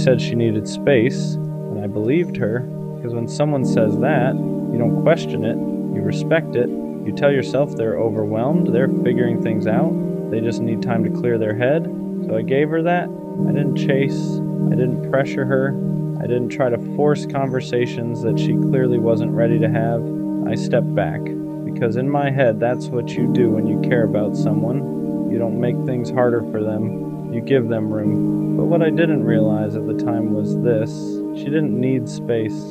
said she needed space, and I believed her, because when someone says that, you don't question it, you respect it, you tell yourself they're overwhelmed, they're figuring things out, they just need time to clear their head. So I gave her that. I didn't chase, I didn't pressure her, I didn't try to force conversations that she clearly wasn't ready to have. I stepped back, because in my head, that's what you do when you care about someone. You don't make things harder for them, you give them room. But what I didn't realize at the time was this: she didn't need space,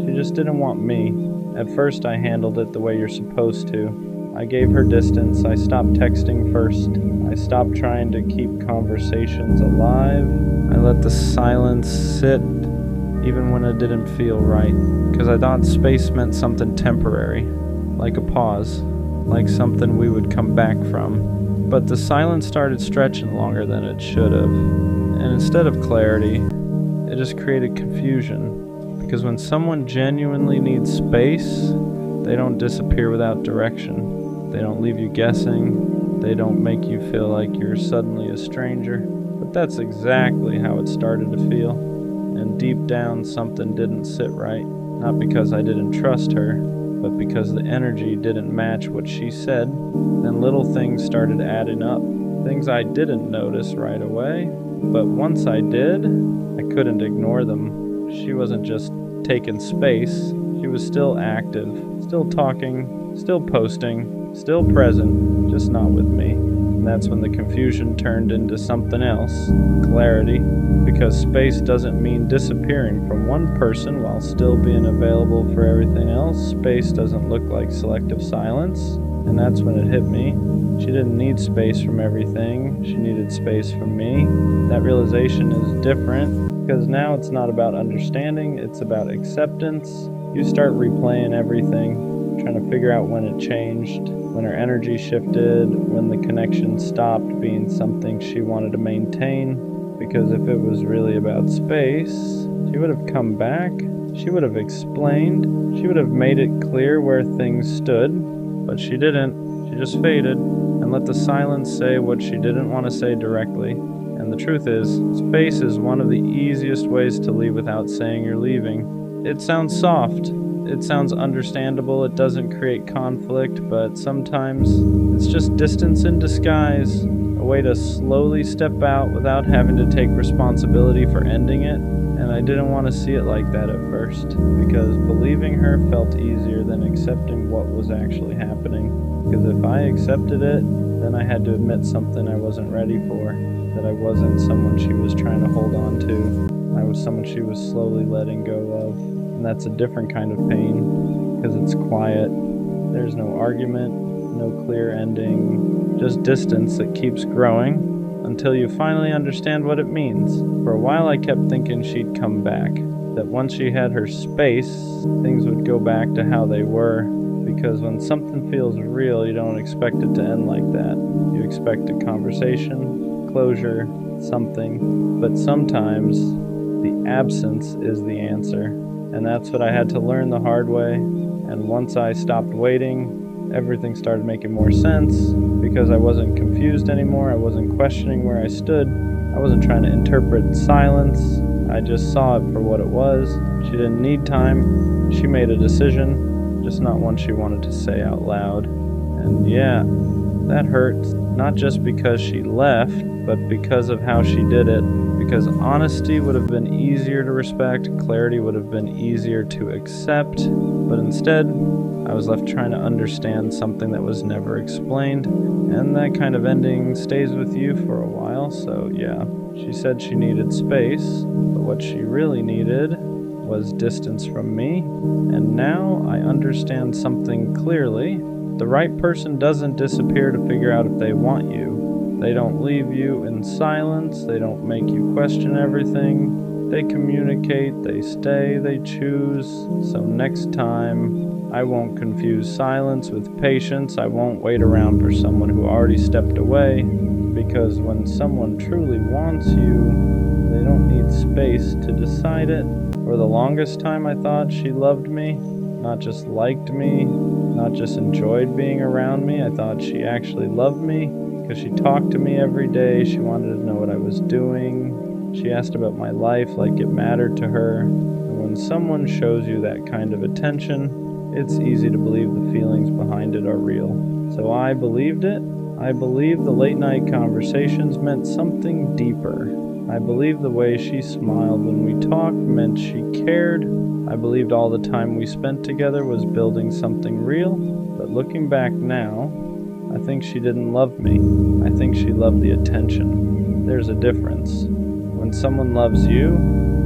she just didn't want me. At first I handled it the way you're supposed to. I gave her distance, I stopped texting first, I stopped trying to keep conversations alive, I let the silence sit even when it didn't feel right, because I thought space meant something temporary, like a pause, like something we would come back from. But the silence started stretching longer than it should have, and instead of clarity, it just created confusion, because when someone genuinely needs space, they don't disappear without direction. They don't leave you guessing. They don't make you feel like you're suddenly a stranger. But that's exactly how it started to feel. And deep down, something didn't sit right. Not because I didn't trust her, but because the energy didn't match what she said. Then little things started adding up. Things I didn't notice right away. But once I did, I couldn't ignore them. She wasn't just taking space. She was still active, still talking, still posting, still present, just not with me. And that's when the confusion turned into something else, clarity, because space doesn't mean disappearing from one person while still being available for everything else. Space doesn't look like selective silence, and that's when it hit me. She didn't need space from everything, she needed space from me. That realization is different, because now it's not about understanding, it's about acceptance. You start replaying everything, trying to figure out when it changed, when her energy shifted, when the connection stopped being something she wanted to maintain. Because if it was really about space, she would have come back, she would have explained, she would have made it clear where things stood, but she didn't. She just faded and let the silence say what she didn't want to say directly. And the truth is, space is one of the easiest ways to leave without saying you're leaving. It sounds soft, it sounds understandable, it doesn't create conflict, but sometimes it's just distance in disguise, a way to slowly step out without having to take responsibility for ending it. And I didn't want to see it like that at first, because believing her felt easier than accepting what was actually happening. Because if I accepted it, then I had to admit something I wasn't ready for, that I wasn't someone she was trying to hold on to. I was someone she was slowly letting go of. And that's a different kind of pain, because it's quiet. There's no argument, no clear ending, just distance that keeps growing until you finally understand what it means. For a while I kept thinking she'd come back, that once she had her space, things would go back to how they were, because when something feels real, you don't expect it to end like that. You expect a conversation, closure, something, but sometimes the absence is the answer. And that's what I had to learn the hard way. And once I stopped waiting, everything started making more sense, because I wasn't confused anymore. I wasn't questioning where I stood. I wasn't trying to interpret silence. I just saw it for what it was. She didn't need time. She made a decision, just not one she wanted to say out loud. And yeah, that hurts. Not just because she left, but because of how she did it. Because honesty would have been easier to respect, clarity would have been easier to accept, but instead, I was left trying to understand something that was never explained, and that kind of ending stays with you for a while. So yeah, she said she needed space, but what she really needed was distance from me, and now I understand something clearly. The right person doesn't disappear to figure out if they want you. They don't leave you in silence, they don't make you question everything. They communicate, they stay, they choose. So next time, I won't confuse silence with patience. I won't wait around for someone who already stepped away, because when someone truly wants you, they don't need space to decide it. For the longest time I thought she loved me, not just liked me, not just enjoyed being around me. I thought she actually loved me, because she talked to me every day. She wanted to know what I was doing. She asked about my life like it mattered to her. And when someone shows you that kind of attention, it's easy to believe the feelings behind it are real. So I believed it. I believed the late night conversations meant something deeper. I believed the way she smiled when we talked meant she cared. I believed all the time we spent together was building something real. But looking back now, I think she didn't love me. I think she loved the attention. There's a difference. When someone loves you,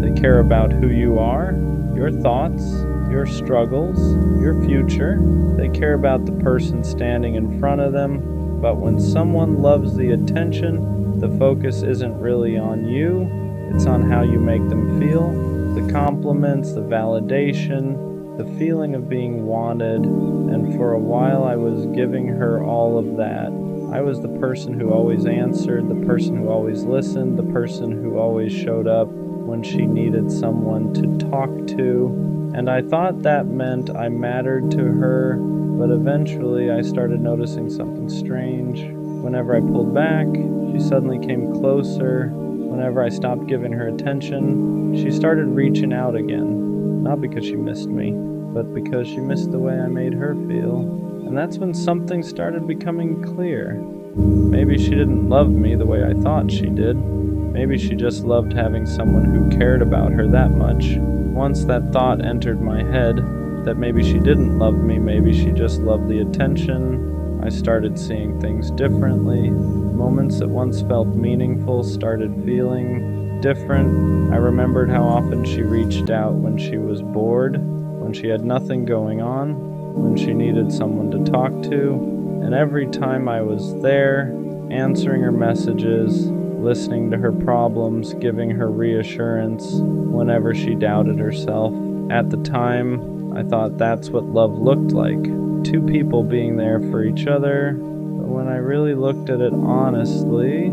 they care about who you are, your thoughts, your struggles, your future. They care about the person standing in front of them. But when someone loves the attention, the focus isn't really on you, it's on how you make them feel. The compliments, the validation, the feeling of being wanted. And for a while I was giving her all of that. I was the person who always answered, the person who always listened, the person who always showed up when she needed someone to talk to. And I thought that meant I mattered to her, but eventually I started noticing something strange. Whenever I pulled back, she suddenly came closer. Whenever I stopped giving her attention, she started reaching out again. Not because she missed me, but because she missed the way I made her feel. And that's when something started becoming clear. Maybe she didn't love me the way I thought she did. Maybe she just loved having someone who cared about her that much. Once that thought entered my head, that maybe she didn't love me, maybe she just loved the attention, I started seeing things differently. Moments that once felt meaningful started feeling different. I remembered how often she reached out when she was bored, when she had nothing going on, when she needed someone to talk to. And every time I was there, answering her messages, listening to her problems, giving her reassurance whenever she doubted herself. At the time, I thought that's what love looked like. Two people being there for each other. But when I really looked at it honestly,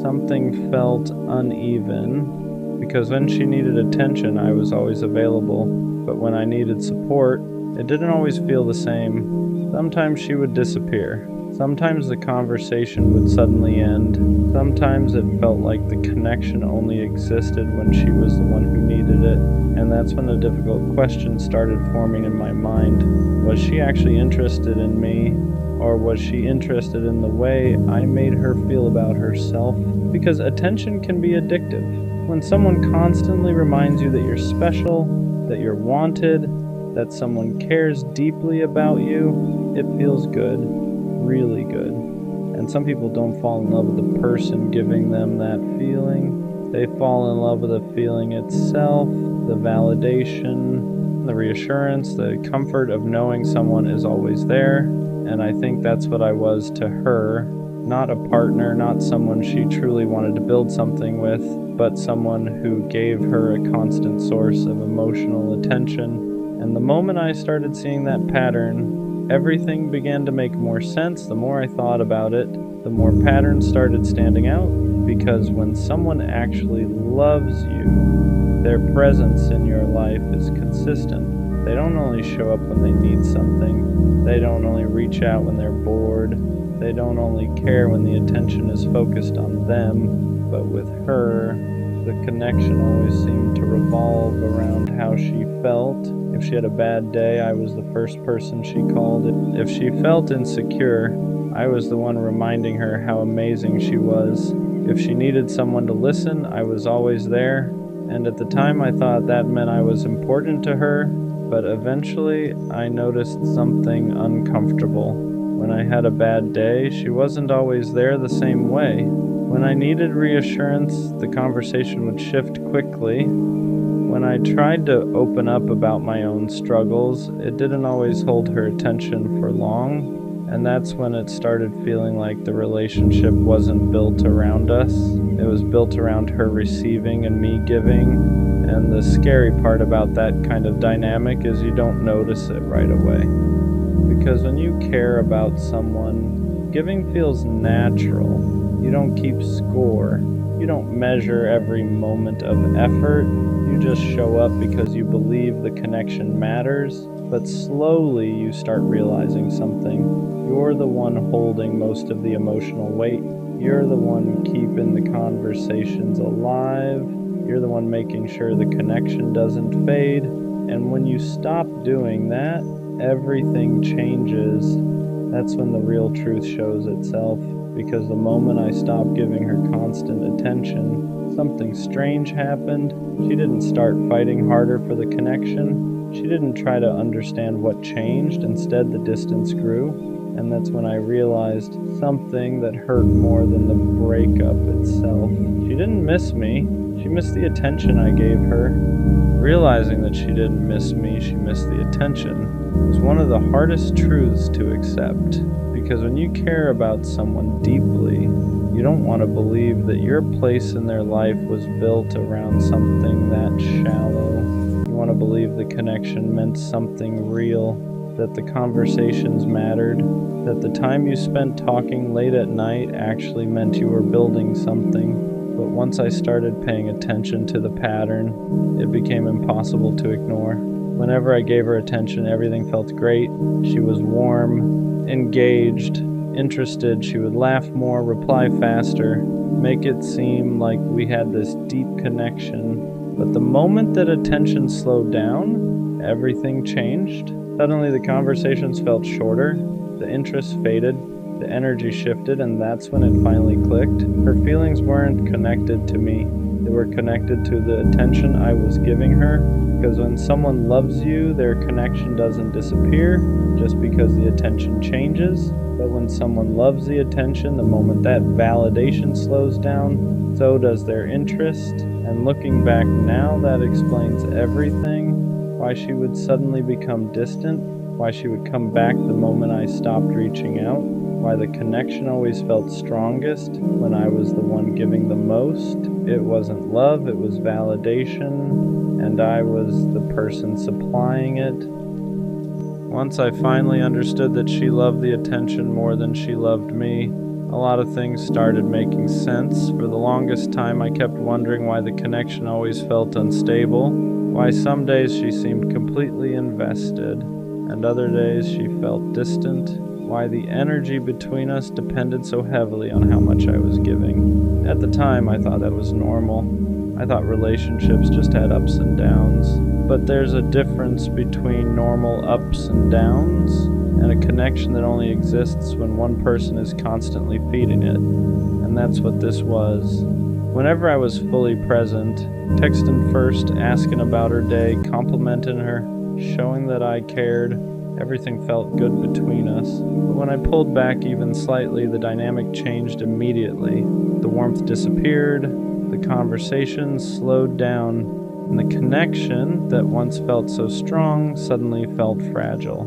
something felt uneven. Because when she needed attention, I was always available. But when I needed support, it didn't always feel the same. Sometimes she would disappear. Sometimes the conversation would suddenly end. Sometimes it felt like the connection only existed when she was the one who needed it. And that's when a difficult question started forming in my mind. Was she actually interested in me? Or was she interested in the way I made her feel about herself? Because attention can be addictive. When someone constantly reminds you that you're special, that you're wanted, that someone cares deeply about you, it feels good. Really good. And some people don't fall in love with the person giving them that feeling. They fall in love with the feeling itself, the validation, the reassurance, the comfort of knowing someone is always there. And I think that's what I was to her. Not a partner, not someone she truly wanted to build something with, but someone who gave her a constant source of emotional attention. And the moment I started seeing that pattern, everything began to make more sense. The more I thought about it, the more patterns started standing out. Because when someone actually loves you, their presence in your life is consistent. They don't only show up when they need something. They don't only reach out when they're bored. They don't only care when the attention is focused on them. But with her, the connection always seemed to revolve around how she felt. If she had a bad day, I was the first person she called. If she felt insecure, I was the one reminding her how amazing she was. If she needed someone to listen, I was always there. And at the time I thought that meant I was important to her, but eventually I noticed something uncomfortable. When I had a bad day, she wasn't always there the same way. When I needed reassurance, the conversation would shift quickly. When I tried to open up about my own struggles, it didn't always hold her attention for long, and that's when it started feeling like the relationship wasn't built around us. It was built around her receiving and me giving, and the scary part about that kind of dynamic is you don't notice it right away. Because when you care about someone, giving feels natural. You don't keep score. You don't measure every moment of effort. You just show up because you believe the connection matters, but slowly you start realizing something. You're the one holding most of the emotional weight. You're the one keeping the conversations alive. You're the one making sure the connection doesn't fade. And when you stop doing that, everything changes. That's when the real truth shows itself. Because the moment I stopped giving her constant attention, something strange happened. She didn't start fighting harder for the connection. She didn't try to understand what changed. Instead, the distance grew. And that's when I realized something that hurt more than the breakup itself. She didn't miss me. She missed the attention I gave her. Realizing that she didn't miss me, she missed the attention, was one of the hardest truths to accept. Because when you care about someone deeply, you don't want to believe that your place in their life was built around something that shallow. You want to believe the connection meant something real, that the conversations mattered, that the time you spent talking late at night actually meant you were building something. But once I started paying attention to the pattern, it became impossible to ignore. Whenever I gave her attention, everything felt great. She was warm, engaged, interested. She would laugh more, reply faster, make it seem like we had this deep connection. But the moment that attention slowed down, everything changed. Suddenly the conversations felt shorter, the interest faded, the energy shifted, and that's when it finally clicked. Her feelings weren't connected to me. They were connected to the attention I was giving her. Because when someone loves you, their connection doesn't disappear just because the attention changes. But when someone loves the attention, the moment that validation slows down, so does their interest. And looking back now, that explains everything. Why she would suddenly become distant, why she would come back the moment I stopped reaching out, why the connection always felt strongest when I was the one giving the most. It wasn't love, it was validation, and I was the person supplying it. Once I finally understood that she loved the attention more than she loved me, a lot of things started making sense. For the longest time, I kept wondering why the connection always felt unstable, why some days she seemed completely invested, and other days she felt distant, why the energy between us depended so heavily on how much I was giving. At the time, I thought that was normal. I thought relationships just had ups and downs. But there's a difference between normal ups and downs and a connection that only exists when one person is constantly feeding it. And that's what this was. Whenever I was fully present, texting first, asking about her day, complimenting her, showing that I cared, everything felt good between us. But when I pulled back even slightly, the dynamic changed immediately. The warmth disappeared, the conversation slowed down, and the connection that once felt so strong suddenly felt fragile.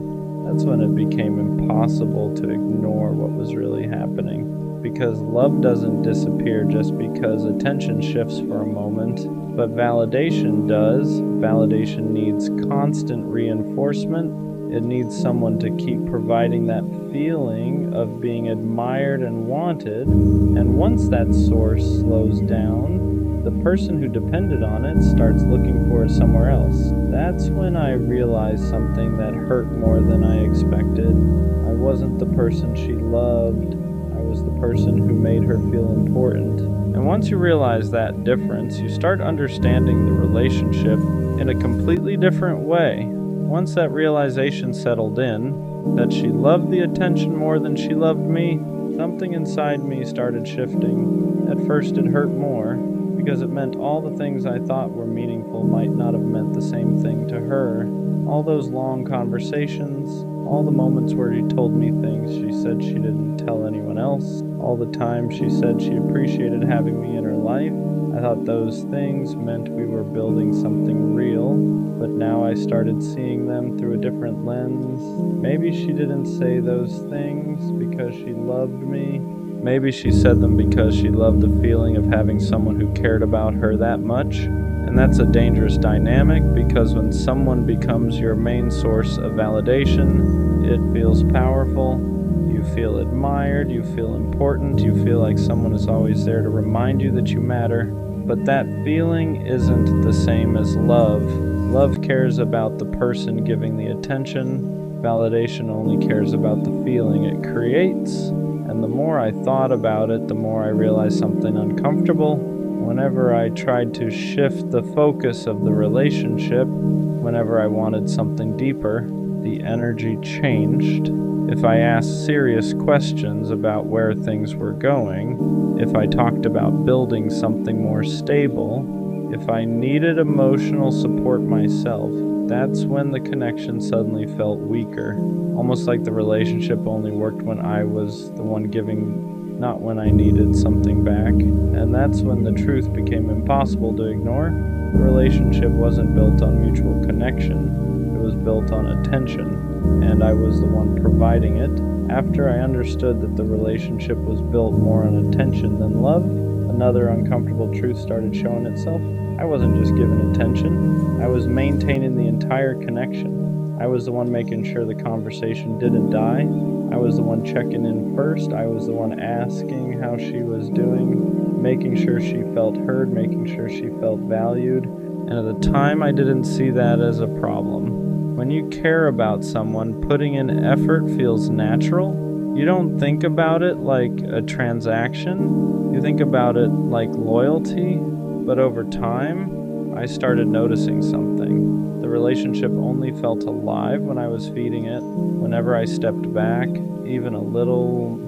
That's when it became impossible to ignore what was really happening. Because love doesn't disappear just because attention shifts for a moment, but validation does. Validation needs constant reinforcement. It needs someone to keep providing that feeling of being admired and wanted. And once that source slows down, the person who depended on it starts looking for it somewhere else. That's when I realized something that hurt more than I expected. I wasn't the person she loved. I was the person who made her feel important. And once you realize that difference, you start understanding the relationship in a completely different way. Once that realization settled in, that she loved the attention more than she loved me, something inside me started shifting. At first it hurt more, because it meant all the things I thought were meaningful might not have meant the same thing to her. All those long conversations, all the moments where she told me things she said she didn't tell anyone else, all the time she said she appreciated having me in her life. I thought those things meant we were building something real, but now I started seeing them through a different lens. Maybe she didn't say those things because she loved me. Maybe she said them because she loved the feeling of having someone who cared about her that much. And that's a dangerous dynamic, because when someone becomes your main source of validation, it feels powerful. You feel admired, you feel important, you feel like someone is always there to remind you that you matter. But that feeling isn't the same as love. Love cares about the person giving the attention. Validation only cares about the feeling it creates. And the more I thought about it, the more I realized something uncomfortable. Whenever I tried to shift the focus of the relationship, whenever I wanted something deeper, the energy changed. If I asked serious questions about where things were going, if I talked about building something more stable, if I needed emotional support myself, that's when the connection suddenly felt weaker. Almost like the relationship only worked when I was the one giving, not when I needed something back. And that's when the truth became impossible to ignore. The relationship wasn't built on mutual connection, it was built on attention, and I was the one providing it. After I understood that the relationship was built more on attention than love, another uncomfortable truth started showing itself. I wasn't just giving attention, I was maintaining the entire connection. I was the one making sure the conversation didn't die. I was the one checking in first. I was the one asking how she was doing, making sure she felt heard, making sure she felt valued. And at the time, I didn't see that as a problem. When you care about someone, putting in effort feels natural. You don't think about it like a transaction. You think about it like loyalty. But over time, I started noticing something. The relationship only felt alive when I was feeding it. Whenever I stepped back, even a little,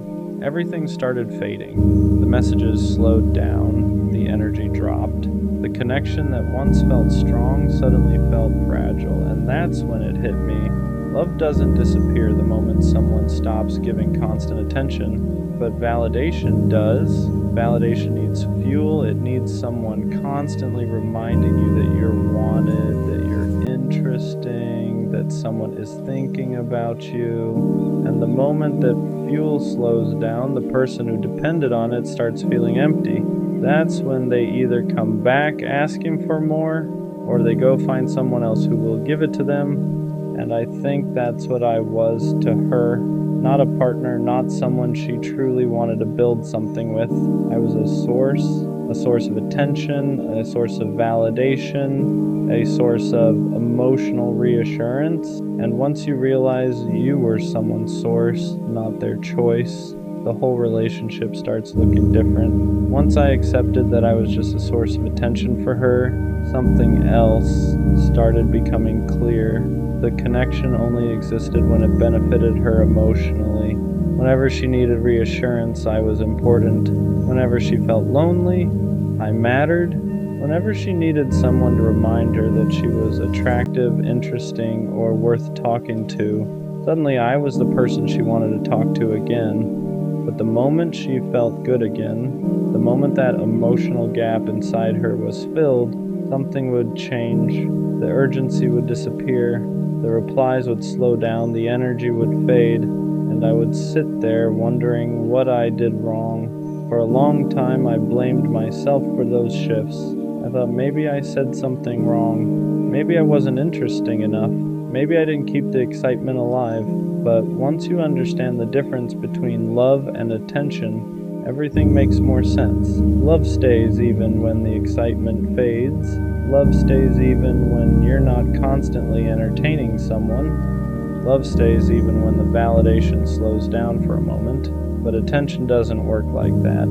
everything started fading. The messages slowed down, the energy dropped. The connection that once felt strong suddenly felt fragile, and that's when it hit me. Love doesn't disappear the moment someone stops giving constant attention, but validation does. Validation needs fuel. It needs someone constantly reminding you that you're wanted, that you're interesting, that someone is thinking about you. And the moment that fuel slows down, the person who depended on it starts feeling empty. That's when they either come back asking for more, or they go find someone else who will give it to them. And I think that's what I was to her. Not a partner, not someone she truly wanted to build something with. I was a source of attention, a source of validation, a source of emotional reassurance. And once you realize you were someone's source, not their choice, the whole relationship starts looking different. Once I accepted that I was just a source of attention for her, something else started becoming clear. The connection only existed when it benefited her emotionally. Whenever she needed reassurance, I was important. Whenever she felt lonely, I mattered. Whenever she needed someone to remind her that she was attractive, interesting, or worth talking to, suddenly I was the person she wanted to talk to again. But the moment she felt good again, the moment that emotional gap inside her was filled, something would change. The urgency would disappear. The replies would slow down, the energy would fade, and I would sit there wondering what I did wrong. For a long time, I blamed myself for those shifts. I thought maybe I said something wrong. Maybe I wasn't interesting enough. Maybe I didn't keep the excitement alive. But once you understand the difference between love and attention, everything makes more sense. Love stays even when the excitement fades. Love stays even when you're not constantly entertaining someone. Love stays even when the validation slows down for a moment. But attention doesn't work like that.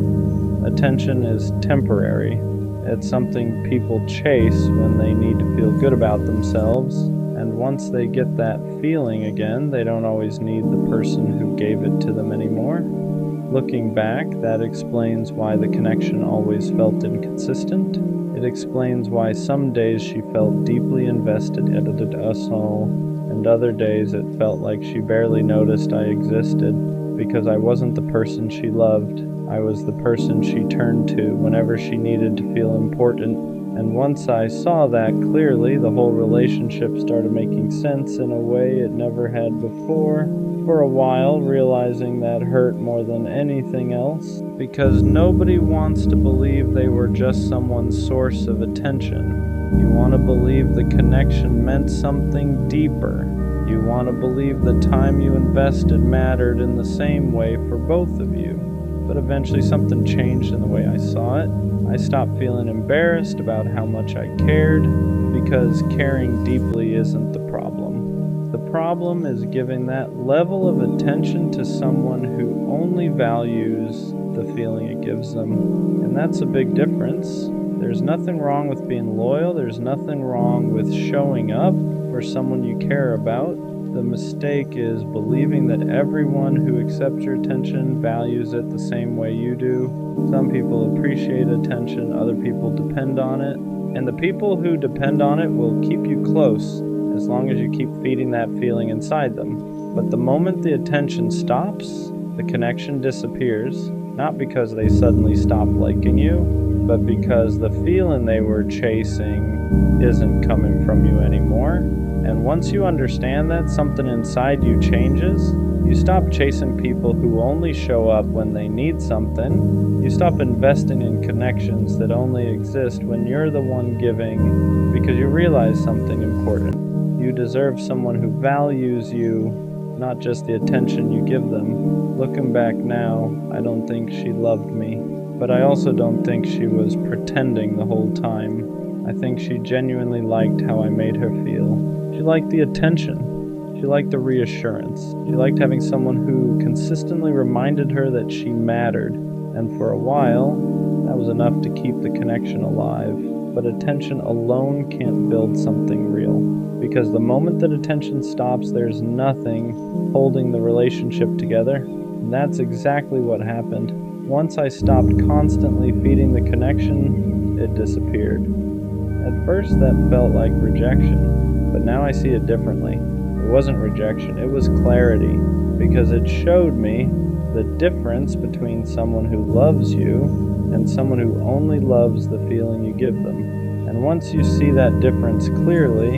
Attention is temporary. It's something people chase when they need to feel good about themselves. And once they get that feeling again, they don't always need the person who gave it to them anymore. Looking back, that explains why the connection always felt inconsistent. It explains why some days she felt deeply invested in us all, and other days it felt like she barely noticed I existed, because I wasn't the person she loved. I was the person she turned to whenever she needed to feel important. And once I saw that clearly, the whole relationship started making sense in a way it never had before. For a while, realizing that hurt more than anything else, because nobody wants to believe they were just someone's source of attention. You want to believe the connection meant something deeper. You want to believe the time you invested mattered in the same way for both of you. But eventually something changed in the way I saw it. I stopped feeling embarrassed about how much I cared, because caring deeply isn't the problem. The problem is giving that level of attention to someone who only values the the feeling it gives them. And that's a big difference. There's nothing wrong with being loyal. There's nothing wrong with showing up for someone you care about. The mistake is believing that everyone who accepts your attention values it the same way you do. Some people appreciate attention, other people depend on it. And the people who depend on it will keep you close as long as you keep feeding that feeling inside them. But the moment the attention stops, the connection disappears, not because they suddenly stop liking you, but because the feeling they were chasing isn't coming from you anymore. And once you understand that, something inside you changes. You stop chasing people who only show up when they need something. You stop investing in connections that only exist when you're the one giving, because you realize something important. You deserve someone who values you, not just the attention you give them. Looking back now, I don't think she loved me, but I also don't think she was pretending the whole time. I think she genuinely liked how I made her feel. She liked the attention. She liked the reassurance. She liked having someone who consistently reminded her that she mattered. And for a while, that was enough to keep the connection alive. But attention alone can't build something real. Because the moment that attention stops, there's nothing holding the relationship together. And that's exactly what happened. Once I stopped constantly feeding the connection, it disappeared. At first, that felt like rejection, but now I see it differently. It wasn't rejection, it was clarity, because it showed me the difference between someone who loves you and someone who only loves the feeling you give them. And once you see that difference clearly,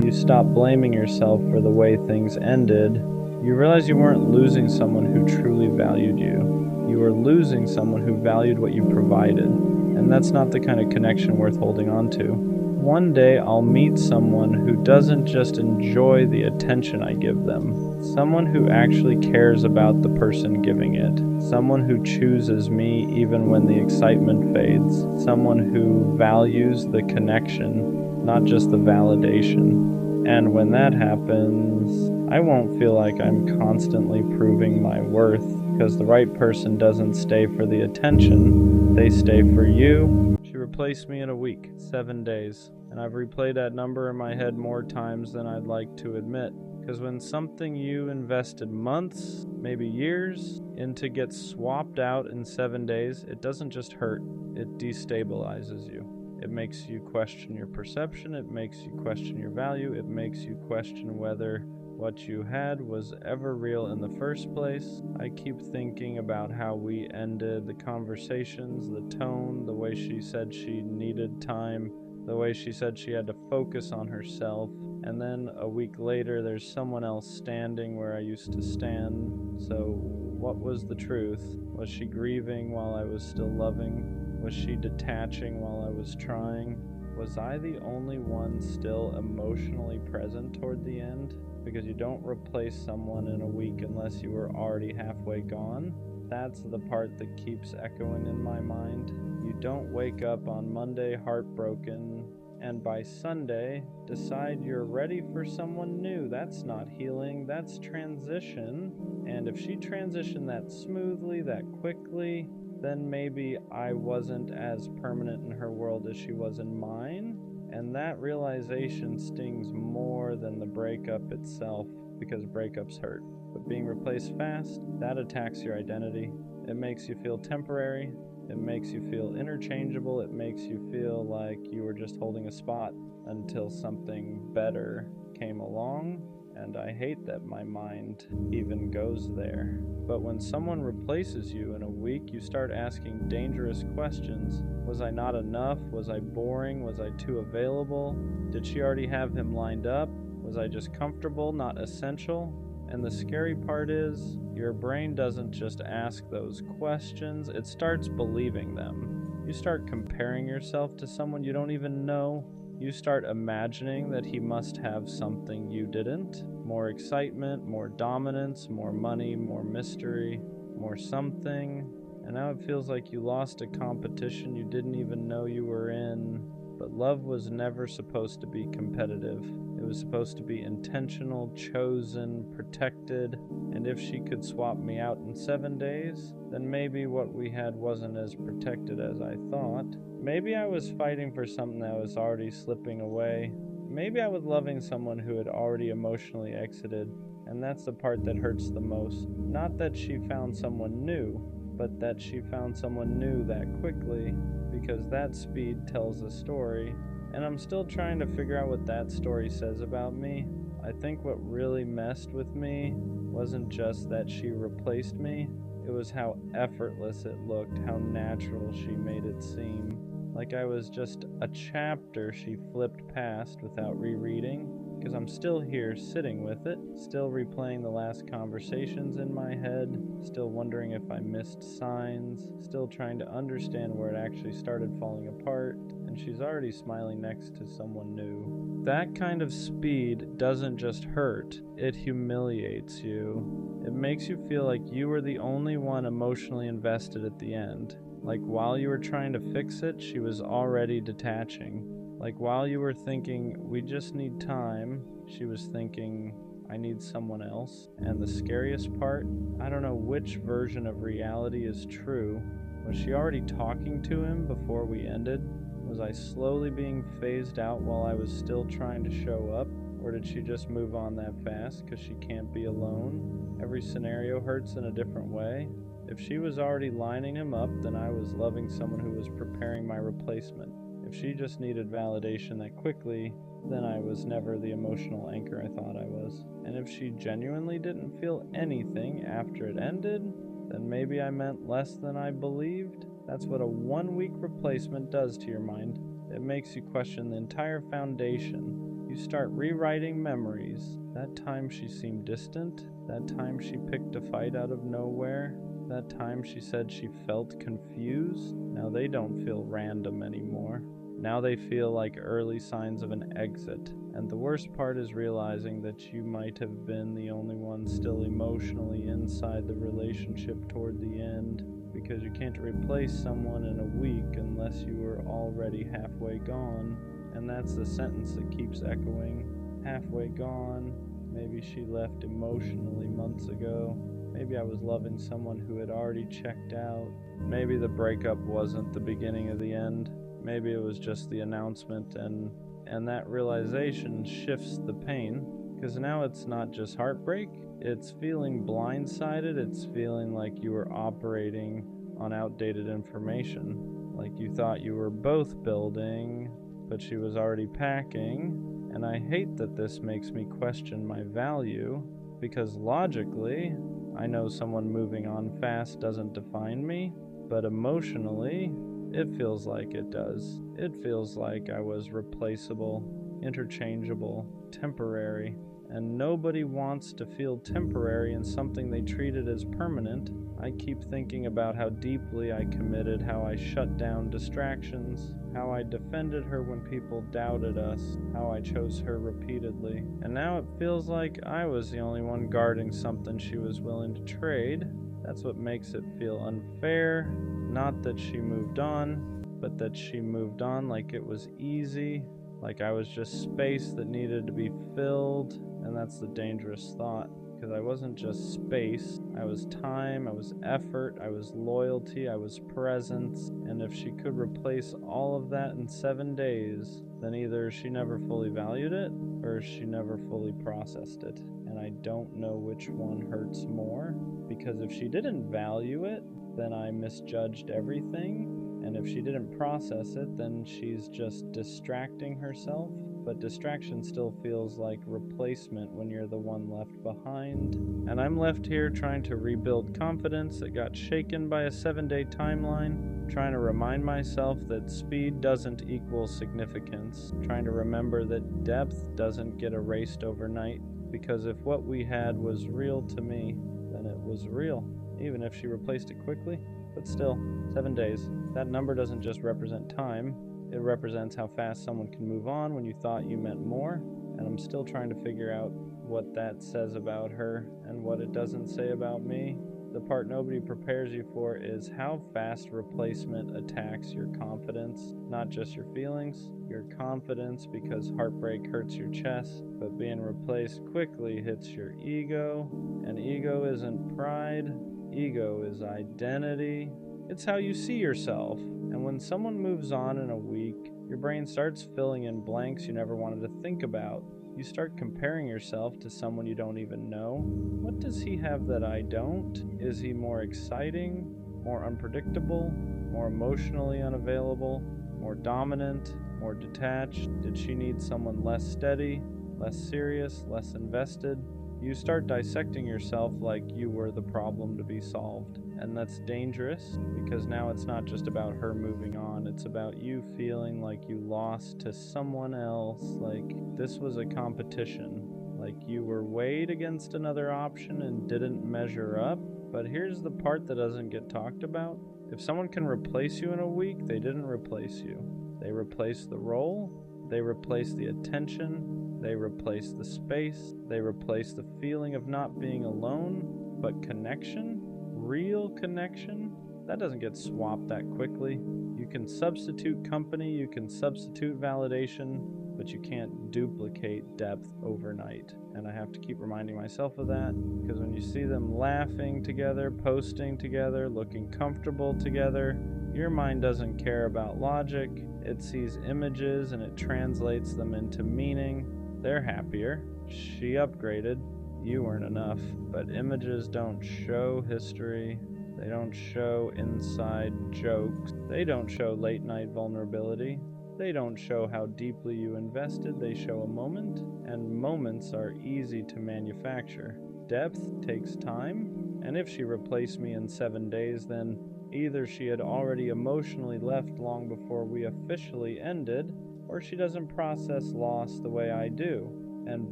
you stop blaming yourself for the way things ended. You realize you weren't losing someone who truly valued you. You were losing someone who valued what you provided. And that's not the kind of connection worth holding on to. One day I'll meet someone who doesn't just enjoy the attention I give them. Someone who actually cares about the person giving it. Someone who chooses me even when the excitement fades. Someone who values the connection, not just the validation. And when that happens, I won't feel like I'm constantly proving my worth, because the right person doesn't stay for the attention, they stay for you. She replaced me in a week, 7 days, and I've replayed that number in my head more times than I'd like to admit. Because when something you invested months, maybe years, into gets swapped out in 7 days, it doesn't just hurt, it destabilizes you. It makes you question your perception, it makes you question your value, it makes you question whether what you had was ever real in the first place. I keep thinking about how we ended the conversations, the tone, the way she said she needed time, the way she said she had to focus on herself. And then a week later, there's someone else standing where I used to stand. So what was the truth? Was she grieving while I was still loving? Was she detaching while I was trying? Was I the only one still emotionally present toward the end? Because you don't replace someone in a week unless you were already halfway gone. That's the part that keeps echoing in my mind. You don't wake up on Monday heartbroken and by Sunday decide you're ready for someone new. That's not healing, that's transition. And if she transitioned that smoothly, that quickly, then maybe I wasn't as permanent in her world as she was in mine. And that realization stings more than the breakup itself, because breakups hurt. But being replaced fast, that attacks your identity. It makes you feel temporary. It makes you feel interchangeable. It makes you feel like you were just holding a spot until something better came along. And I hate that my mind even goes there. But when someone replaces you in a week, you start asking dangerous questions. Was I not enough? Was I boring? Was I too available? Did she already have him lined up? Was I just comfortable, not essential? And the scary part is, your brain doesn't just ask those questions, it starts believing them. You start comparing yourself to someone you don't even know. You start imagining that he must have something you didn't. More excitement, more dominance, more money, more mystery, more something. And now it feels like you lost a competition you didn't even know you were in. But love was never supposed to be competitive. It was supposed to be intentional, chosen, protected, and if she could swap me out in 7 days, then maybe what we had wasn't as protected as I thought. Maybe I was fighting for something that was already slipping away. Maybe I was loving someone who had already emotionally exited, and that's the part that hurts the most. Not that she found someone new, but that she found someone new that quickly, because that speed tells a story, and I'm still trying to figure out what that story says about me. I think what really messed with me wasn't just that she replaced me, it was how effortless it looked, how natural she made it seem. Like I was just a chapter she flipped past without rereading, because I'm still here sitting with it, still replaying the last conversations in my head, still wondering if I missed signs, still trying to understand where it actually started falling apart, and she's already smiling next to someone new. That kind of speed doesn't just hurt, it humiliates you. It makes you feel like you were the only one emotionally invested at the end. Like while you were trying to fix it, she was already detaching. Like while you were thinking, we just need time, she was thinking, I need someone else. And the scariest part, I don't know which version of reality is true. Was she already talking to him before we ended? Was I slowly being phased out while I was still trying to show up? Or did she just move on that fast because she can't be alone? Every scenario hurts in a different way. If she was already lining him up, then I was loving someone who was preparing my replacement. If she just needed validation that quickly, then I was never the emotional anchor I thought I was. And if she genuinely didn't feel anything after it ended, then maybe I meant less than I believed. That's what a 1-week replacement does to your mind. It makes you question the entire foundation. You start rewriting memories. That time she seemed distant, that time she picked a fight out of nowhere, that time she said she felt confused. Now they don't feel random anymore. Now they feel like early signs of an exit. And the worst part is realizing that you might have been the only one still emotionally inside the relationship toward the end, because you can't replace someone in a week unless you were already halfway gone. And that's the sentence that keeps echoing. Halfway gone. Maybe she left emotionally months ago. Maybe I was loving someone who had already checked out. Maybe the breakup wasn't the beginning of the end. Maybe it was just the announcement, and that realization shifts the pain, because now it's not just heartbreak, it's feeling blindsided, it's feeling like you were operating on outdated information, like you thought you were both building, but she was already packing. And I hate that this makes me question my value, because logically, I know someone moving on fast doesn't define me, but emotionally, it feels like it does. It feels like I was replaceable, interchangeable, temporary, and nobody wants to feel temporary in something they treated as permanent. I keep thinking about how deeply I committed, how I shut down distractions, how I defended her when people doubted us, how I chose her repeatedly. And now it feels like I was the only one guarding something she was willing to trade. That's what makes it feel unfair. Not that she moved on, but that she moved on like it was easy, like I was just space that needed to be filled. And that's the dangerous thought, because I wasn't just space, I was time, I was effort, I was loyalty, I was presence. And if she could replace all of that in 7 days, then either she never fully valued it, or she never fully processed it. And I don't know which one hurts more, because if she didn't value it, then I misjudged everything. And if she didn't process it, then she's just distracting herself. But distraction still feels like replacement when you're the one left behind. And I'm left here trying to rebuild confidence that got shaken by a 7-day timeline, trying to remind myself that speed doesn't equal significance, trying to remember that depth doesn't get erased overnight, because if what we had was real to me, then it was real, even if she replaced it quickly. But still, 7 days. That number doesn't just represent time, it represents how fast someone can move on when you thought you meant more. And I'm still trying to figure out what that says about her and what it doesn't say about me. The part nobody prepares you for is how fast replacement attacks your confidence, not just your feelings, your confidence, because heartbreak hurts your chest, but being replaced quickly hits your ego, and ego isn't pride, ego is identity. It's how you see yourself, and when someone moves on in a week, your brain starts filling in blanks you never wanted to think about. You start comparing yourself to someone you don't even know. What does he have that I don't? Is he more exciting, more unpredictable, more emotionally unavailable, more dominant, more detached? Did she need someone less steady, less serious, less invested? You start dissecting yourself like you were the problem to be solved. And that's dangerous because now it's not just about her moving on, it's about you feeling like you lost to someone else, like this was a competition, like you were weighed against another option and didn't measure up. But here's the part that doesn't get talked about. If someone can replace you in a week, they didn't replace you. They replaced the role, they replaced the attention, they replaced the space, they replaced the feeling of not being alone, but connection, real connection, that doesn't get swapped that quickly. You can substitute company, you can substitute validation, but you can't duplicate depth overnight. And I have to keep reminding myself of that, because when you see them laughing together, posting together, looking comfortable together, your mind doesn't care about logic. It sees images and it translates them into meaning. They're happier. She upgraded. You weren't enough. But images don't show history. They don't show inside jokes. They don't show late night vulnerability. They don't show how deeply you invested. They show a moment, and moments are easy to manufacture. Depth takes time, and if she replaced me in 7 days, then either she had already emotionally left long before we officially ended, or she doesn't process loss the way I do. And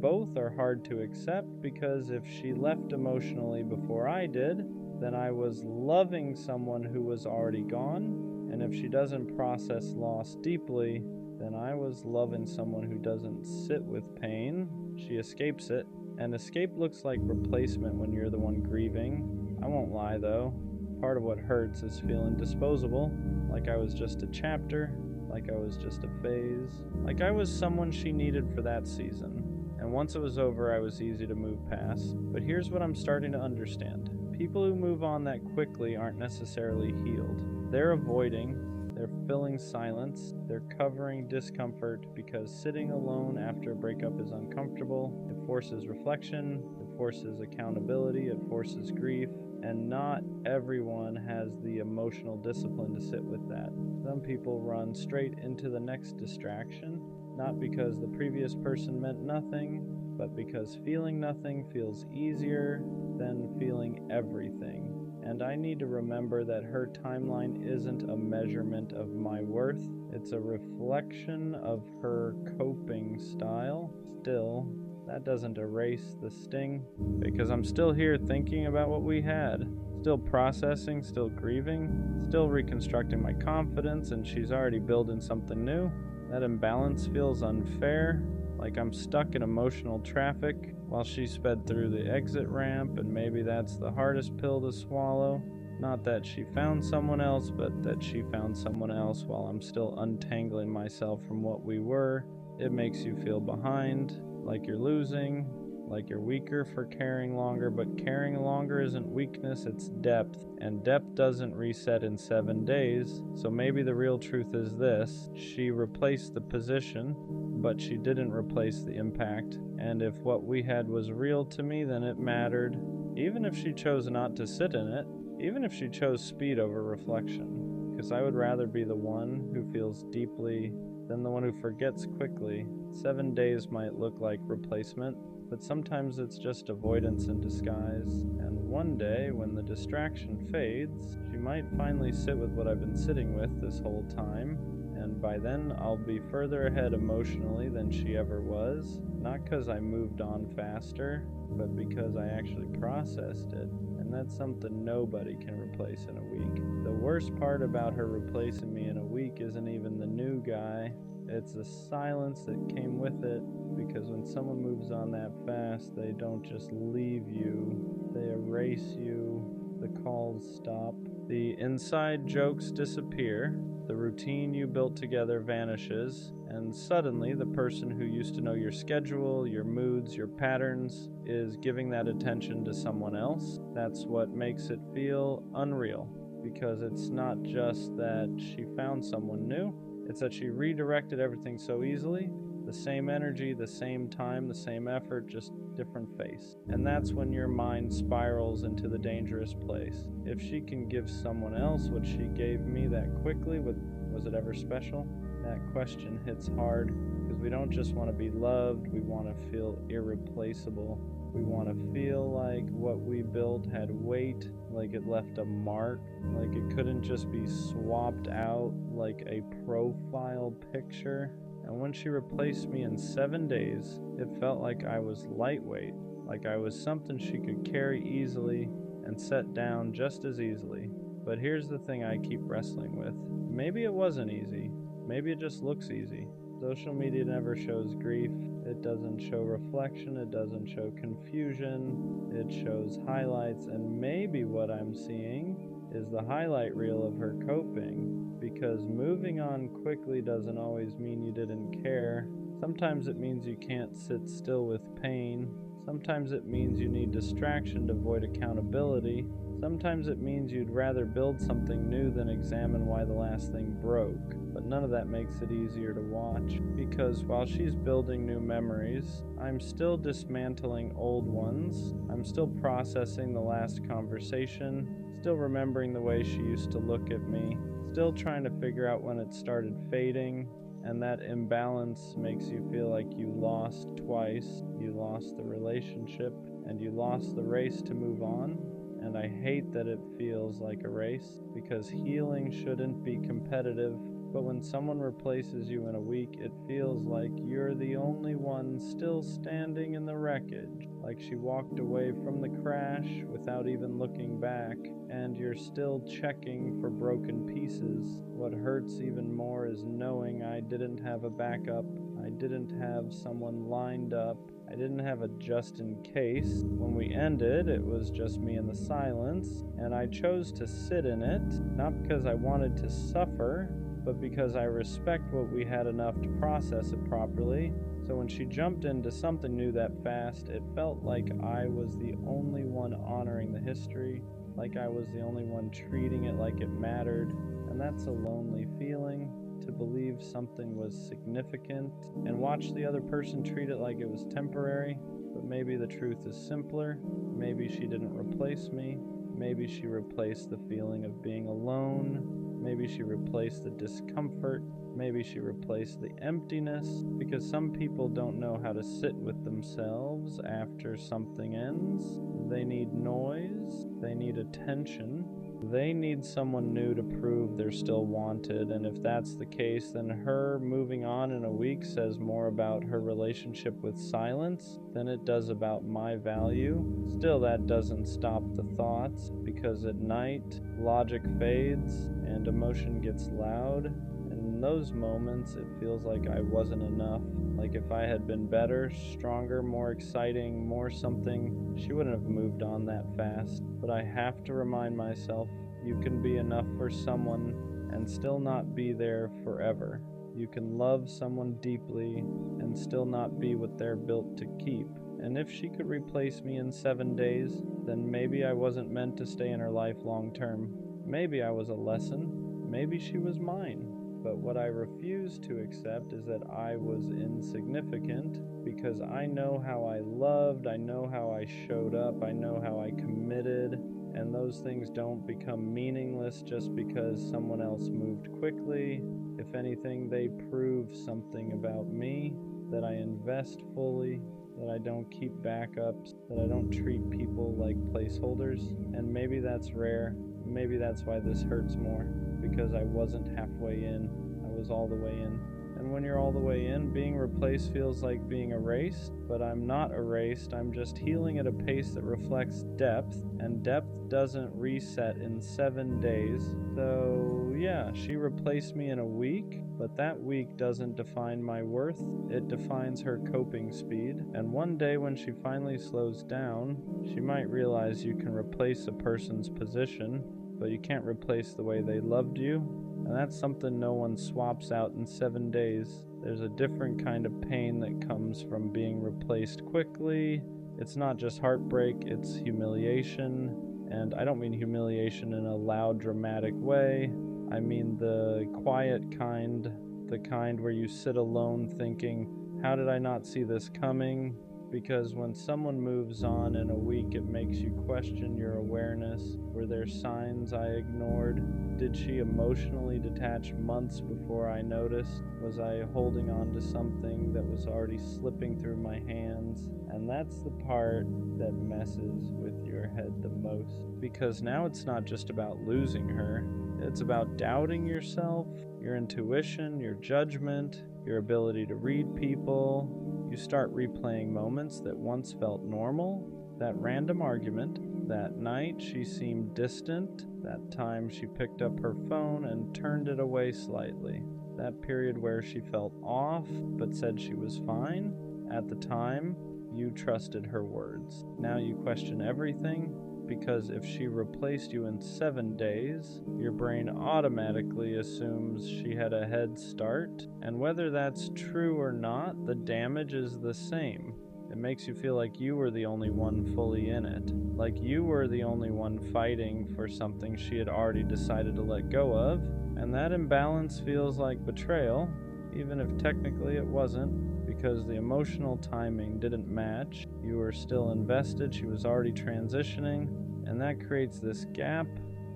both are hard to accept, because if she left emotionally before I did, then I was loving someone who was already gone. And if she doesn't process loss deeply, then I was loving someone who doesn't sit with pain. She escapes it. And escape looks like replacement when you're the one grieving. I won't lie though. Part of what hurts is feeling disposable. Like I was just a chapter. Like I was just a phase. Like I was someone she needed for that season. And once it was over, I was easy to move past. But here's what I'm starting to understand. People who move on that quickly aren't necessarily healed. They're avoiding, they're filling silence, they're covering discomfort, because sitting alone after a breakup is uncomfortable. It forces reflection, it forces accountability, it forces grief, and not everyone has the emotional discipline to sit with that. Some people run straight into the next distraction, not because the previous person meant nothing, but because feeling nothing feels easier than feeling everything. And I need to remember that her timeline isn't a measurement of my worth. It's a reflection of her coping style. Still, that doesn't erase the sting, because I'm still here thinking about what we had. Still processing, still grieving, still reconstructing my confidence, and she's already building something new. That imbalance feels unfair, like I'm stuck in emotional traffic while she sped through the exit ramp, and maybe that's the hardest pill to swallow. Not that she found someone else, but that she found someone else while I'm still untangling myself from what we were. It makes you feel behind, like you're losing, like you're weaker for caring longer, but caring longer isn't weakness, it's depth, and depth doesn't reset in 7 days. So maybe the real truth is this: she replaced the position, but she didn't replace the impact. And if what we had was real to me, then it mattered. Even if she chose not to sit in it, even if she chose speed over reflection. Because I would rather be the one who feels deeply than the one who forgets quickly. 7 days might look like replacement, but sometimes it's just avoidance in disguise. And one day, when the distraction fades, she might finally sit with what I've been sitting with this whole time. And by then, I'll be further ahead emotionally than she ever was. Not because I moved on faster, but because I actually processed it. And that's something nobody can replace in a week. The worst part about her replacing me in a week isn't even the new guy. It's the silence that came with it. Because when someone moves on that fast, they don't just leave you, they erase you. The calls stop. The inside jokes disappear. The routine you built together vanishes, and suddenly the person who used to know your schedule, your moods, your patterns is giving that attention to someone else. That's what makes it feel unreal, because it's not just that she found someone new, it's that she redirected everything so easily. The same energy, the same time, the same effort, just different face. And that's when your mind spirals into the dangerous place. If she can give someone else what she gave me that quickly, was it ever special? That question hits hard, because we don't just want to be loved, we want to feel irreplaceable. We want to feel like what we built had weight, like it left a mark, like it couldn't just be swapped out like a profile picture. And when she replaced me in 7 days, it felt like I was lightweight, like I was something she could carry easily and set down just as easily. But here's the thing I keep wrestling with. Maybe it wasn't easy. Maybe it just looks easy. Social media never shows grief. It doesn't show reflection. It doesn't show confusion. It shows highlights. And maybe what I'm seeing is the highlight reel of her coping. Because moving on quickly doesn't always mean you didn't care. Sometimes it means you can't sit still with pain. Sometimes it means you need distraction to avoid accountability. Sometimes it means you'd rather build something new than examine why the last thing broke. But none of that makes it easier to watch, because while she's building new memories, I'm still dismantling old ones. I'm still processing the last conversation, still remembering the way she used to look at me, still trying to figure out when it started fading. And that imbalance makes you feel like you lost twice. You lost the relationship, and you lost the race to move on. And I hate that it feels like a race, because healing shouldn't be competitive. But when someone replaces you in a week, it feels like you're the only one still standing in the wreckage. Like she walked away from the crash without even looking back, and you're still checking for broken pieces. What hurts even more is knowing I didn't have a backup. I didn't have someone lined up. I didn't have a just in case. When we ended, it was just me in the silence, and I chose to sit in it, not because I wanted to suffer, but because I respect what we had enough to process it properly. So when she jumped into something new that fast, it felt like I was the only one honoring the history, like I was the only one treating it like it mattered, and that's a lonely feeling. To believe something was significant and watch the other person treat it like it was temporary. But maybe the truth is simpler. Maybe she didn't replace me. Maybe she replaced the feeling of being alone. Maybe she replaced the discomfort. Maybe she replaced the emptiness, because some people don't know how to sit with themselves after something ends. They need noise. They need attention. They need someone new to prove they're still wanted, and if that's the case, then her moving on in a week says more about her relationship with silence than it does about my value. Still, that doesn't stop the thoughts, because at night, logic fades and emotion gets loud, and in those moments, it feels like I wasn't enough. Like if I had been better, stronger, more exciting, more something, she wouldn't have moved on that fast. But I have to remind myself, you can be enough for someone and still not be there forever. You can love someone deeply and still not be what they're built to keep. And if she could replace me in 7 days, then maybe I wasn't meant to stay in her life long term. Maybe I was a lesson. Maybe she was mine. But what I refuse to accept is that I was insignificant, because I know how I loved, I know how I showed up, I know how I committed, and those things don't become meaningless just because someone else moved quickly. If anything, they prove something about me, that I invest fully, that I don't keep backups, that I don't treat people like placeholders. And maybe that's rare. Maybe that's why this hurts more, because I wasn't halfway in. I was all the way in. And And when you're all the way in, being replaced feels like being erased, but I'm not erased. I'm just healing at a pace that reflects depth, and depth doesn't reset in 7 days. So yeah, she replaced me in a week, but that week doesn't define my worth. It defines her coping speed. And one day when she finally slows down, she might realize you can replace a person's position, but you can't replace the way they loved you. And that's something no one swaps out in 7 days. There's a different kind of pain that comes from being replaced quickly. It's not just heartbreak, it's humiliation. And I don't mean humiliation in a loud, dramatic way. I mean the quiet kind, the kind where you sit alone thinking, how did I not see this coming? Because when someone moves on in a week, it makes you question your awareness. Were there signs I ignored? Did she emotionally detach months before I noticed? Was I holding on to something that was already slipping through my hands? And that's the part that messes with your head the most. Because now it's not just about losing her. It's about doubting yourself, your intuition, your judgment, your ability to read people. You start replaying moments that once felt normal. That random argument, that night she seemed distant, that time she picked up her phone and turned it away slightly, that period where she felt off but said she was fine. At the time, you trusted her words. Now you question everything. Because if she replaced you in 7 days, your brain automatically assumes she had a head start. And whether that's true or not, the damage is the same. It makes you feel like you were the only one fully in it. Like you were the only one fighting for something she had already decided to let go of. And that imbalance feels like betrayal, even if technically it wasn't. Because the emotional timing didn't match. You were still invested, she was already transitioning, and that creates this gap,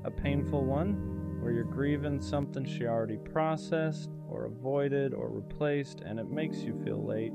a painful one, where you're grieving something she already processed, or avoided, or replaced, and it makes you feel late,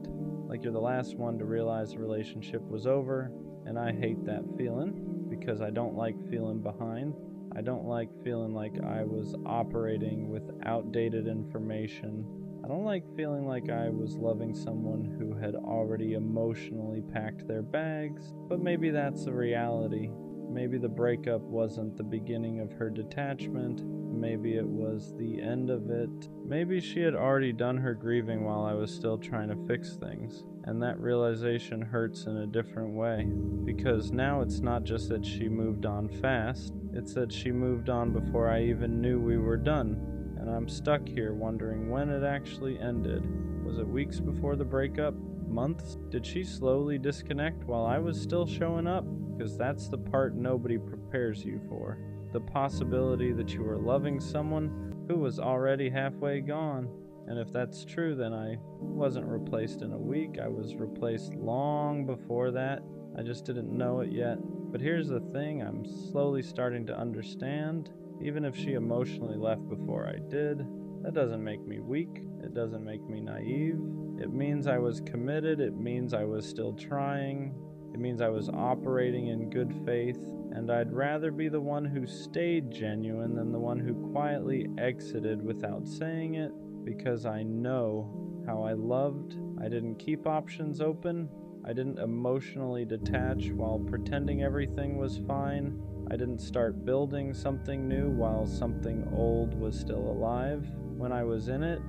like you're the last one to realize the relationship was over, and I hate that feeling, because I don't like feeling behind. I don't like feeling like I was operating with outdated information. I don't like feeling like I was loving someone who had already emotionally packed their bags, but maybe that's the reality. Maybe the breakup wasn't the beginning of her detachment. Maybe it was the end of it. Maybe she had already done her grieving while I was still trying to fix things. And that realization hurts in a different way. Because now it's not just that she moved on fast, it's that she moved on before I even knew we were done. And I'm stuck here wondering when it actually ended. Was it weeks before the breakup? Months? Did she slowly disconnect while I was still showing up? Because that's the part nobody prepares you for. The possibility that you were loving someone who was already halfway gone. And if that's true, then I wasn't replaced in a week. I was replaced long before that. I just didn't know it yet. But here's the thing, I'm slowly starting to understand. Even if she emotionally left before I did, that doesn't make me weak. It doesn't make me naive. It means I was committed. It means I was still trying. It means I was operating in good faith. And I'd rather be the one who stayed genuine than the one who quietly exited without saying it, because I know how I loved. I didn't keep options open. I didn't emotionally detach while pretending everything was fine. I didn't start building something new while something old was still alive. When I was in it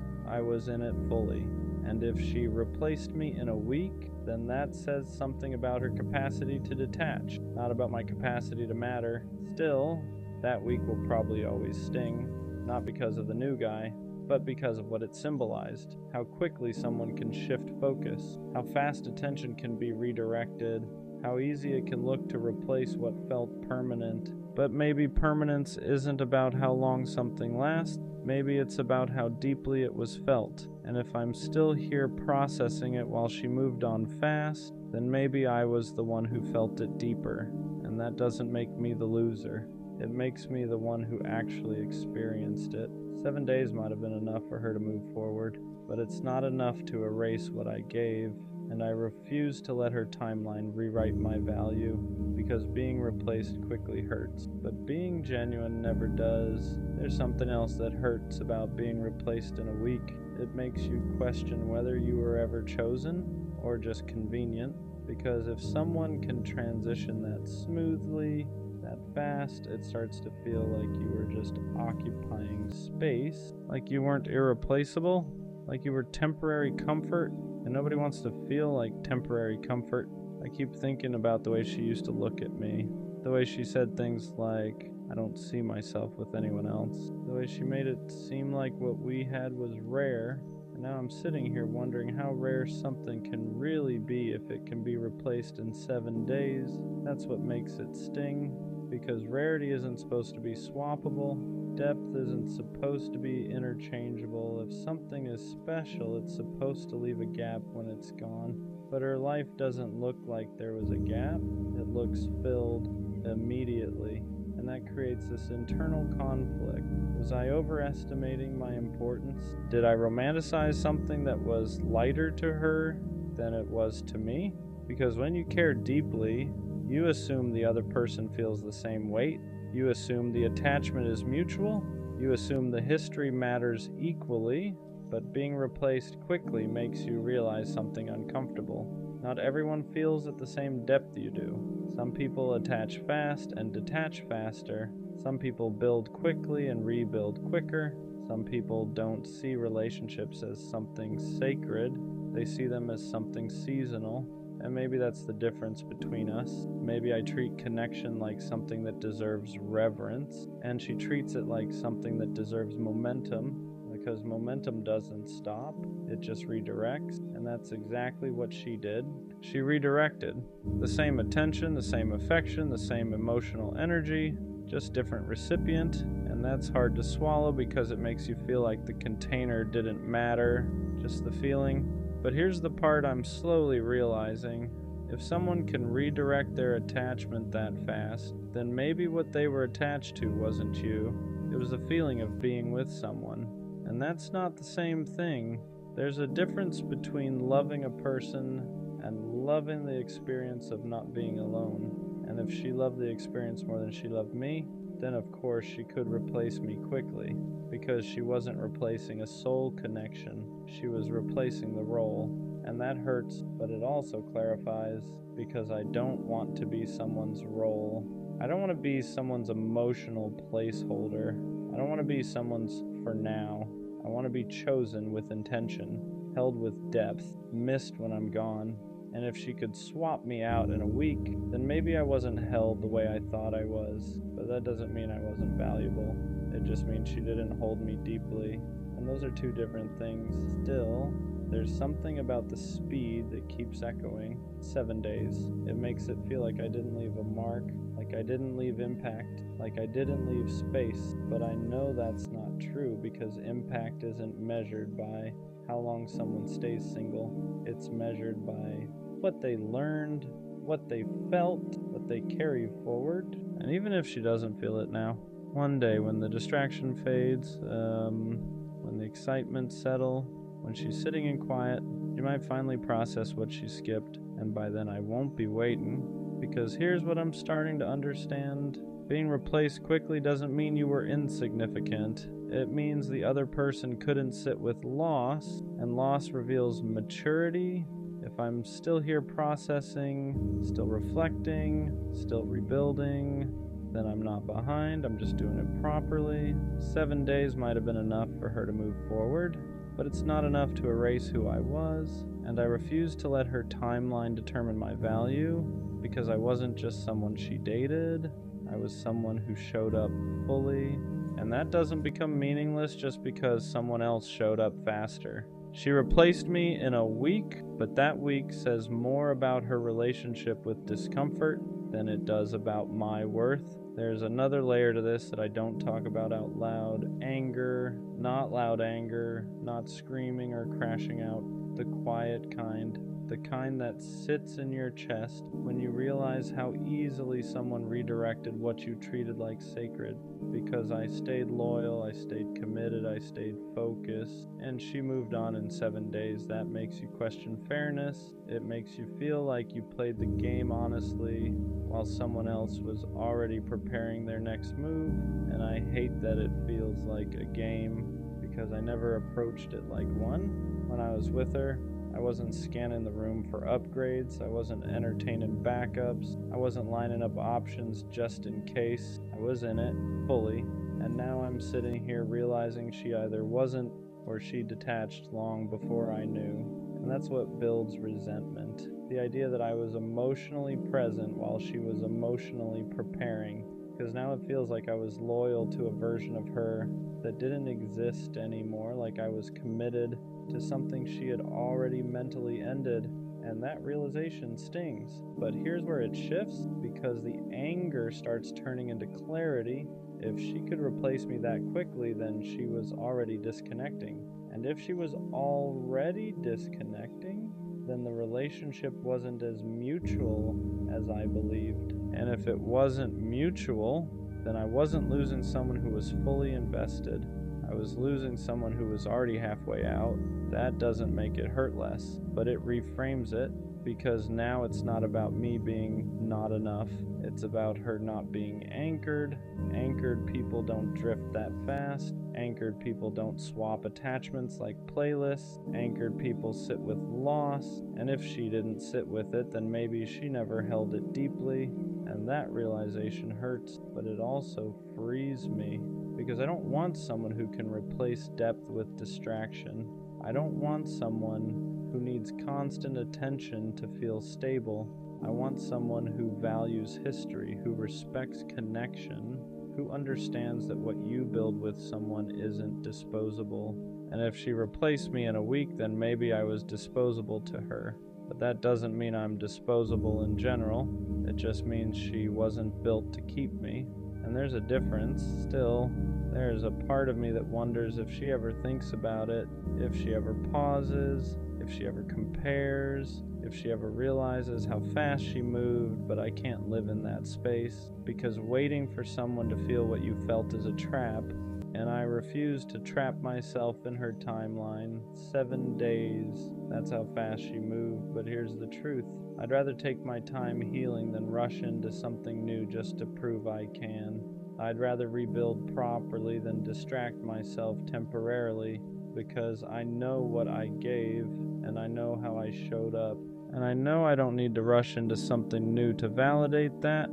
fully. And if she replaced me in a week, then that says something about her capacity to detach, not about my capacity to matter. Still, that week will probably always sting, not because of the new guy, but because of what it symbolized. How quickly someone can shift focus, how fast attention can be redirected, how easy it can look to replace what felt permanent. But maybe permanence isn't about how long something lasts, maybe it's about how deeply it was felt. And if I'm still here processing it while she moved on fast, then maybe I was the one who felt it deeper. And that doesn't make me the loser. It makes me the one who actually experienced it. 7 days might have been enough for her to move forward, but it's not enough to erase what I gave. and I refuse to let her timeline rewrite my value, because being replaced quickly hurts. But being genuine never does. There's something else that hurts about being replaced in a week. It makes you question whether you were ever chosen or just convenient, because if someone can transition that smoothly, that fast, it starts to feel like you were just occupying space, like you weren't irreplaceable, like you were temporary comfort, and nobody wants to feel like temporary comfort. I keep thinking about the way she used to look at me, the way she said things like, I don't see myself with anyone else, the way she made it seem like what we had was rare, and now I'm sitting here wondering how rare something can really be if it can be replaced in 7 days. That's what makes it sting. Because rarity isn't supposed to be swappable, depth isn't supposed to be interchangeable. If something is special, it's supposed to leave a gap when it's gone. But her life doesn't look like there was a gap, it looks filled immediately. And that creates this internal conflict. Was I overestimating my importance? Did I romanticize something that was lighter to her than it was to me? Because when you care deeply, you assume the other person feels the same weight. You assume the attachment is mutual. You assume the history matters equally, but being replaced quickly makes you realize something uncomfortable. Not everyone feels at the same depth you do. Some people attach fast and detach faster. Some people build quickly and rebuild quicker. Some people don't see relationships as something sacred. They see them as something seasonal. And maybe that's the difference between us. Maybe I treat connection like something that deserves reverence, and she treats it like something that deserves momentum, because momentum doesn't stop, it just redirects, and that's exactly what she did. She redirected. The same attention, the same affection, the same emotional energy, just different recipient, and that's hard to swallow because it makes you feel like the container didn't matter, just the feeling. But here's the part I'm slowly realizing. If someone can redirect their attachment that fast, then maybe what they were attached to wasn't you. It was the feeling of being with someone. And that's not the same thing. There's a difference between loving a person and loving the experience of not being alone. And if she loved the experience more than she loved me, then of course she could replace me quickly, because she wasn't replacing a soul connection, she was replacing the role. And that hurts, but it also clarifies, because I don't want to be someone's role. I don't want to be someone's emotional placeholder. I don't want to be someone's for now. I want to be chosen with intention, held with depth, missed when I'm gone. And if she could swap me out in a week, then maybe I wasn't held the way I thought I was. But that doesn't mean I wasn't valuable. It just means she didn't hold me deeply. And those are two different things. Still, there's something about the speed that keeps echoing. 7 days. It makes it feel like I didn't leave a mark, like I didn't leave impact, like I didn't leave space. But I know that's not true, because impact isn't measured by how long someone stays single. It's measured by what they learned, what they felt, what they carry forward. And even if she doesn't feel it now, one day when the distraction fades, when the excitement settles, when she's sitting in quiet, you might finally process what she skipped, and by then I won't be waiting. Because here's what I'm starting to understand. Being replaced quickly doesn't mean you were insignificant. It means the other person couldn't sit with loss, and loss reveals maturity. If I'm still here processing, still reflecting, still rebuilding, then I'm not behind, I'm just doing it properly. 7 days might have been enough for her to move forward, but it's not enough to erase who I was, and I refuse to let her timeline determine my value, because I wasn't just someone she dated, I was someone who showed up fully, and that doesn't become meaningless just because someone else showed up faster. She replaced me in a week, but that week says more about her relationship with discomfort than it does about my worth. There's another layer to this that I don't talk about out loud. Anger, not loud anger, not screaming or crashing out, the quiet kind. the kind that sits in your chest when you realize how easily someone redirected what you treated like sacred. Because I stayed loyal, I stayed committed, I stayed focused, and she moved on in 7 days. That makes you question fairness. It makes you feel like you played the game honestly while someone else was already preparing their next move. And I hate that it feels like a game because I never approached it like one. When I was with her, I wasn't scanning the room for upgrades, I wasn't entertaining backups, I wasn't lining up options just in case. I was in it, fully, and now I'm sitting here realizing she either wasn't or she detached long before I knew. And that's what builds resentment. The idea that I was emotionally present while she was emotionally preparing. Because now it feels like I was loyal to a version of her that didn't exist anymore, like I was committed to something she had already mentally ended, and that realization stings. But here's where it shifts, because the anger starts turning into clarity. If she could replace me that quickly, then she was already disconnecting. And if she was already disconnecting, then the relationship wasn't as mutual as I believed. And if it wasn't mutual, then I wasn't losing someone who was fully invested. I was losing someone who was already halfway out. That doesn't make it hurt less, but it reframes it, because now it's not about me being not enough. It's about her not being anchored. Anchored people don't drift that fast. Anchored people don't swap attachments like playlists. Anchored people sit with loss, and if she didn't sit with it, then maybe she never held it deeply, and that realization hurts, but it also frees me, because I don't want someone who can replace depth with distraction. I don't want someone who needs constant attention to feel stable. I want someone who values history, who respects connection, who understands that what you build with someone isn't disposable. And if she replaced me in a week, then maybe I was disposable to her. But that doesn't mean I'm disposable in general. It just means she wasn't built to keep me. And there's a difference. Still, there's a part of me that wonders if she ever thinks about it, if she ever pauses, if she ever compares, if she ever realizes how fast she moved, but I can't live in that space, because waiting for someone to feel what you felt is a trap, and I refuse to trap myself in her timeline. 7 days, that's how fast she moved, but here's the truth. I'd rather take my time healing than rush into something new just to prove I can. I'd rather rebuild properly than distract myself temporarily, because I know what I gave, and I know how I showed up, and I know I don't need to rush into something new to validate that.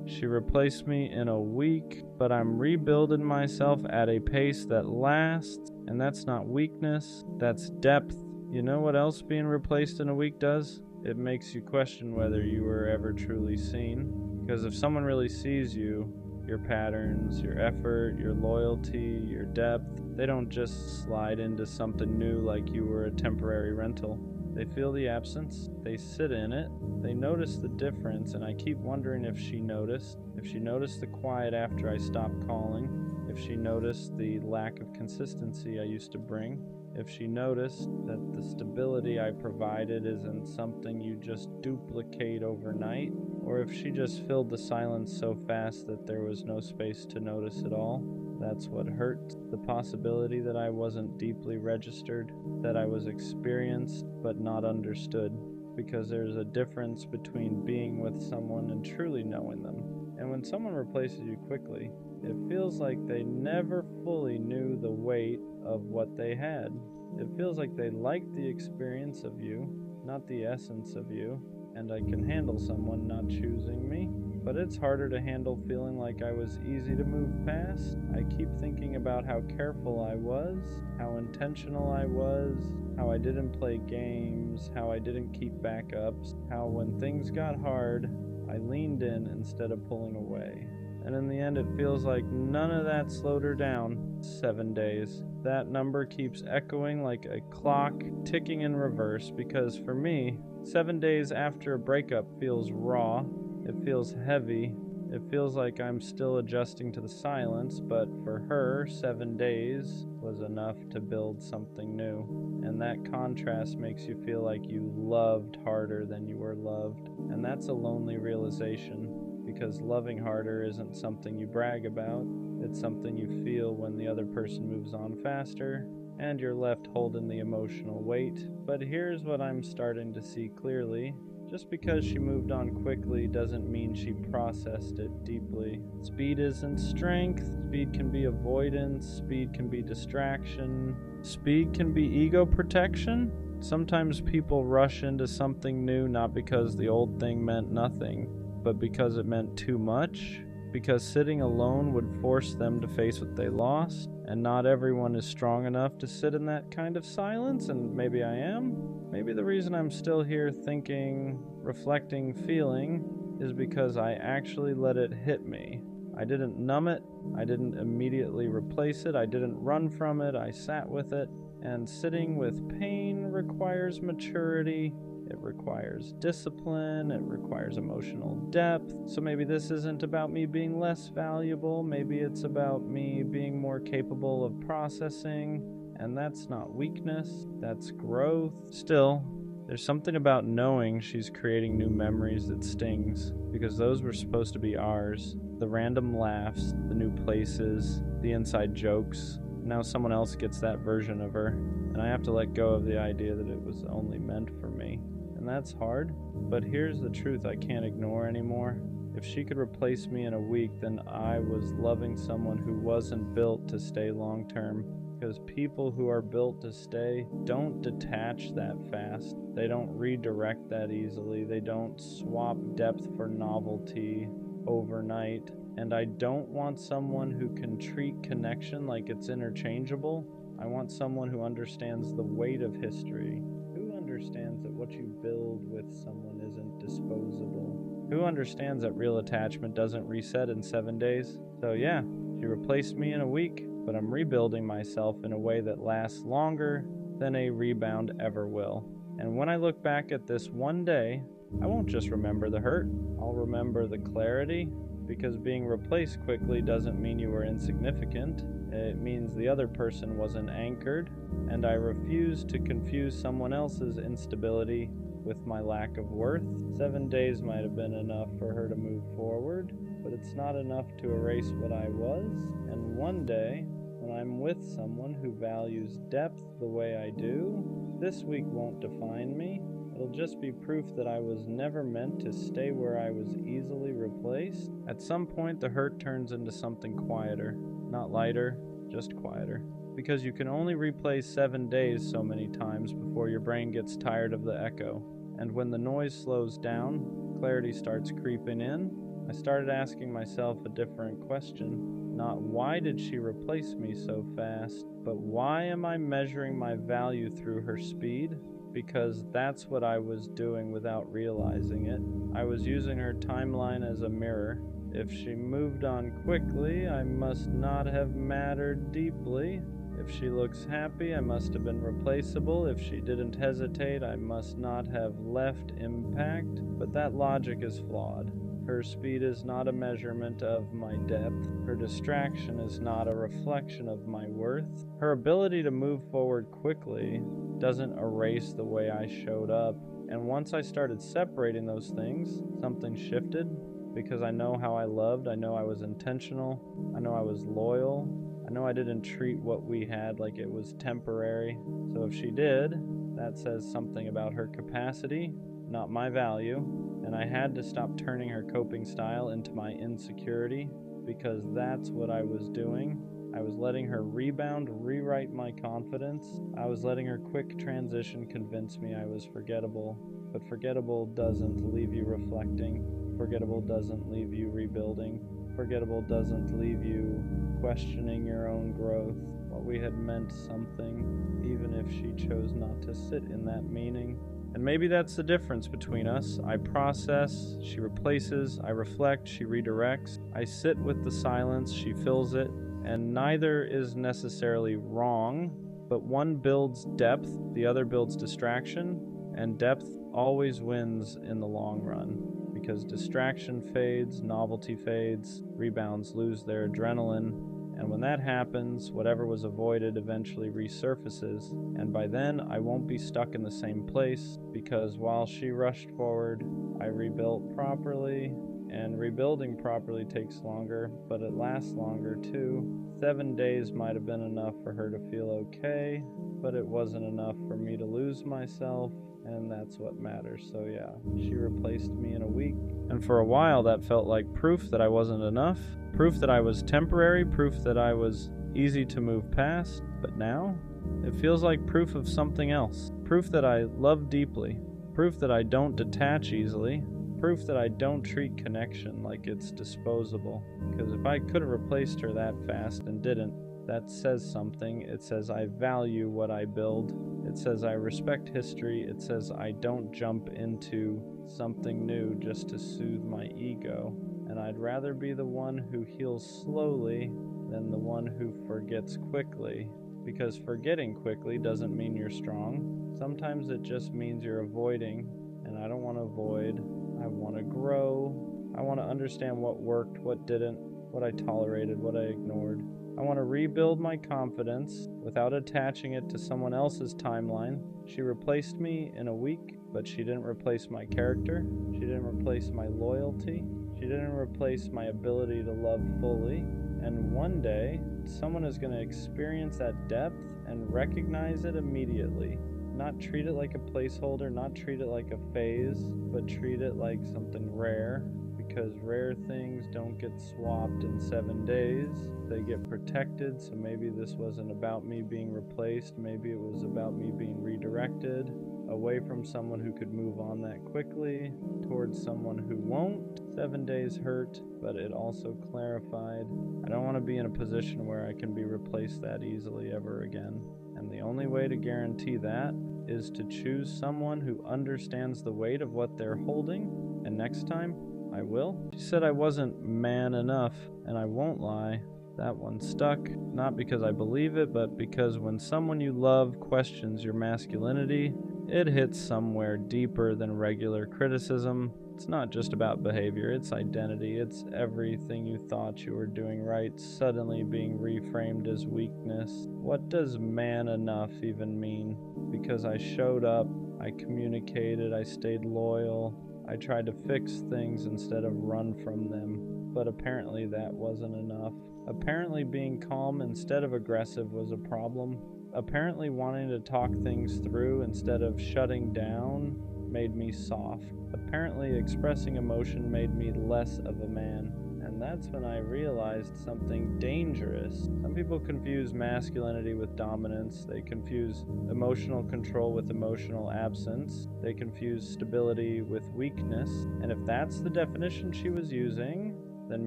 She replaced me in a week, but I'm rebuilding myself at a pace that lasts, and that's not weakness, that's depth. You know what else being replaced in a week does? It makes you question whether you were ever truly seen. Because if someone really sees you, your patterns, your effort, your loyalty, your depth, they don't just slide into something new like you were a temporary rental. They feel the absence, they sit in it, they notice the difference, and I keep wondering if she noticed the quiet after I stopped calling, if she noticed the lack of consistency I used to bring, if she noticed that the stability I provided isn't something you just duplicate overnight, or if she just filled the silence so fast that there was no space to notice it all. That's what hurt. The possibility that I wasn't deeply registered, that I was experienced but not understood, because there's a difference between being with someone and truly knowing them. And when someone replaces you quickly, it feels like they never fully knew the weight of what they had. It feels like they liked the experience of you, not the essence of you. And I can handle someone not choosing me, but it's harder to handle feeling like I was easy to move past. I keep thinking about how careful I was, how intentional I was, how I didn't play games, how I didn't keep backups, how when things got hard, I leaned in instead of pulling away. And in the end, it feels like none of that slowed her down. 7 days. That number keeps echoing like a clock ticking in reverse, because for me, 7 days after a breakup feels raw, it feels heavy, It feels like I'm still adjusting to the silence, but for her, 7 days was enough to build something new. And that contrast makes you feel like you loved harder than you were loved. And that's a lonely realization, because loving harder isn't something you brag about. It's something you feel when the other person moves on faster, and you're left holding the emotional weight. But here's what I'm starting to see clearly. Just because she moved on quickly doesn't mean she processed it deeply. Speed isn't strength. Speed can be avoidance. Speed can be distraction. Speed can be ego protection. Sometimes people rush into something new not because the old thing meant nothing, but because it meant too much. Because sitting alone would force them to face what they lost, and not everyone is strong enough to sit in that kind of silence, and maybe I am. Maybe the reason I'm still here thinking, reflecting, feeling is because I actually let it hit me. I didn't numb it, I didn't immediately replace it, I didn't run from it, I sat with it, and sitting with pain requires maturity. It requires discipline, it requires emotional depth. So maybe this isn't about me being less valuable, maybe it's about me being more capable of processing, and that's not weakness, that's growth. Still, there's something about knowing she's creating new memories that stings, because those were supposed to be ours. The random laughs, the new places, the inside jokes. Now someone else gets that version of her, and I have to let go of the idea that it was only meant for me. And that's hard, but here's the truth I can't ignore anymore. If she could replace me in a week, then I was loving someone who wasn't built to stay long term. Because people who are built to stay don't detach that fast. They don't redirect that easily. They don't swap depth for novelty overnight. And I don't want someone who can treat connection like it's interchangeable. I want someone who understands the weight of history. Who understands that what you build with someone isn't disposable? Who understands that real attachment doesn't reset in 7 days? So yeah, she replaced me in a week, but I'm rebuilding myself in a way that lasts longer than a rebound ever will. And when I look back at this one day, I won't just remember the hurt, I'll remember the clarity, because being replaced quickly doesn't mean you were insignificant. It means the other person wasn't anchored, and I refuse to confuse someone else's instability with my lack of worth. 7 days might have been enough for her to move forward, but it's not enough to erase what I was. And one day, when I'm with someone who values depth the way I do, this week won't define me. It'll just be proof that I was never meant to stay where I was easily replaced. At some point, the hurt turns into something quieter. Not lighter, just quieter. Because you can only replay 7 days so many times before your brain gets tired of the echo. And when the noise slows down, clarity starts creeping in. I started asking myself a different question. Not why did she replace me so fast, but why am I measuring my value through her speed? Because that's what I was doing without realizing it. I was using her timeline as a mirror. If she moved on quickly, I must not have mattered deeply. If she looks happy, I must have been replaceable. If she didn't hesitate, I must not have left impact. But that logic is flawed. Her speed is not a measurement of my depth. Her distraction is not a reflection of my worth. Her ability to move forward quickly doesn't erase the way I showed up. And once I started separating those things, something shifted. Because I know how I loved, I know I was intentional, I know I was loyal, I know I didn't treat what we had like it was temporary. So if she did, that says something about her capacity, not my value. And I had to stop turning her coping style into my insecurity, because that's what I was doing. I was letting her rebound rewrite my confidence. I was letting her quick transition convince me I was forgettable. But forgettable doesn't leave you reflecting. Forgettable doesn't leave you rebuilding. Forgettable doesn't leave you questioning your own growth. What we had meant something, even if she chose not to sit in that meaning. And maybe that's the difference between us. I process, she replaces. I reflect, she redirects. I sit with the silence, she fills it. And neither is necessarily wrong, but one builds depth, the other builds distraction, and depth always wins in the long run, because distraction fades, novelty fades, rebounds lose their adrenaline, and when that happens, whatever was avoided eventually resurfaces, and by then I won't be stuck in the same place, because while she rushed forward, I rebuilt properly, and rebuilding properly takes longer, but it lasts longer too. 7 days might have been enough for her to feel okay, but it wasn't enough for me to lose myself, and that's what matters. So yeah, she replaced me in a week, and for a while that felt like proof that I wasn't enough, proof that I was temporary, proof that I was easy to move past. But now it feels like proof of something else, proof that I love deeply, proof that I don't detach easily, proof that I don't treat connection like it's disposable. Because if I could have replaced her that fast and didn't, that says something. It says I value what I build. It says I respect history. It says I don't jump into something new just to soothe my ego. And I'd rather be the one who heals slowly than the one who forgets quickly. Because forgetting quickly doesn't mean you're strong. Sometimes it just means you're avoiding, and I don't want to avoid. I want to grow. I want to understand what worked, what didn't, what I tolerated, what I ignored. I want to rebuild my confidence without attaching it to someone else's timeline. She replaced me in a week, but she didn't replace my character. She didn't replace my loyalty. She didn't replace my ability to love fully. And one day, someone is going to experience that depth and recognize it immediately. Not treat it like a placeholder, not treat it like a phase, but treat it like something rare, because rare things don't get swapped in 7 days. They get protected, so maybe this wasn't about me being replaced, maybe it was about me being redirected away from someone who could move on that quickly towards someone who won't. 7 days hurt, but it also clarified. I don't want to be in a position where I can be replaced that easily ever again. And the only way to guarantee that is to choose someone who understands the weight of what they're holding, and next time, I will. She said I wasn't man enough, and I won't lie. That one stuck, not because I believe it, but because when someone you love questions your masculinity, it hits somewhere deeper than regular criticism. It's not just about behavior, it's identity. It's everything you thought you were doing right suddenly being reframed as weakness. What does man enough even mean? Because I showed up, I communicated, I stayed loyal, I tried to fix things instead of run from them. But apparently that wasn't enough. Apparently being calm instead of aggressive was a problem. Apparently wanting to talk things through instead of shutting down made me soft. Apparently expressing emotion made me less of a man. And that's when I realized something dangerous. Some people confuse masculinity with dominance. They confuse emotional control with emotional absence. They confuse stability with weakness. And if that's the definition she was using, then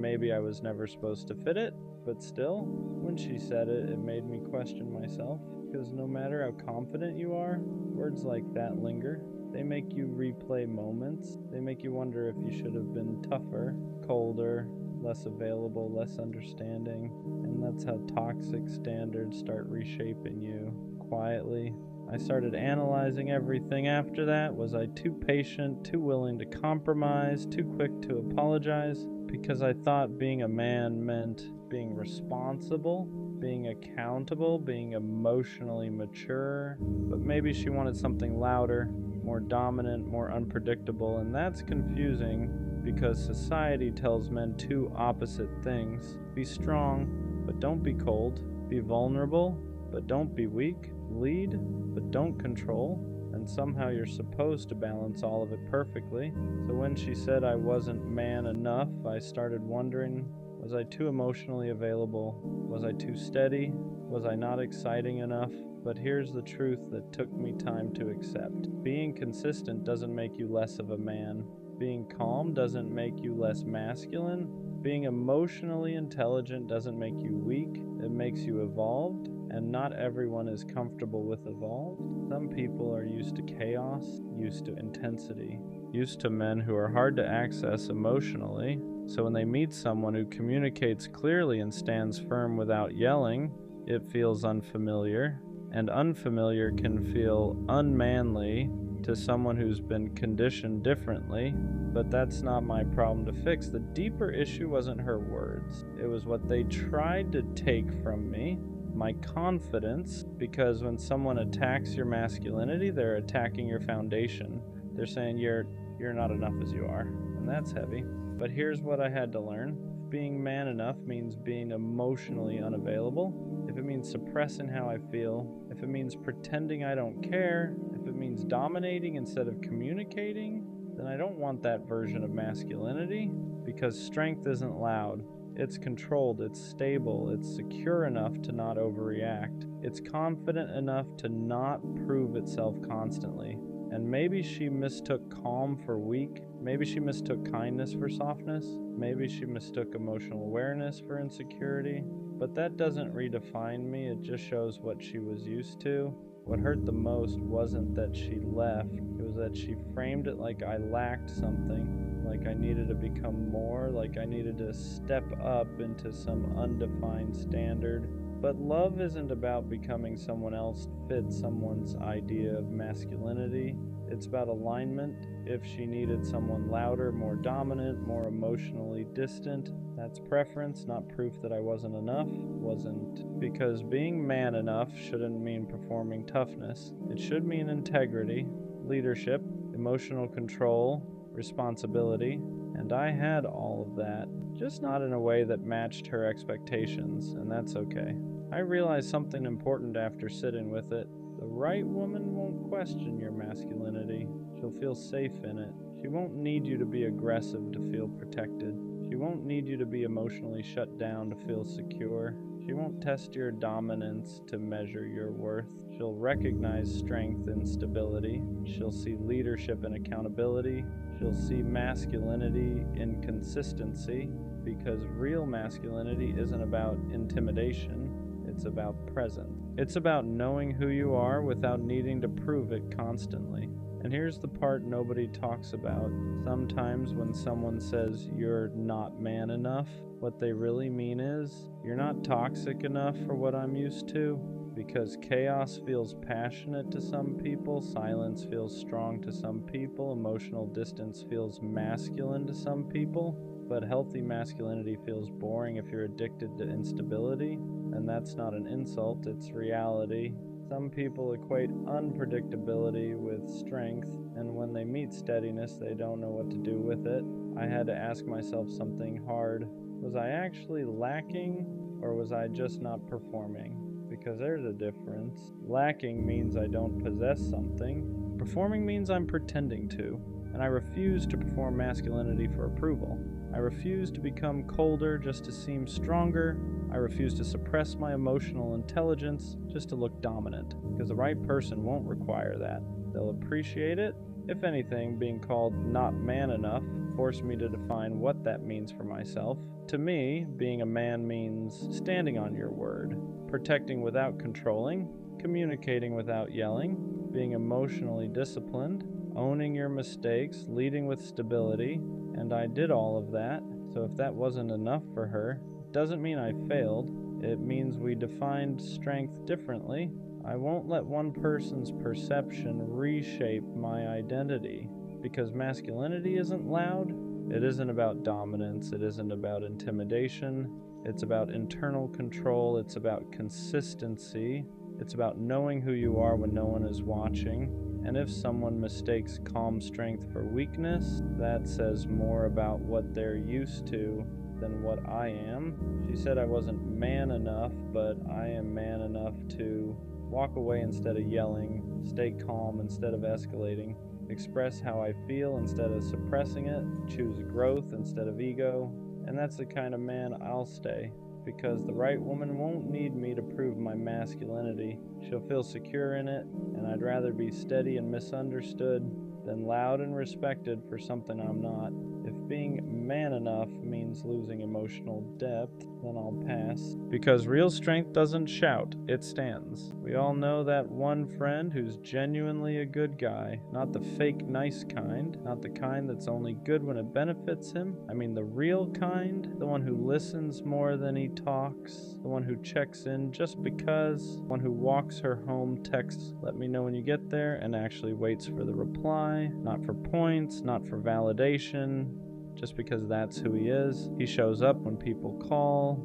maybe I was never supposed to fit it. But still, when she said it, it made me question myself. Because no matter how confident you are, words like that linger. They make you replay moments. They make you wonder if you should have been tougher, colder, less available, less understanding. And that's how toxic standards start reshaping you quietly. I started analyzing everything after that. Was I too patient, too willing to compromise, too quick to apologize? Because I thought being a man meant being responsible, being accountable, being emotionally mature. But maybe she wanted something louder, more dominant, more unpredictable, and that's confusing because society tells men two opposite things. Be strong, but don't be cold. Be vulnerable, but don't be weak. Lead, but don't control. And somehow you're supposed to balance all of it perfectly. So when she said I wasn't man enough, I started wondering, was I too emotionally available? Was I too steady? Was I not exciting enough? But here's the truth that took me time to accept. Being consistent doesn't make you less of a man. Being calm doesn't make you less masculine. Being emotionally intelligent doesn't make you weak. It makes you evolved. And not everyone is comfortable with evolved. Some people are used to chaos, used to intensity, used to men who are hard to access emotionally. So when they meet someone who communicates clearly and stands firm without yelling, it feels unfamiliar. And unfamiliar can feel unmanly to someone who's been conditioned differently, but that's not my problem to fix. The deeper issue wasn't her words. It was what they tried to take from me, my confidence, because when someone attacks your masculinity, they're attacking your foundation. They're saying you're not enough as you are, and that's heavy. But here's what I had to learn. Being man enough means being emotionally unavailable. If it means suppressing how I feel, if it means pretending I don't care, if it means dominating instead of communicating, then I don't want that version of masculinity, because strength isn't loud. It's controlled, it's stable, it's secure enough to not overreact. It's confident enough to not prove itself constantly. And maybe she mistook calm for weak. Maybe she mistook kindness for softness. Maybe she mistook emotional awareness for insecurity. But that doesn't redefine me, it just shows what she was used to. What hurt the most wasn't that she left, it was that she framed it like I lacked something, like I needed to become more, like I needed to step up into some undefined standard. But love isn't about becoming someone else to fit someone's idea of masculinity. It's about alignment. If she needed someone louder, more dominant, more emotionally distant, that's preference, not proof that I wasn't enough. Wasn't. Because being man enough shouldn't mean performing toughness. It should mean integrity, leadership, emotional control, responsibility. And I had all of that, just not in a way that matched her expectations, and that's okay. I realized something important after sitting with it. The right woman won't question your masculinity. She'll feel safe in it. She won't need you to be aggressive to feel protected. She won't need you to be emotionally shut down to feel secure. She won't test your dominance to measure your worth. She'll recognize strength and stability. She'll see leadership and accountability. She'll see masculinity in consistency, because real masculinity isn't about intimidation. It's about presence. It's about knowing who you are without needing to prove it constantly. And here's the part nobody talks about. Sometimes when someone says you're not man enough, what they really mean is you're not toxic enough for what I'm used to. Because chaos feels passionate to some people, silence feels strong to some people, emotional distance feels masculine to some people. But healthy masculinity feels boring if you're addicted to instability, and that's not an insult, it's reality. Some people equate unpredictability with strength, and when they meet steadiness, they don't know what to do with it. I had to ask myself something hard. Was I actually lacking, or was I just not performing? Because there's a difference. Lacking means I don't possess something. Performing means I'm pretending to, and I refuse to perform masculinity for approval. I refuse to become colder just to seem stronger. I refuse to suppress my emotional intelligence just to look dominant, because the right person won't require that. They'll appreciate it. If anything, being called not man enough forced me to define what that means for myself. To me, being a man means standing on your word, protecting without controlling, communicating without yelling, being emotionally disciplined, owning your mistakes, leading with stability, and I did all of that. So if that wasn't enough for her, it doesn't mean I failed. It means we defined strength differently. I won't let one person's perception reshape my identity, because masculinity isn't loud. It isn't about dominance. It isn't about intimidation. It's about internal control. It's about consistency. It's about knowing who you are when no one is watching. And if someone mistakes calm strength for weakness, that says more about what they're used to than what I am. She said I wasn't man enough, but I am man enough to walk away instead of yelling, stay calm instead of escalating, express how I feel instead of suppressing it, choose growth instead of ego. And that's the kind of man I'll stay, because the right woman won't need me to prove my masculinity. She'll feel secure in it, and I'd rather be steady and misunderstood than loud and respected for something I'm not. If being man enough means losing emotional depth, then I'll pass. Because real strength doesn't shout, it stands. We all know that one friend who's genuinely a good guy, not the fake nice kind, not the kind that's only good when it benefits him. I mean the real kind, the one who listens more than he talks, the one who checks in just because, the one who walks her home, texts, "Let me know when you get there," and actually waits for the reply, not for points, not for validation, just because that's who he is. He shows up when people call.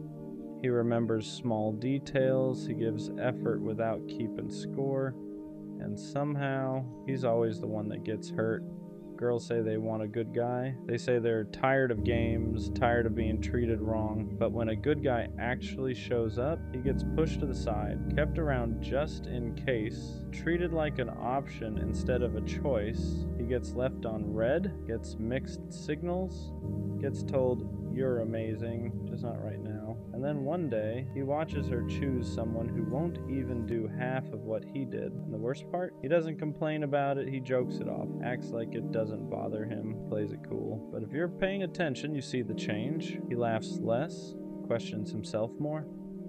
He remembers small details. He gives effort without keeping score. And somehow, he's always the one that gets hurt. Girls say they want a good guy. They say they're tired of games, tired of being treated wrong. But when a good guy actually shows up, he gets pushed to the side, kept around just in case, treated like an option instead of a choice. He gets left on red, gets mixed signals, gets told, "You're amazing, just not right now." And then one day, he watches her choose someone who won't even do half of what he did. And the worst part? He doesn't complain about it, he jokes it off, acts like it doesn't bother him, plays it cool. But if you're paying attention, you see the change. He laughs less, questions himself more,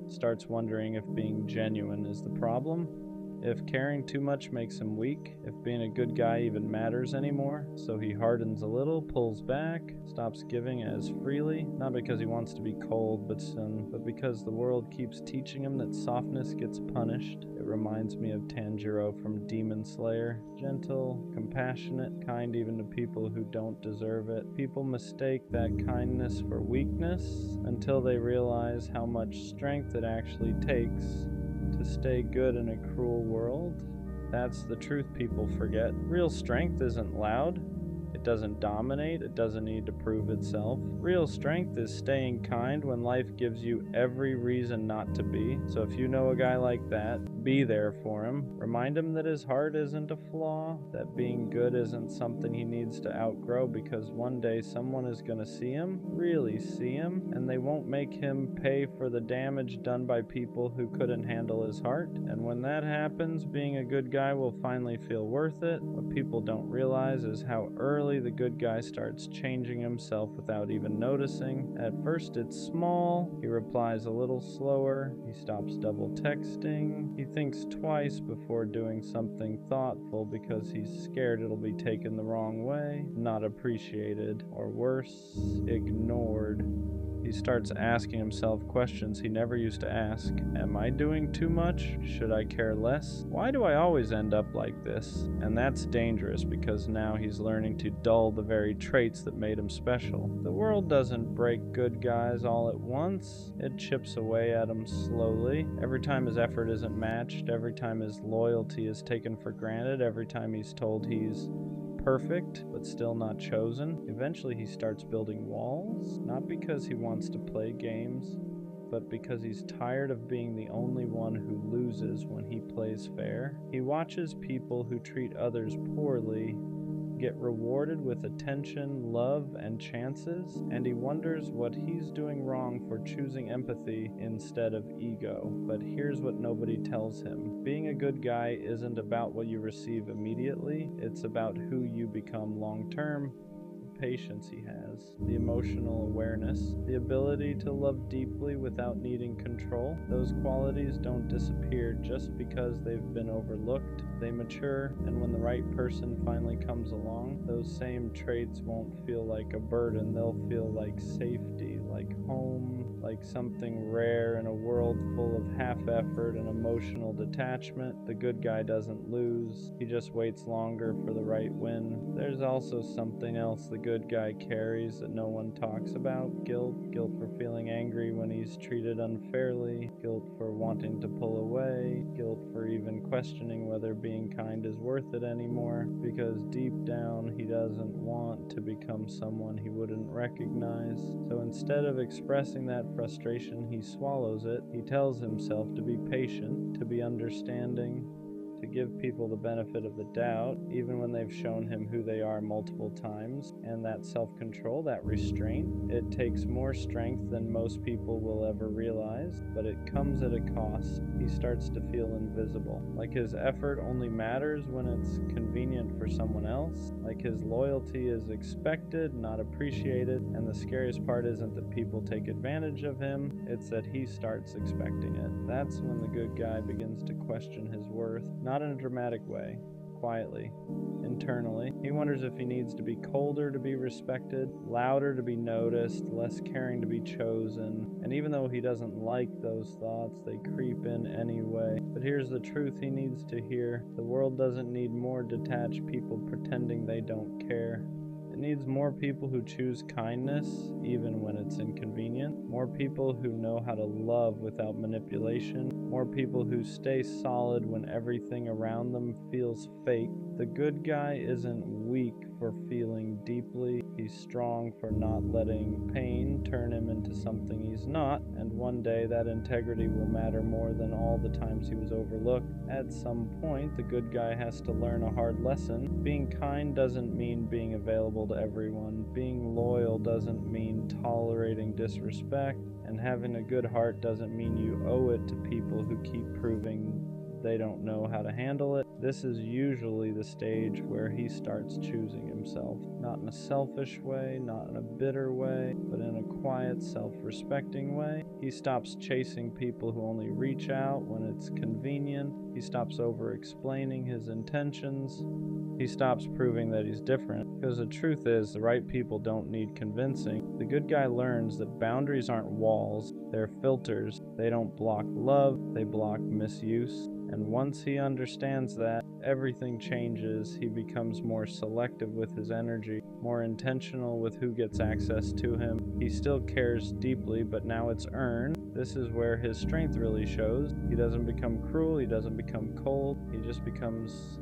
starts wondering if being genuine is the problem. If caring too much makes him weak, if being a good guy even matters anymore, so he hardens a little, pulls back, stops giving as freely, not because he wants to be cold, but because the world keeps teaching him that softness gets punished. It reminds me of Tanjiro from Demon Slayer. Gentle, compassionate, kind even to people who don't deserve it. People mistake that kindness for weakness until they realize how much strength it actually takes to stay good in a cruel world. That's the truth people forget. Real strength isn't loud. It doesn't dominate. It doesn't need to prove itself. Real strength is staying kind when life gives you every reason not to be. So if you know a guy like that, be there for him. Remind him that his heart isn't a flaw, that being good isn't something he needs to outgrow, because one day someone is going to see him, really see him, and they won't make him pay for the damage done by people who couldn't handle his heart. And when that happens, being a good guy will finally feel worth it. What people don't realize is how early the good guy starts changing himself without even noticing. At first it's small, he replies a little slower, he stops double texting, he thinks twice before doing something thoughtful because he's scared it'll be taken the wrong way, not appreciated, or worse, ignored. He starts asking himself questions he never used to ask. Am I doing too much? Should I care less? Why do I always end up like this? And that's dangerous, because now he's learning to dull the very traits that made him special. The world doesn't break good guys all at once. It chips away at him slowly. Every time his effort isn't matched, every time his loyalty is taken for granted, every time he's told he's perfect but still not chosen. Eventually he starts building walls, not because he wants to play games, but because he's tired of being the only one who loses when he plays fair. He watches people who treat others poorly get rewarded with attention, love, and chances, and he wonders what he's doing wrong for choosing empathy instead of ego. But here's what nobody tells him. Being a good guy isn't about what you receive immediately, it's about who you become long-term. Patience he has, the emotional awareness, the ability to love deeply without needing control. Those qualities don't disappear just because they've been overlooked. They mature, and when the right person finally comes along, those same traits won't feel like a burden. They'll feel like safety, like home, like something rare in a world full of half-effort and emotional detachment. The good guy doesn't lose. He just waits longer for the right win. There's also something else the good guy carries that no one talks about. Guilt for feeling angry when he's treated unfairly, guilt for wanting to pull away, guilt for even questioning whether being kind is worth it anymore, because deep down he doesn't want to become someone he wouldn't recognize. So instead of expressing that frustration, he swallows it. He tells himself to be patient, to be understanding, to give people the benefit of the doubt, even when they've shown him who they are multiple times. And that self-control, that restraint, it takes more strength than most people will ever realize, but it comes at a cost. He starts to feel invisible, like his effort only matters when it's convenient for someone else. Like his loyalty is expected, not appreciated, and the scariest part isn't that people take advantage of him, it's that he starts expecting it. That's when the good guy begins to question his worth, not in a dramatic way, quietly. Internally, he wonders if he needs to be colder to be respected, louder to be noticed, less caring to be chosen. And even though he doesn't like those thoughts, they creep in anyway. But here's the truth he needs to hear. The world doesn't need more detached people pretending they don't care. It needs more people who choose kindness, even when it's inconvenient. More people who know how to love without manipulation. More people who stay solid when everything around them feels fake. The good guy isn't weak for feeling deeply. He's strong for not letting pain turn him into something he's not. And one day that integrity will matter more than all the times he was overlooked. At some point, the good guy has to learn a hard lesson. Being kind doesn't mean being available to everyone. Being loyal doesn't mean tolerating disrespect. And having a good heart doesn't mean you owe it to people who keep proving they don't know how to handle it. This is usually the stage where he starts choosing himself. Not in a selfish way, not in a bitter way, but in a quiet, self-respecting way. He stops chasing people who only reach out when it's convenient. He stops over-explaining his intentions. He stops proving that he's different. Because the truth is, the right people don't need convincing. The good guy learns that boundaries aren't walls, they're filters. They don't block love, they block misuse. And once he understands that, everything changes. He becomes more selective with his energy, more intentional with who gets access to him. He still cares deeply, but now it's earned. This is where his strength really shows. He doesn't become cruel, he doesn't become cold, he just becomes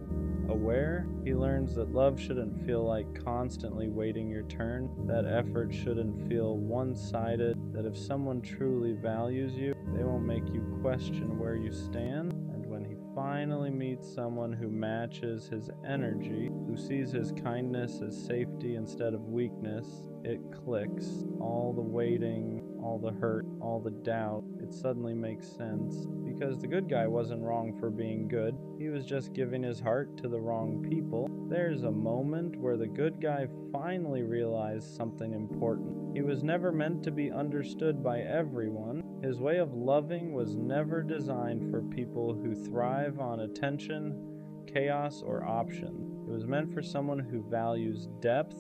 aware. He learns that love shouldn't feel like constantly waiting your turn, that effort shouldn't feel one-sided, that if someone truly values you, they won't make you question where you stand. And when he finally meets someone who matches his energy, who sees his kindness as safety instead of weakness, it clicks. All the waiting, all the hurt, all the doubt, it suddenly makes sense. Because the good guy wasn't wrong for being good, he was just giving his heart to the wrong people. There's a moment where the good guy finally realized something important. He was never meant to be understood by everyone. His way of loving was never designed for people who thrive on attention, chaos, or option. It was meant for someone who values depth,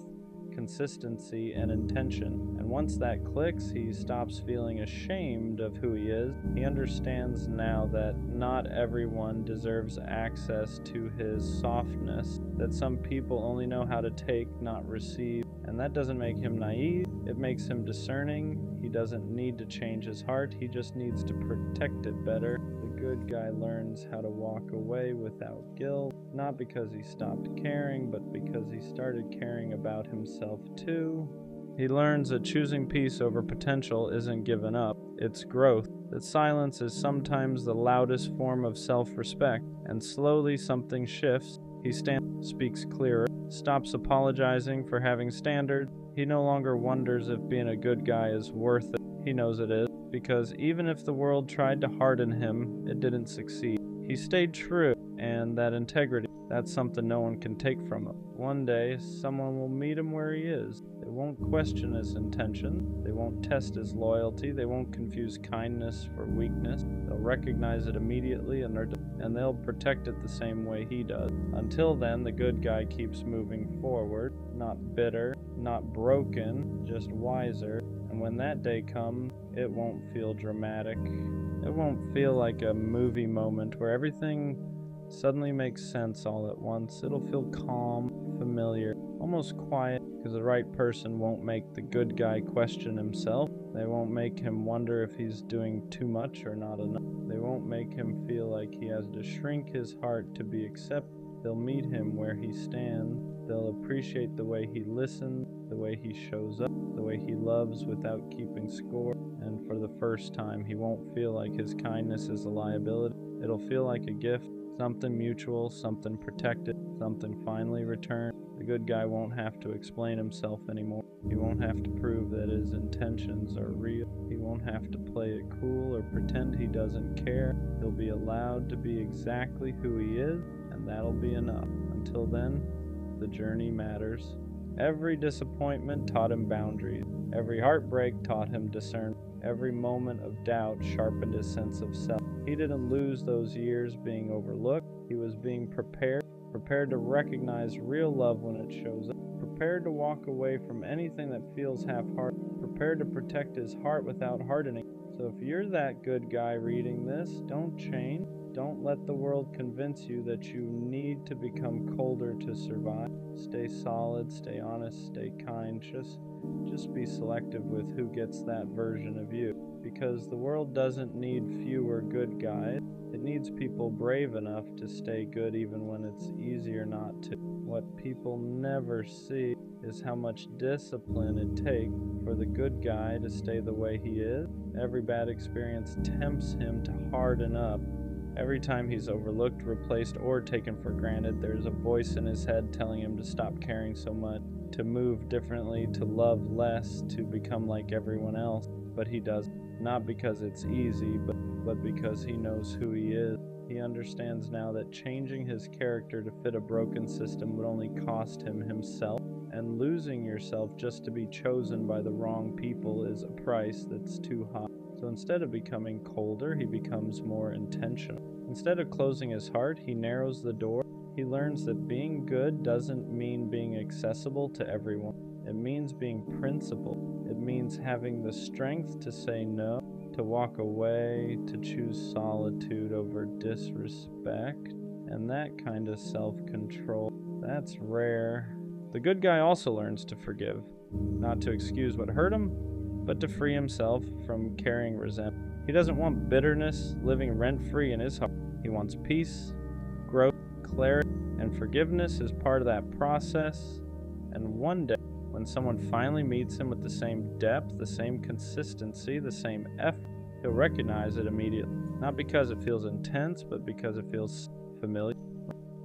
consistency, and intention. And once that clicks, he stops feeling ashamed of who he is. He understands now that not everyone deserves access to his softness, that some people only know how to take, not receive. And that doesn't make him naive, it makes him discerning. He doesn't need to change his heart, he just needs to protect it better. The good guy learns how to walk away without guilt, not because he stopped caring, but because he started caring about himself too. He learns that choosing peace over potential isn't giving up, it's growth. That silence is sometimes the loudest form of self-respect, and slowly something shifts. He speaks clearer, stops apologizing for having standards. He no longer wonders if being a good guy is worth it. He knows it is, because even if the world tried to harden him, it didn't succeed. He stayed true, and that integrity, that's something no one can take from him. One day, someone will meet him where he is. They won't question his intention. They won't test his loyalty. They won't confuse kindness for weakness. They'll recognize it immediately, and they'll protect it the same way he does. Until then, the good guy keeps moving forward, not bitter, not broken, just wiser. And when that day comes, it won't feel dramatic. It won't feel like a movie moment where everything suddenly makes sense all at once. It'll feel calm, familiar, almost quiet, because the right person won't make the good guy question himself. They won't make him wonder if he's doing too much or not enough. They won't make him feel like he has to shrink his heart to be accepted. They'll meet him where he stands. They'll appreciate the way he listens, the way he shows up, the way he loves without keeping score. And for the first time, he won't feel like his kindness is a liability. It'll feel like a gift, something mutual, something protected, something finally returned. The good guy won't have to explain himself anymore. He won't have to prove that his intentions are real. He won't have to play it cool or pretend he doesn't care. He'll be allowed to be exactly who he is, and that'll be enough. Until then, the journey matters. Every disappointment taught him boundaries. Every heartbreak taught him discernment. Every moment of doubt sharpened his sense of self. He didn't lose those years being overlooked. He was being prepared to recognize real love when it shows up, prepared to walk away from anything that feels half-hearted, prepared to protect his heart without hardening. So if you're that good guy reading this, don't change. Don't let the world convince you that you need to become colder to survive. Stay solid, stay honest, stay kind. Just be selective with who gets that version of you. Because the world doesn't need fewer good guys. It needs people brave enough to stay good even when it's easier not to. What people never see is how much discipline it takes for the good guy to stay the way he is. Every bad experience tempts him to harden up. Every time he's overlooked, replaced, or taken for granted, there's a voice in his head telling him to stop caring so much, to move differently, to love less, to become like everyone else. But he doesn't. Not because it's easy, but because he knows who he is. He understands now that changing his character to fit a broken system would only cost him himself, and losing yourself just to be chosen by the wrong people is a price that's too high. So instead of becoming colder, he becomes more intentional. Instead of closing his heart, he narrows the door. He learns that being good doesn't mean being accessible to everyone. It means being principled. It means having the strength to say no, to walk away, to choose solitude over disrespect. And that kind of self-control, that's rare. The good guy also learns to forgive, not to excuse what hurt him, but to free himself from carrying resentment. He doesn't want bitterness living rent-free in his heart. He wants peace, growth, clarity, and forgiveness is part of that process. And one day, when someone finally meets him with the same depth, the same consistency, the same effort, he'll recognize it immediately. Not because it feels intense, but because it feels familiar.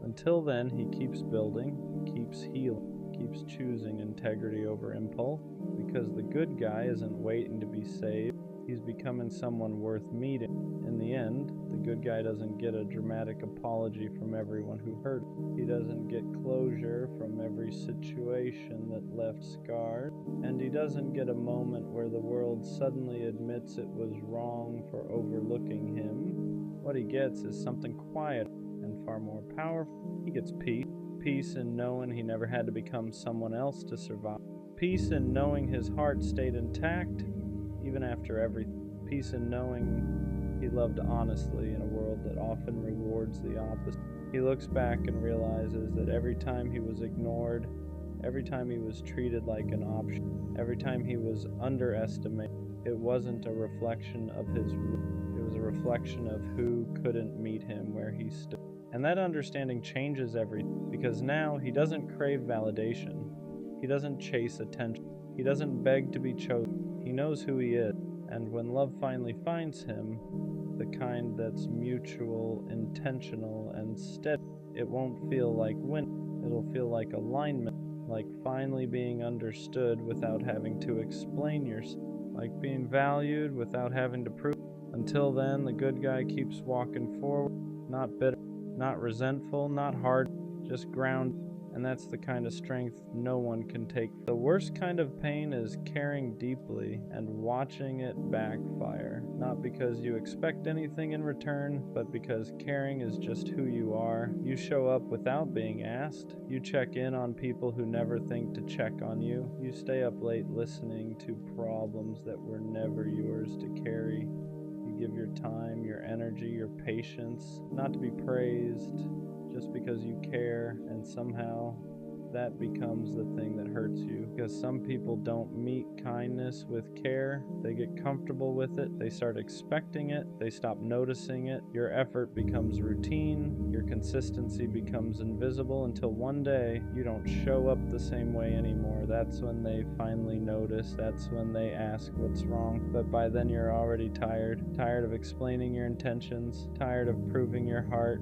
Until then, he keeps building, keeps healing, keeps choosing integrity over impulse, because the good guy isn't waiting to be saved. He's becoming someone worth meeting. In the end, the good guy doesn't get a dramatic apology from everyone who hurt him. He doesn't get closure from every situation that left scars. And he doesn't get a moment where the world suddenly admits it was wrong for overlooking him. What he gets is something quiet and far more powerful. He gets peace. Peace in knowing he never had to become someone else to survive. Peace in knowing his heart stayed intact even after everything. Peace in knowing he loved honestly in a world that often rewards the opposite. He looks back and realizes that every time he was ignored, every time he was treated like an option, every time he was underestimated, it wasn't a reflection of his worth. It was a reflection of who couldn't meet him where he stood. And that understanding changes everything, because now he doesn't crave validation. He doesn't chase attention. He doesn't beg to be chosen. He knows who he is. And when love finally finds him, the kind that's mutual, intentional, and steady, it won't feel like winning. It'll feel like alignment, like finally being understood without having to explain yourself, like being valued without having to prove. Until then, the good guy keeps walking forward, not bitter, not resentful, not hard, just grounded. And that's the kind of strength no one can take. The worst kind of pain is caring deeply and watching it backfire. Not because you expect anything in return, but because caring is just who you are. You show up without being asked. You check in on people who never think to check on you. You stay up late listening to problems that were never yours to carry. You give your time, your energy, your patience, not to be praised, just because you care, and somehow that becomes the thing that hurts you. Because some people don't meet kindness with care. They get comfortable with it. They start expecting it. They stop noticing it. Your effort becomes routine. Your consistency becomes invisible until one day you don't show up the same way anymore. That's when they finally notice. That's when they ask what's wrong. But by then you're already tired. Tired of explaining your intentions. Tired of proving your heart.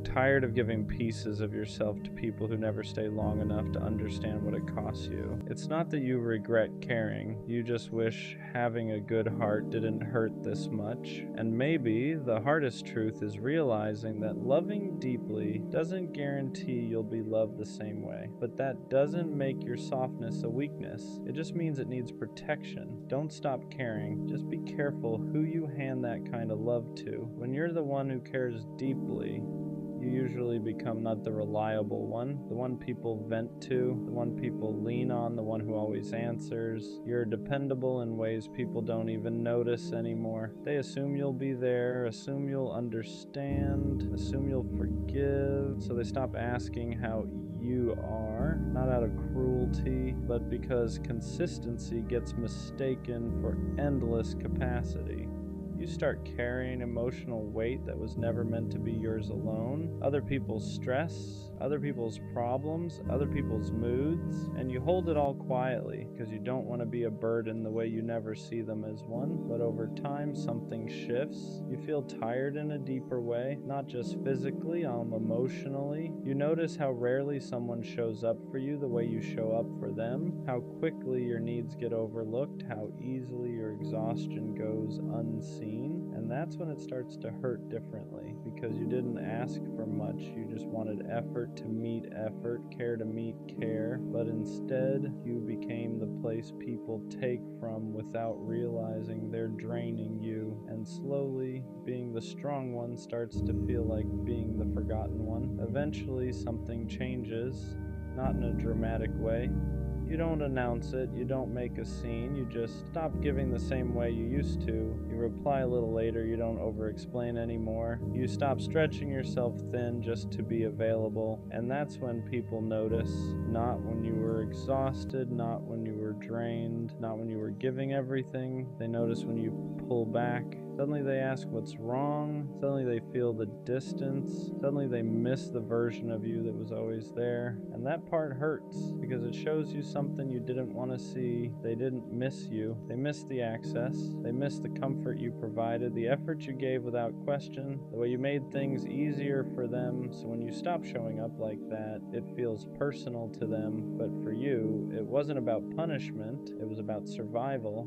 tired of giving pieces of yourself to people who never stay long enough to understand what it costs you. It's not that you regret caring, you just wish having a good heart didn't hurt this much. And maybe the hardest truth is realizing that loving deeply doesn't guarantee you'll be loved the same way. But that doesn't make your softness a weakness. It just means it needs protection. Don't stop caring. Just be careful who you hand that kind of love to. When you're the one who cares deeply, you usually become not the reliable one, the one people vent to, the one people lean on, the one who always answers. You're dependable in ways people don't even notice anymore. They assume you'll be there, assume you'll understand, assume you'll forgive, so they stop asking how you are, not out of cruelty, but because consistency gets mistaken for endless capacity. You start carrying emotional weight that was never meant to be yours alone, other people's stress, other people's problems, other people's moods, and you hold it all quietly because you don't want to be a burden the way you never see them as one. But over time, something shifts. You feel tired in a deeper way, not just physically, emotionally. You notice how rarely someone shows up for you the way you show up for them, how quickly your needs get overlooked, how easily your exhaustion goes unseen. And that's when it starts to hurt differently, because you didn't ask for much, you just wanted effort to meet effort, care to meet care, but instead you became the place people take from without realizing they're draining you, and slowly being the strong one starts to feel like being the forgotten one. Eventually something changes, not in a dramatic way. You don't announce it, you don't make a scene, you just stop giving the same way you used to. You reply a little later, you don't over-explain anymore. You stop stretching yourself thin just to be available, and that's when people notice. Not when you were exhausted, not when you were drained, not when you were giving everything. They notice when you pull back. Suddenly they ask what's wrong, suddenly they feel the distance, suddenly they miss the version of you that was always there. And that part hurts, because it shows you something you didn't want to see. They didn't miss you, they missed the access, they missed the comfort you provided, the effort you gave without question, the way you made things easier for them. So when you stop showing up like that, it feels personal to them. But for you, it wasn't about punishment, it was about survival.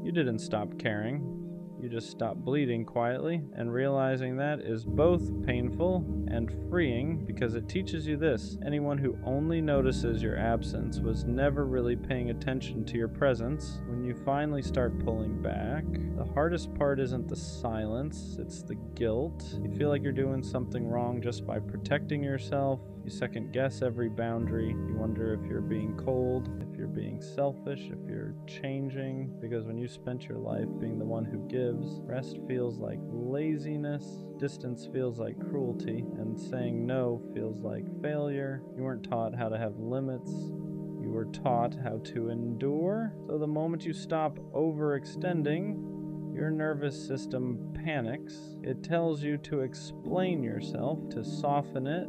You didn't stop caring. You just stop bleeding quietly, and realizing that is both painful and freeing, because it teaches you this: anyone who only notices your absence was never really paying attention to your presence. When you finally start pulling back, the hardest part isn't the silence, it's the guilt. You feel like you're doing something wrong just by protecting yourself. You second guess every boundary. You wonder if you're being cold, if you're being selfish, if you're changing. Because when you spent your life being the one who gives, rest feels like laziness, distance feels like cruelty, and saying no feels like failure. You weren't taught how to have limits. You were taught how to endure. So the moment you stop overextending, your nervous system panics. It tells you to explain yourself, to soften it,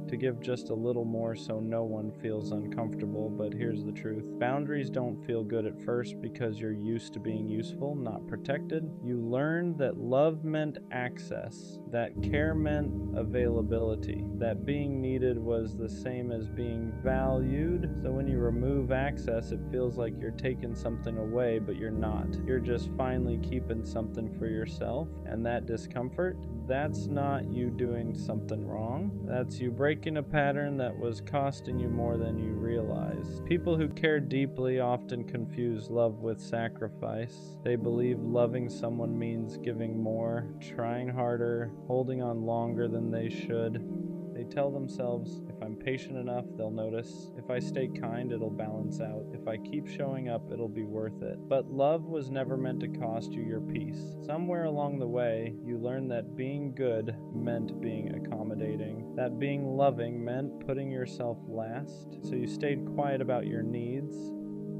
to give just a little more so no one feels uncomfortable. But here's the truth: boundaries don't feel good at first because you're used to being useful, not protected. You learned that love meant access, that care meant availability, that being needed was the same as being valued. So when you remove access, it feels like you're taking something away, but you're not. You're just finally keeping something for yourself. And that discomfort, that's not you doing something wrong. That's you breaking a pattern that was costing you more than you realized. People who care deeply often confuse love with sacrifice. They believe loving someone means giving more, trying harder, holding on longer than they should. They tell themselves, if I'm patient enough, they'll notice. If I stay kind, it'll balance out. If I keep showing up, it'll be worth it. But love was never meant to cost you your peace. Somewhere along the way, you learned that being good meant being accommodating, that being loving meant putting yourself last. So you stayed quiet about your needs.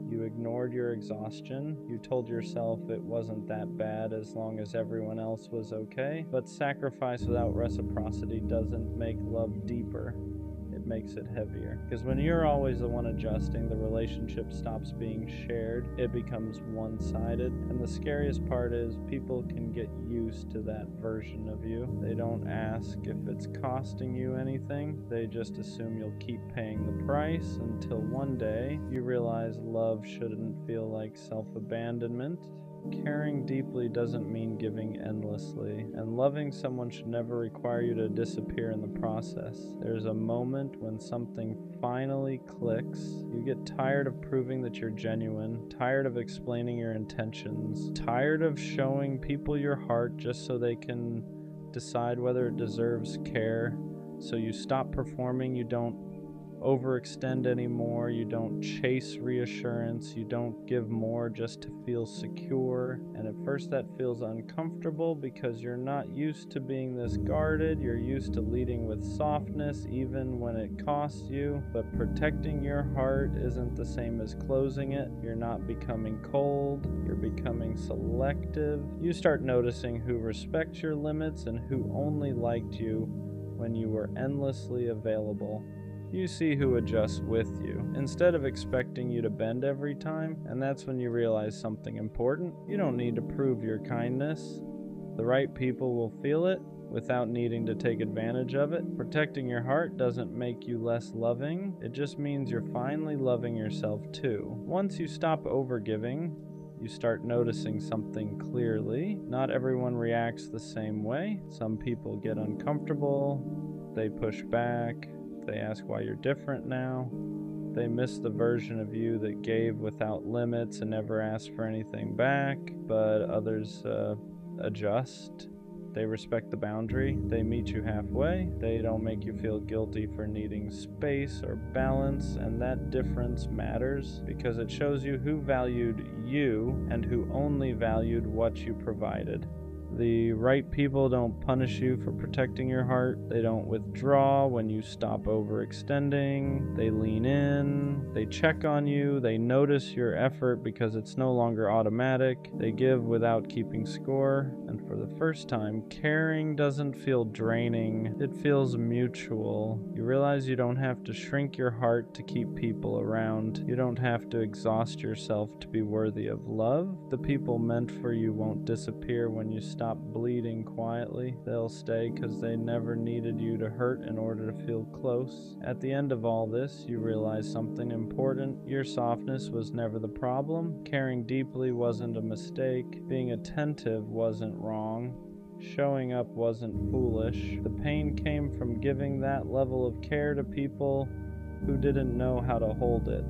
You ignored your exhaustion. You told yourself it wasn't that bad as long as everyone else was okay. But sacrifice without reciprocity doesn't make love deeper. It makes it heavier. Because when you're always the one adjusting, the relationship stops being shared. It becomes one-sided. And the scariest part is people can get used to that version of you. They don't ask if it's costing you anything. They just assume you'll keep paying the price until one day you realize love shouldn't feel like self-abandonment. Caring deeply doesn't mean giving endlessly, and loving someone should never require you to disappear in the process. There's a moment when something finally clicks. You get tired of proving that you're genuine, tired of explaining your intentions, tired of showing people your heart just so they can decide whether it deserves care. So you stop performing, you don't overextend anymore, you don't chase reassurance, you don't give more just to feel secure. And at first that feels uncomfortable because you're not used to being this guarded, you're used to leading with softness even when it costs you. But protecting your heart isn't the same as closing it. You're not becoming cold, you're becoming selective. You start noticing who respects your limits and who only liked you when you were endlessly available. You see who adjusts with you, instead of expecting you to bend every time, and that's when you realize something important. You don't need to prove your kindness. The right people will feel it without needing to take advantage of it. Protecting your heart doesn't make you less loving, it just means you're finally loving yourself too. Once you stop overgiving, you start noticing something clearly. Not everyone reacts the same way. Some people get uncomfortable, they push back, they ask why you're different now. They miss the version of you that gave without limits and never asked for anything back. But others adjust. They respect the boundary. They meet you halfway. They don't make you feel guilty for needing space or balance. And that difference matters because it shows you who valued you and who only valued what you provided. The right people don't punish you for protecting your heart. They don't withdraw when you stop overextending. They lean in. They check on you. They notice your effort because it's no longer automatic. They give without keeping score. And for the first time, caring doesn't feel draining. It feels mutual. You realize you don't have to shrink your heart to keep people around. You don't have to exhaust yourself to be worthy of love. The people meant for you won't disappear when you stop bleeding quietly. They'll stay because they never needed you to hurt in order to feel close. At the end of all this, you realize something important. Your softness was never the problem. Caring deeply wasn't a mistake. Being attentive wasn't wrong. Showing up wasn't foolish. The pain came from giving that level of care to people who didn't know how to hold it.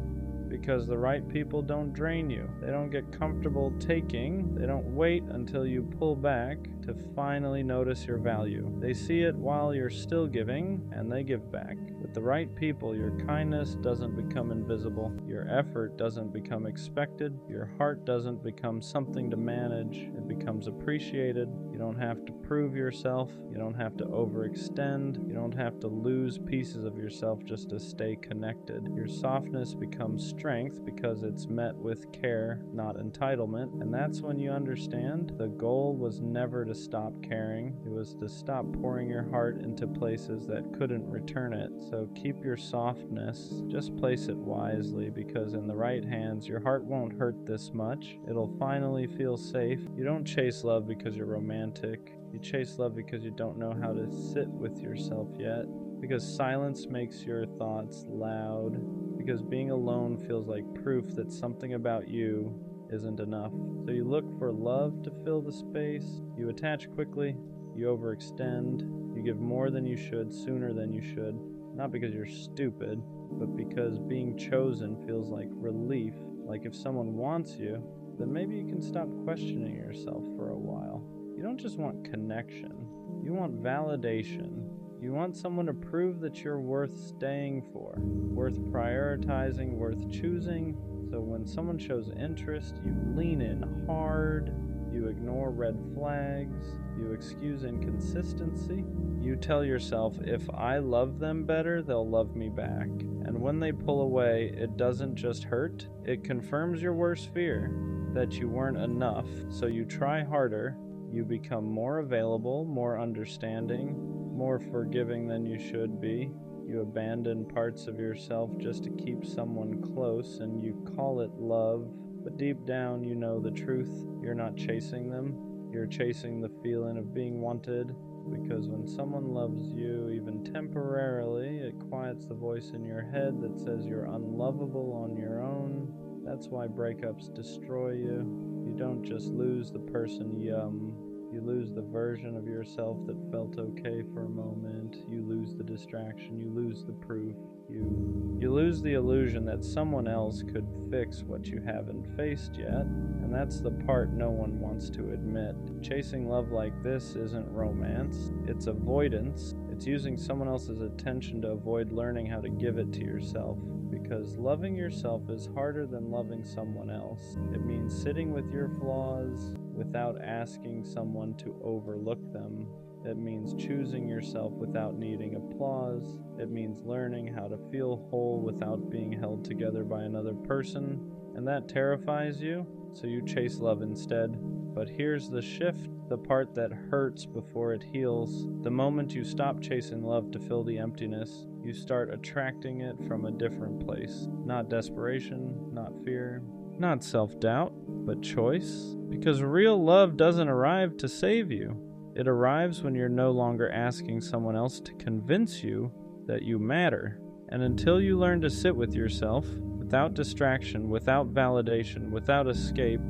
Because the right people don't drain you. They don't get comfortable taking. They don't wait until you pull back to finally notice your value. They see it while you're still giving, and they give back. With the right people, your kindness doesn't become invisible. Your effort doesn't become expected. Your heart doesn't become something to manage. It becomes appreciated. You don't have to prove yourself. You don't have to overextend. You don't have to lose pieces of yourself just to stay connected. Your softness becomes strength because it's met with care, not entitlement. And that's when you understand the goal was never to stop caring. It was to stop pouring your heart into places that couldn't return it. So keep your softness, just place it wisely, because in the right hands, your heart won't hurt this much. It'll finally feel safe. You don't chase love because you're romantic. You chase love because you don't know how to sit with yourself yet. Because silence makes your thoughts loud. Because being alone feels like proof that something about you isn't enough. So you look for love to fill the space. You attach quickly. You overextend. You give more than you should, sooner than you should. Not because you're stupid, but because being chosen feels like relief. Like if someone wants you, then maybe you can stop questioning yourself for a while. You don't just want connection. You want validation. You want someone to prove that you're worth staying for, worth prioritizing, worth choosing. So when someone shows interest, you lean in hard, you ignore red flags, you excuse inconsistency. You tell yourself, if I love them better, they'll love me back. And when they pull away, it doesn't just hurt, it confirms your worst fear, that you weren't enough. So you try harder, you become more available, more understanding, more forgiving than you should be. You abandon parts of yourself just to keep someone close, and you call it love, but deep down you know the truth. You're not chasing them. You're chasing the feeling of being wanted, because when someone loves you, even temporarily, it quiets the voice in your head that says you're unlovable on your own. That's why breakups destroy you. You don't just lose the person, you lose the version of yourself that felt okay for a moment. You lose the distraction. You lose the proof. You lose the illusion that someone else could fix what you haven't faced yet. And that's the part no one wants to admit. Chasing love like this isn't romance. It's avoidance. It's using someone else's attention to avoid learning how to give it to yourself. Because loving yourself is harder than loving someone else. It means sitting with your flaws without asking someone to overlook them. It means choosing yourself without needing applause. It means learning how to feel whole without being held together by another person. And that terrifies you, so you chase love instead. But here's the shift, the part that hurts before it heals. The moment you stop chasing love to fill the emptiness, you start attracting it from a different place. Not desperation, not fear, not self-doubt, but choice. Because real love doesn't arrive to save you. It arrives when you're no longer asking someone else to convince you that you matter. And until you learn to sit with yourself, without distraction, without validation, without escape,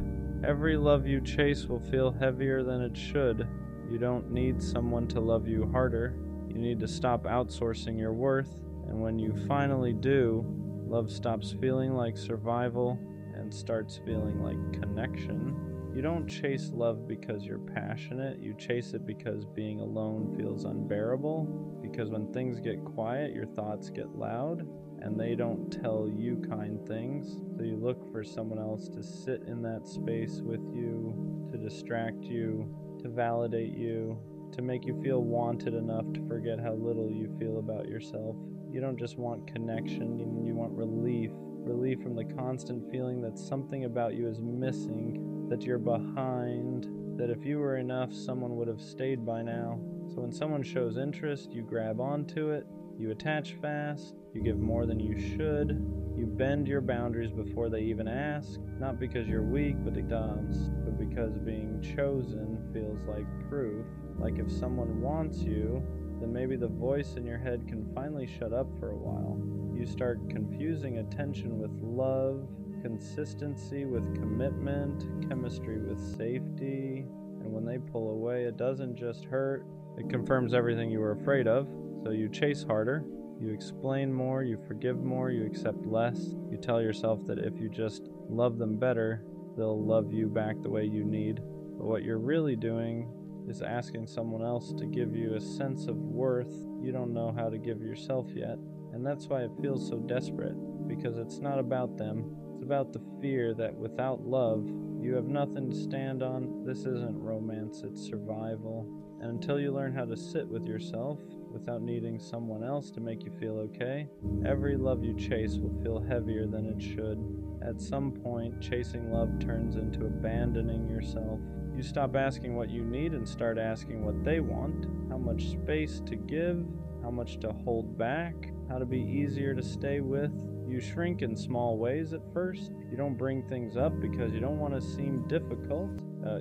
every love you chase will feel heavier than it should. You don't need someone to love you harder. You need to stop outsourcing your worth. And when you finally do, love stops feeling like survival and starts feeling like connection. You don't chase love because you're passionate. You chase it because being alone feels unbearable. Because when things get quiet, your thoughts get loud, and they don't tell you kind things. So you look for someone else to sit in that space with you, to distract you, to validate you, to make you feel wanted enough to forget how little you feel about yourself. You don't just want connection, you want relief. Relief from the constant feeling that something about you is missing, that you're behind, that if you were enough, someone would have stayed by now. So when someone shows interest, you grab onto it, you attach fast, you give more than you should, you bend your boundaries before they even ask, not because you're weak, but because being chosen feels like proof. Like if someone wants you, then maybe the voice in your head can finally shut up for a while. You start confusing attention with love, consistency with commitment, chemistry with safety, and when they pull away, it doesn't just hurt, it confirms everything you were afraid of. So you chase harder, you explain more, you forgive more, you accept less. You tell yourself that if you just love them better, they'll love you back the way you need. But what you're really doing is asking someone else to give you a sense of worth you don't know how to give yourself yet. And that's why it feels so desperate, because it's not about them. It's about the fear that without love, you have nothing to stand on. This isn't romance, it's survival. And until you learn how to sit with yourself without needing someone else to make you feel okay, every love you chase will feel heavier than it should. At some point, chasing love turns into abandoning yourself. You stop asking what you need and start asking what they want, how much space to give, how much to hold back, how to be easier to stay with. You shrink in small ways at first. You don't bring things up because you don't want to seem difficult.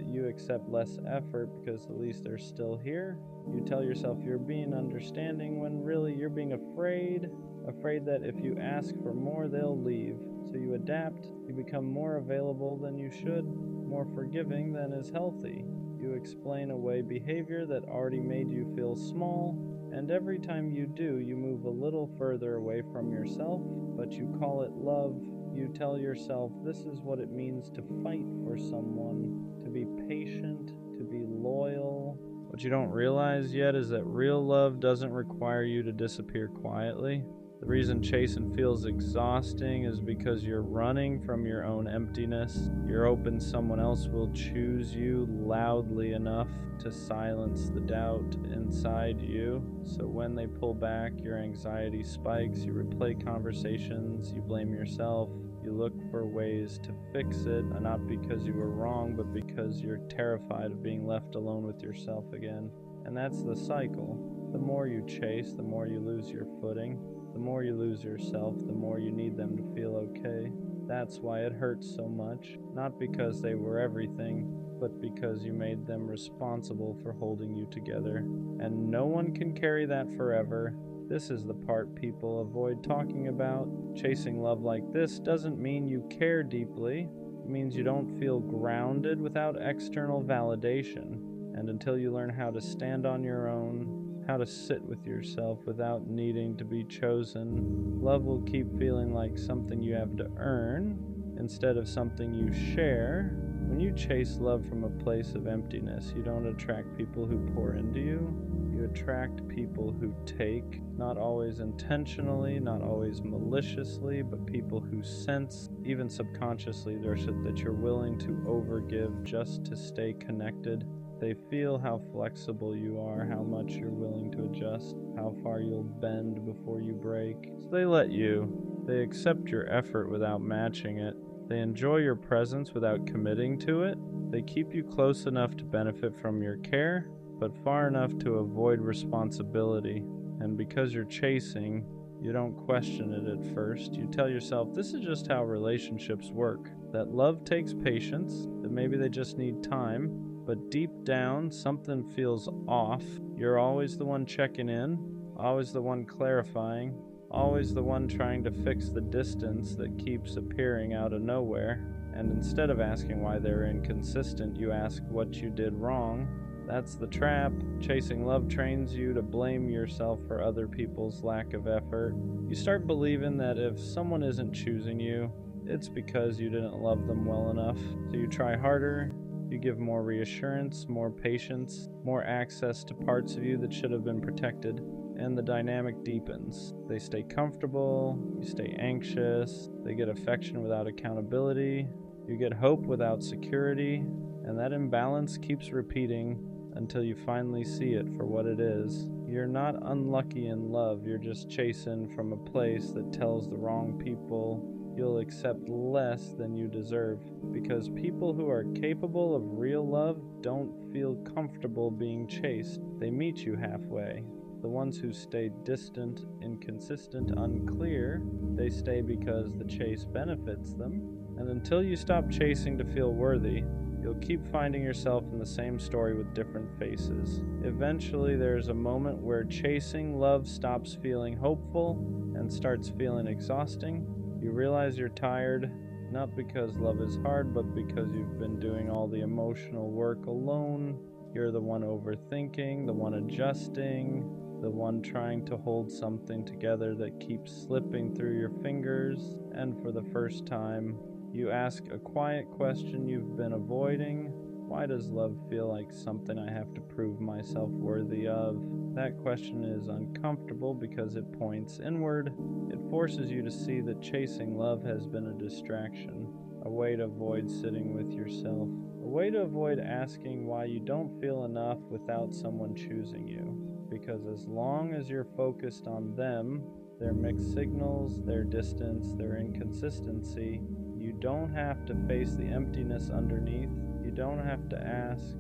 You accept less effort because at least they're still here. You tell yourself you're being understanding when really you're being afraid that if you ask for more, they'll leave. So you adapt. You become more available than you should, more forgiving than is healthy. You explain away behavior that already made you feel small. And every time you do, you move a little further away from yourself, but you call it love. You tell yourself this is what it means to fight for someone, to be patient, to be loyal. What you don't realize yet is that real love doesn't require you to disappear quietly. The reason chasing feels exhausting is because you're running from your own emptiness. You're hoping someone else will choose you loudly enough to silence the doubt inside you. So when they pull back, your anxiety spikes, you replay conversations, you blame yourself, you look for ways to fix it, not because you were wrong, but because you're terrified of being left alone with yourself again. And that's the cycle. The more you chase, the more you lose your footing. The more you lose yourself, the more you need them to feel okay. That's why it hurts so much, not because they were everything, but because you made them responsible for holding you together. And no one can carry that forever. This is the part people avoid talking about. Chasing love like this doesn't mean you care deeply. It means you don't feel grounded without external validation. And until you learn how to stand on your own, how to sit with yourself without needing to be chosen, love will keep feeling like something you have to earn instead of something you share. When you chase love from a place of emptiness, you don't attract people who pour into you. You attract people who take, not always intentionally, not always maliciously, but people who sense, even subconsciously, that you're willing to overgive just to stay connected. They feel how flexible you are, how much you're willing to adjust, how far you'll bend before you break. So they let you. They accept your effort without matching it. They enjoy your presence without committing to it. They keep you close enough to benefit from your care, but far enough to avoid responsibility. And because you're chasing, you don't question it at first. You tell yourself this is just how relationships work, that love takes patience, that maybe they just need time. But deep down, something feels off. You're always the one checking in, always the one clarifying, always the one trying to fix the distance that keeps appearing out of nowhere. And instead of asking why they're inconsistent, you ask what you did wrong. That's the trap. Chasing love trains you to blame yourself for other people's lack of effort. You start believing that if someone isn't choosing you, it's because you didn't love them well enough. So you try harder. You give more reassurance, more patience, more access to parts of you that should have been protected, and the dynamic deepens. They stay comfortable, you stay anxious, they get affection without accountability, you get hope without security, and that imbalance keeps repeating until you finally see it for what it is. You're not unlucky in love, you're just chasing from a place that tells the wrong people you'll accept less than you deserve, because people who are capable of real love don't feel comfortable being chased. They meet you halfway. The ones who stay distant, inconsistent, unclear, they stay because the chase benefits them. And until you stop chasing to feel worthy, you'll keep finding yourself in the same story with different faces. Eventually, there's a moment where chasing love stops feeling hopeful and starts feeling exhausting. You realize you're tired, not because love is hard, but because you've been doing all the emotional work alone. You're the one overthinking, the one adjusting, the one trying to hold something together that keeps slipping through your fingers. And for the first time, you ask a quiet question you've been avoiding. Why does love feel like something I have to prove myself worthy of? That question is uncomfortable because it points inward. It forces you to see that chasing love has been a distraction, a way to avoid sitting with yourself, a way to avoid asking why you don't feel enough without someone choosing you. Because as long as you're focused on them, their mixed signals, their distance, their inconsistency, you don't have to face the emptiness underneath. You don't have to ask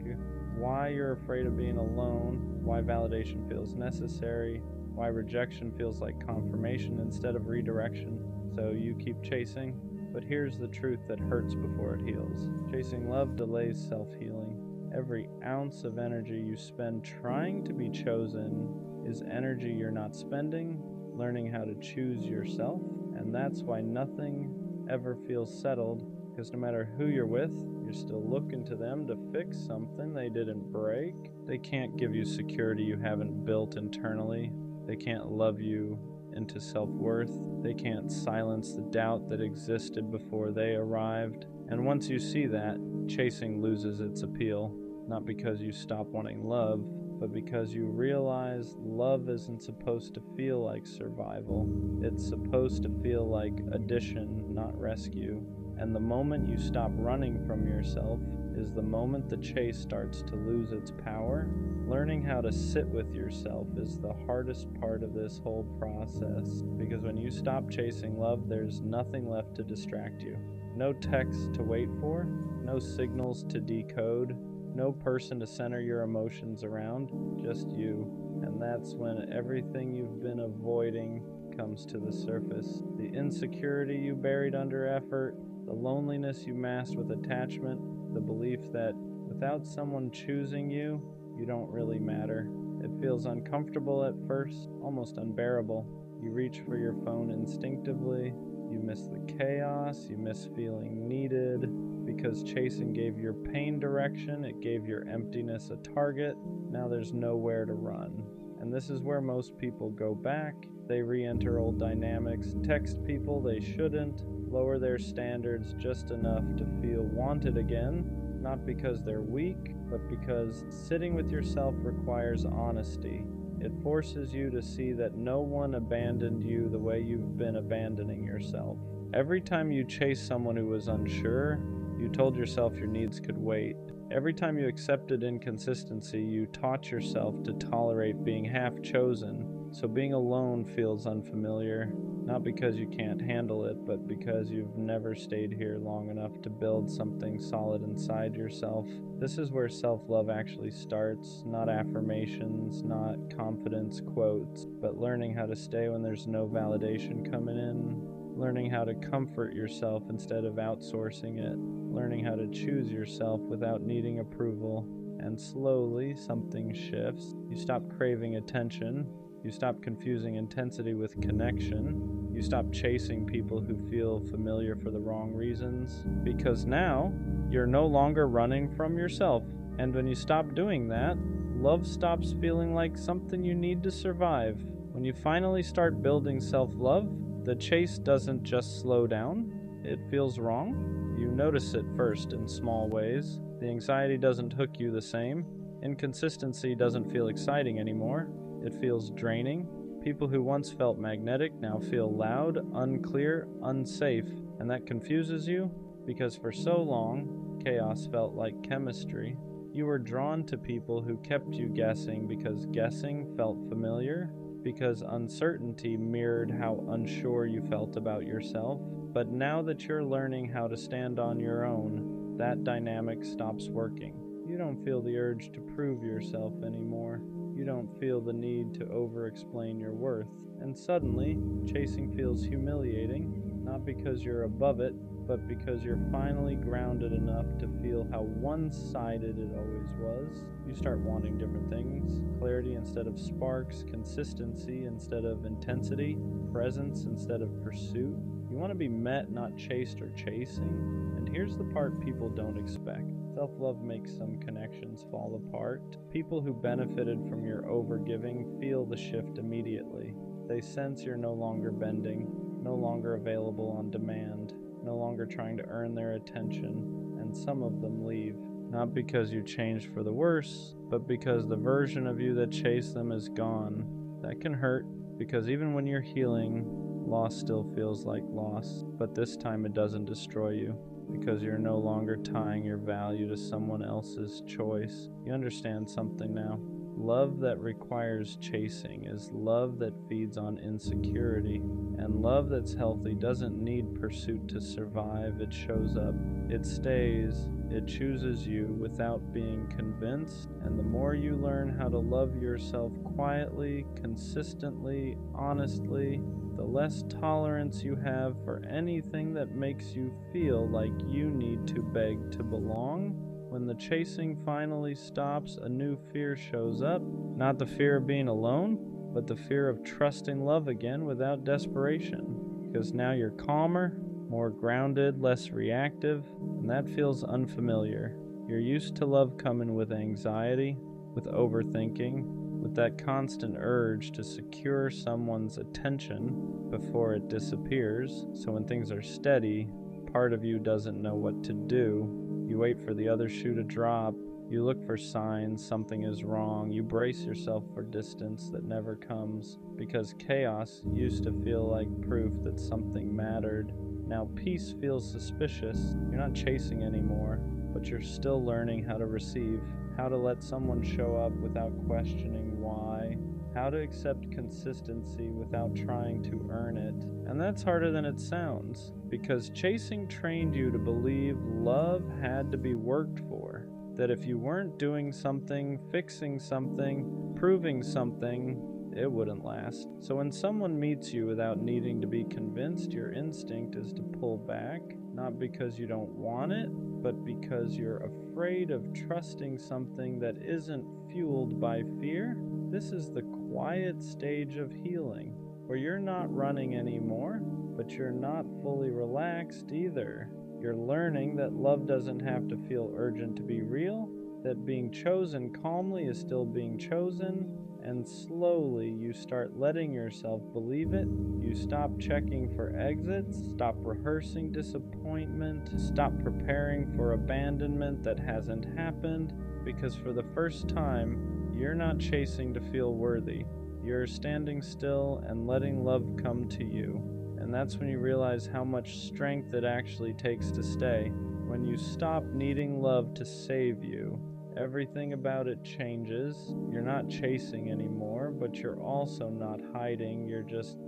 why you're afraid of being alone, why validation feels necessary, why rejection feels like confirmation instead of redirection. So you keep chasing, but here's the truth that hurts before it heals. Chasing love delays self-healing. Every ounce of energy you spend trying to be chosen is energy you're not spending, learning how to choose yourself, and that's why nothing ever feels settled. Because no matter who you're with, you're still looking to them to fix something they didn't break. They can't give you security you haven't built internally. They can't love you into self-worth. They can't silence the doubt that existed before they arrived. And once you see that, chasing loses its appeal. Not because you stop wanting love, but because you realize love isn't supposed to feel like survival. It's supposed to feel like addition, not rescue. And the moment you stop running from yourself is the moment the chase starts to lose its power. Learning how to sit with yourself is the hardest part of this whole process, because when you stop chasing love, there's nothing left to distract you. No text to wait for, no signals to decode, no person to center your emotions around, just you. And that's when everything you've been avoiding comes to the surface. The insecurity you buried under effort, the loneliness you masked with attachment, the belief that without someone choosing you, you don't really matter. It feels uncomfortable at first, almost unbearable. You reach for your phone instinctively. You miss the chaos. You miss feeling needed. Because chasing gave your pain direction, it gave your emptiness a target. Now there's nowhere to run. And this is where most people go back. They re-enter old dynamics, text people they shouldn't, lower their standards just enough to feel wanted again. Not because they're weak, but because sitting with yourself requires honesty. It forces you to see that no one abandoned you the way you've been abandoning yourself. Every time you chased someone who was unsure, you told yourself your needs could wait. Every time you accepted inconsistency, you taught yourself to tolerate being half chosen. So being alone feels unfamiliar, not because you can't handle it, but because you've never stayed here long enough to build something solid inside yourself. This is where self-love actually starts, not affirmations, not confidence quotes, but learning how to stay when there's no validation coming in, learning how to comfort yourself instead of outsourcing it, learning how to choose yourself without needing approval, and slowly something shifts. You stop craving attention. You stop confusing intensity with connection. You stop chasing people who feel familiar for the wrong reasons. Because now, you're no longer running from yourself. And when you stop doing that, love stops feeling like something you need to survive. When you finally start building self-love, the chase doesn't just slow down. It feels wrong. You notice it first in small ways. The anxiety doesn't hook you the same. Inconsistency doesn't feel exciting anymore. It feels draining. People who once felt magnetic now feel loud, unclear, unsafe, and that confuses you because for so long, chaos felt like chemistry. You were drawn to people who kept you guessing because guessing felt familiar, because uncertainty mirrored how unsure you felt about yourself. But now that you're learning how to stand on your own, that dynamic stops working. You don't feel the urge to prove yourself anymore. You don't feel the need to over-explain your worth. And suddenly, chasing feels humiliating, not because you're above it, but because you're finally grounded enough to feel how one-sided it always was. You start wanting different things. Clarity instead of sparks, consistency instead of intensity, presence instead of pursuit. You want to be met, not chased or chasing. And here's the part people don't expect. Self-love makes some connections fall apart. People who benefited from your overgiving feel the shift immediately. They sense you're no longer bending, no longer available on demand, no longer trying to earn their attention, and some of them leave. Not because you changed for the worse, but because the version of you that chased them is gone. That can hurt, because even when you're healing, loss still feels like loss, but this time it doesn't destroy you. Because you're no longer tying your value to someone else's choice. You understand something now. Love that requires chasing is love that feeds on insecurity. And love that's healthy doesn't need pursuit to survive. It shows up. It stays. It chooses you without being convinced. And the more you learn how to love yourself quietly, consistently, honestly, the less tolerance you have for anything that makes you feel like you need to beg to belong. When the chasing finally stops, a new fear shows up. Not the fear of being alone, but the fear of trusting love again without desperation. Because now you're calmer, more grounded, less reactive, and that feels unfamiliar. You're used to love coming with anxiety, with overthinking, with that constant urge to secure someone's attention before it disappears. So when things are steady, part of you doesn't know what to do. You wait for the other shoe to drop. You look for signs something is wrong. You brace yourself for distance that never comes, because chaos used to feel like proof that something mattered. Now peace feels suspicious. You're not chasing anymore, but you're still learning how to receive, how to let someone show up without questioning why, how to accept consistency without trying to earn it. And that's harder than it sounds, because chasing trained you to believe love had to be worked for. that if you weren't doing something, fixing something, proving something, it wouldn't last. So when someone meets you without needing to be convinced, your instinct is to pull back, not because you don't want it, but because you're afraid of trusting something that isn't fueled by fear. This is the quiet stage of healing, where you're not running anymore, but you're not fully relaxed either. You're learning that love doesn't have to feel urgent to be real, that being chosen calmly is still being chosen, and slowly you start letting yourself believe it. You stop checking for exits, stop rehearsing disappointment, stop preparing for abandonment that hasn't happened, because for the first time, you're not chasing to feel worthy. You're standing still and letting love come to you. And that's when you realize how much strength it actually takes to stay. When you stop needing love to save you, everything about it changes. You're not chasing anymore, but you're also not hiding. You're just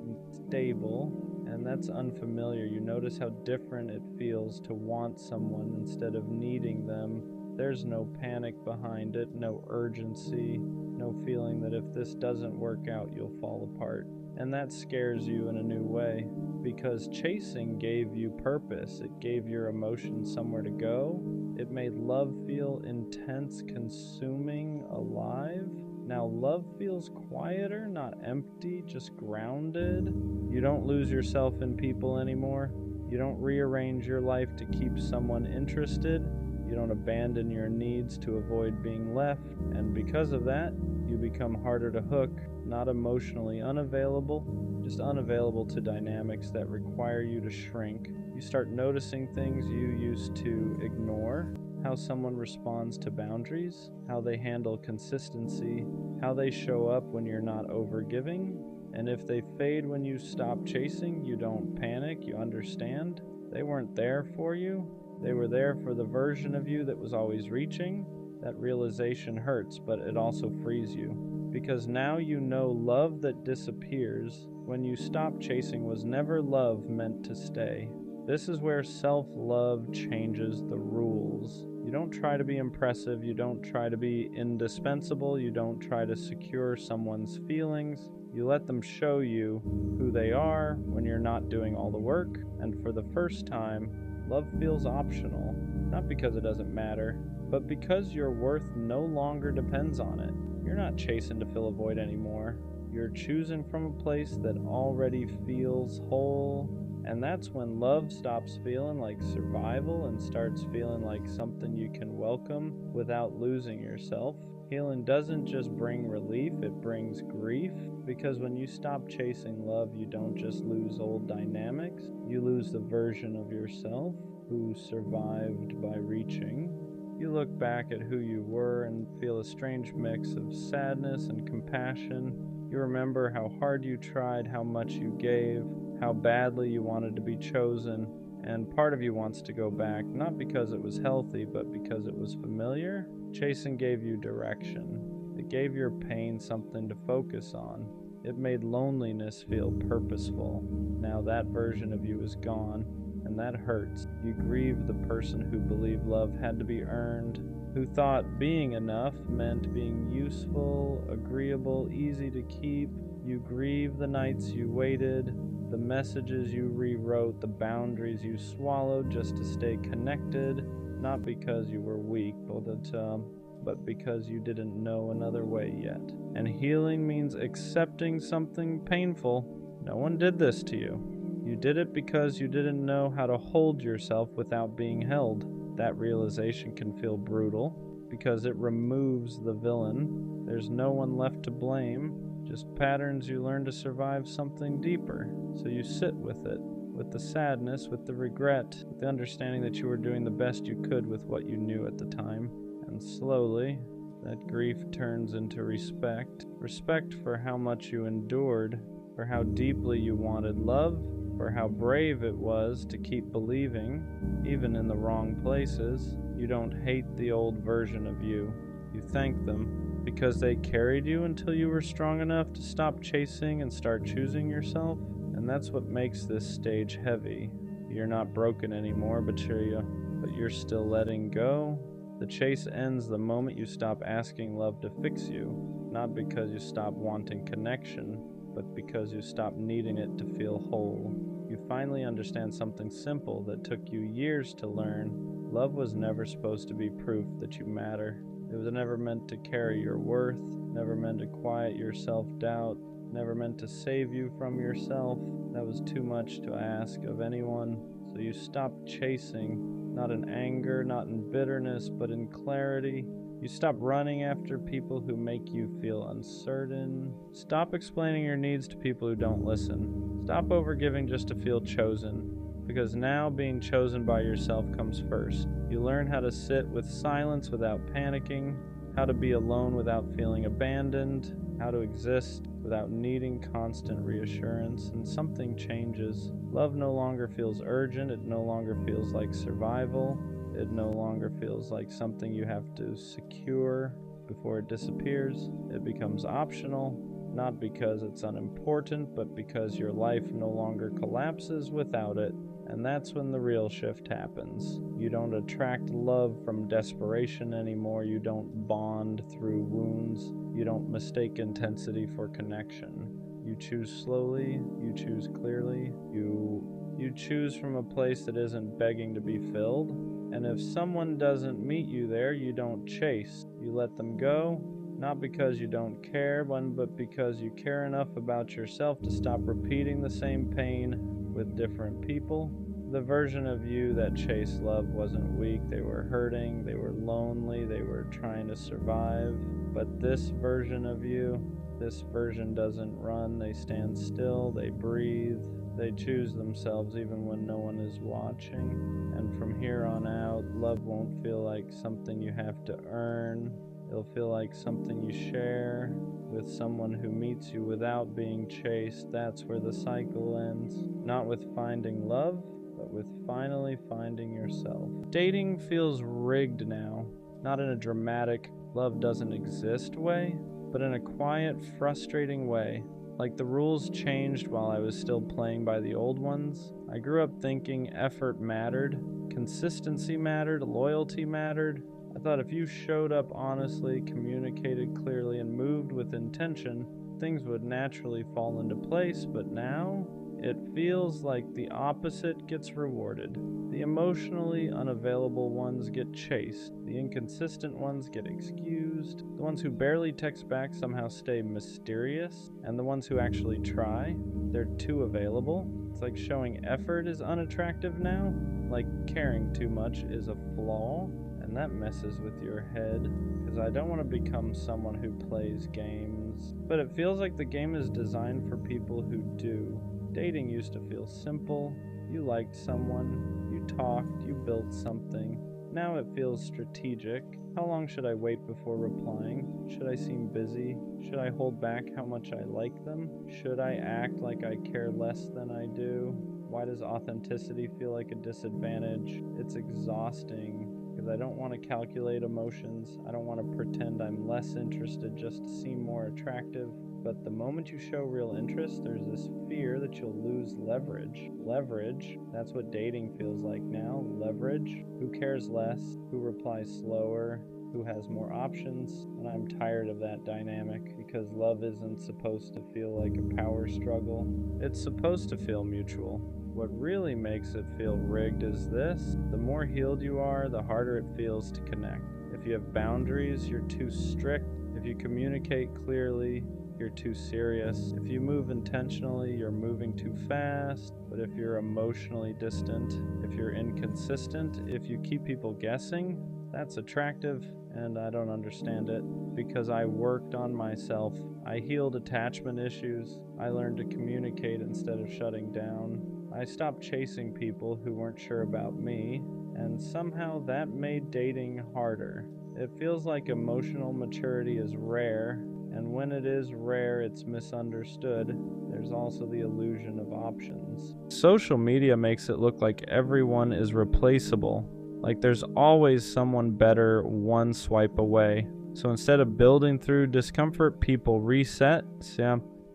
stable, and that's unfamiliar. You notice how different it feels to want someone instead of needing them. There's no panic behind it, no urgency, no feeling that if this doesn't work out, you'll fall apart. And that scares you in a new way, because chasing gave you purpose. It gave your emotions somewhere to go. It made love feel intense, consuming, alive. Now love feels quieter, not empty, just grounded. You don't lose yourself in people anymore. You don't rearrange your life to keep someone interested. You don't abandon your needs to avoid being left. And because of that, you become harder to hook, not emotionally unavailable, just unavailable to dynamics that require you to shrink. You start noticing things you used to ignore, how someone responds to boundaries, how they handle consistency, how they show up when you're not overgiving. And if they fade when you stop chasing, you don't panic, you understand. They weren't there for you. They were there for the version of you that was always reaching. That realization hurts, but it also frees you. Because now you know love that disappears when you stop chasing was never love meant to stay. This is where self-love changes the rules. You don't try to be impressive, you don't try to be indispensable, you don't try to secure someone's feelings. You let them show you who they are when you're not doing all the work, and for the first time, love feels optional. Not because it doesn't matter, but because your worth no longer depends on it. You're not chasing to fill a void anymore. You're choosing from a place that already feels whole. And that's when love stops feeling like survival and starts feeling like something you can welcome without losing yourself. Healing doesn't just bring relief, it brings grief. Because when you stop chasing love, you don't just lose old dynamics, you lose the version of yourself who survived by reaching. You look back at who you were and feel a strange mix of sadness and compassion. You remember how hard you tried, how much you gave, how badly you wanted to be chosen, and part of you wants to go back, not because it was healthy, but because it was familiar. Chasing gave you direction. It gave your pain something to focus on. It made loneliness feel purposeful. Now that version of you is gone. And that hurts. You grieve the person who believed love had to be earned, who thought being enough meant being useful, agreeable, easy to keep. You grieve the nights you waited, the messages you rewrote, the boundaries you swallowed just to stay connected, not because you were weak, but because you didn't know another way yet. And healing means accepting something painful. No one did this to you. You did it because you didn't know how to hold yourself without being held. That realization can feel brutal because it removes the villain. There's no one left to blame, just patterns you learn to survive something deeper. So you sit with it, with the sadness, with the regret, with the understanding that you were doing the best you could with what you knew at the time. And slowly, that grief turns into respect. Respect for how much you endured, for how deeply you wanted love, for how brave it was to keep believing, even in the wrong places. You don't hate the old version of you. You thank them because they carried you until you were strong enough to stop chasing and start choosing yourself. And that's what makes this stage heavy. You're not broken anymore, but you're still letting go. The chase ends the moment you stop asking love to fix you, not because you stop wanting connection, but because you stop needing it to feel whole. You finally understand something simple that took you years to learn. Love was never supposed to be proof that you matter. It was never meant to carry your worth, never meant to quiet your self-doubt, never meant to save you from yourself. That was too much to ask of anyone. So you stopped chasing, not in anger, not in bitterness, but in clarity. You stop running after people who make you feel uncertain. Stop explaining your needs to people who don't listen. Stop overgiving just to feel chosen, because now being chosen by yourself comes first. You learn how to sit with silence without panicking, how to be alone without feeling abandoned, how to exist without needing constant reassurance, and something changes. Love no longer feels urgent, it no longer feels like survival. It no longer feels like something you have to secure before it disappears. It becomes optional, not because it's unimportant, but because your life no longer collapses without it. And that's when the real shift happens. You don't attract love from desperation anymore. You don't bond through wounds. You don't mistake intensity for connection. You choose slowly. You choose clearly. You choose from a place that isn't begging to be filled. And if someone doesn't meet you there, you don't chase. You let them go, not because you don't care, but because you care enough about yourself to stop repeating the same pain with different people. The version of you that chased love wasn't weak. They were hurting, they were lonely, they were trying to survive. But this version of you, this version doesn't run. They stand still, they breathe. They choose themselves even when no one is watching. And from here on out, love won't feel like something you have to earn. It'll feel like something you share with someone who meets you without being chased. That's where the cycle ends. Not with finding love, but with finally finding yourself. Dating feels rigged now. Not in a dramatic, love doesn't exist way, but in a quiet, frustrating way. Like the rules changed while I was still playing by the old ones. I grew up thinking effort mattered, consistency mattered, loyalty mattered. I thought if you showed up honestly, communicated clearly, and moved with intention, things would naturally fall into place. But now, it feels like the opposite gets rewarded. The emotionally unavailable ones get chased. The inconsistent ones get excused. The ones who barely text back somehow stay mysterious. And the ones who actually try, they're too available. It's like showing effort is unattractive now. Like caring too much is a flaw. And that messes with your head. Because I don't want to become someone who plays games. But it feels like the game is designed for people who do. Dating used to feel simple. You liked someone, you talked, you built something. Now it feels strategic. How long should I wait before replying? Should I seem busy? Should I hold back how much I like them? Should I act like I care less than I do? Why does authenticity feel like a disadvantage? It's exhausting because I don't want to calculate emotions. I don't want to pretend I'm less interested just to seem more attractive. But the moment you show real interest, there's this fear that you'll lose leverage. Leverage, that's what dating feels like now. Leverage. Who cares less? Who replies slower? Who has more options? And I'm tired of that dynamic because love isn't supposed to feel like a power struggle. It's supposed to feel mutual. What really makes it feel rigged is this. The more healed you are, the harder it feels to connect. If you have boundaries, you're too strict. If you communicate clearly, you're too serious. If you move intentionally, you're moving too fast. But if you're emotionally distant, if you're inconsistent, if you keep people guessing, that's attractive, and I don't understand it because I worked on myself. I healed attachment issues. I learned to communicate instead of shutting down. I stopped chasing people who weren't sure about me, and somehow that made dating harder. It feels like emotional maturity is rare, and when it is rare, it's misunderstood. There's also the illusion of options. Social media makes it look like everyone is replaceable, like there's always someone better one swipe away. So instead of building through discomfort, people reset.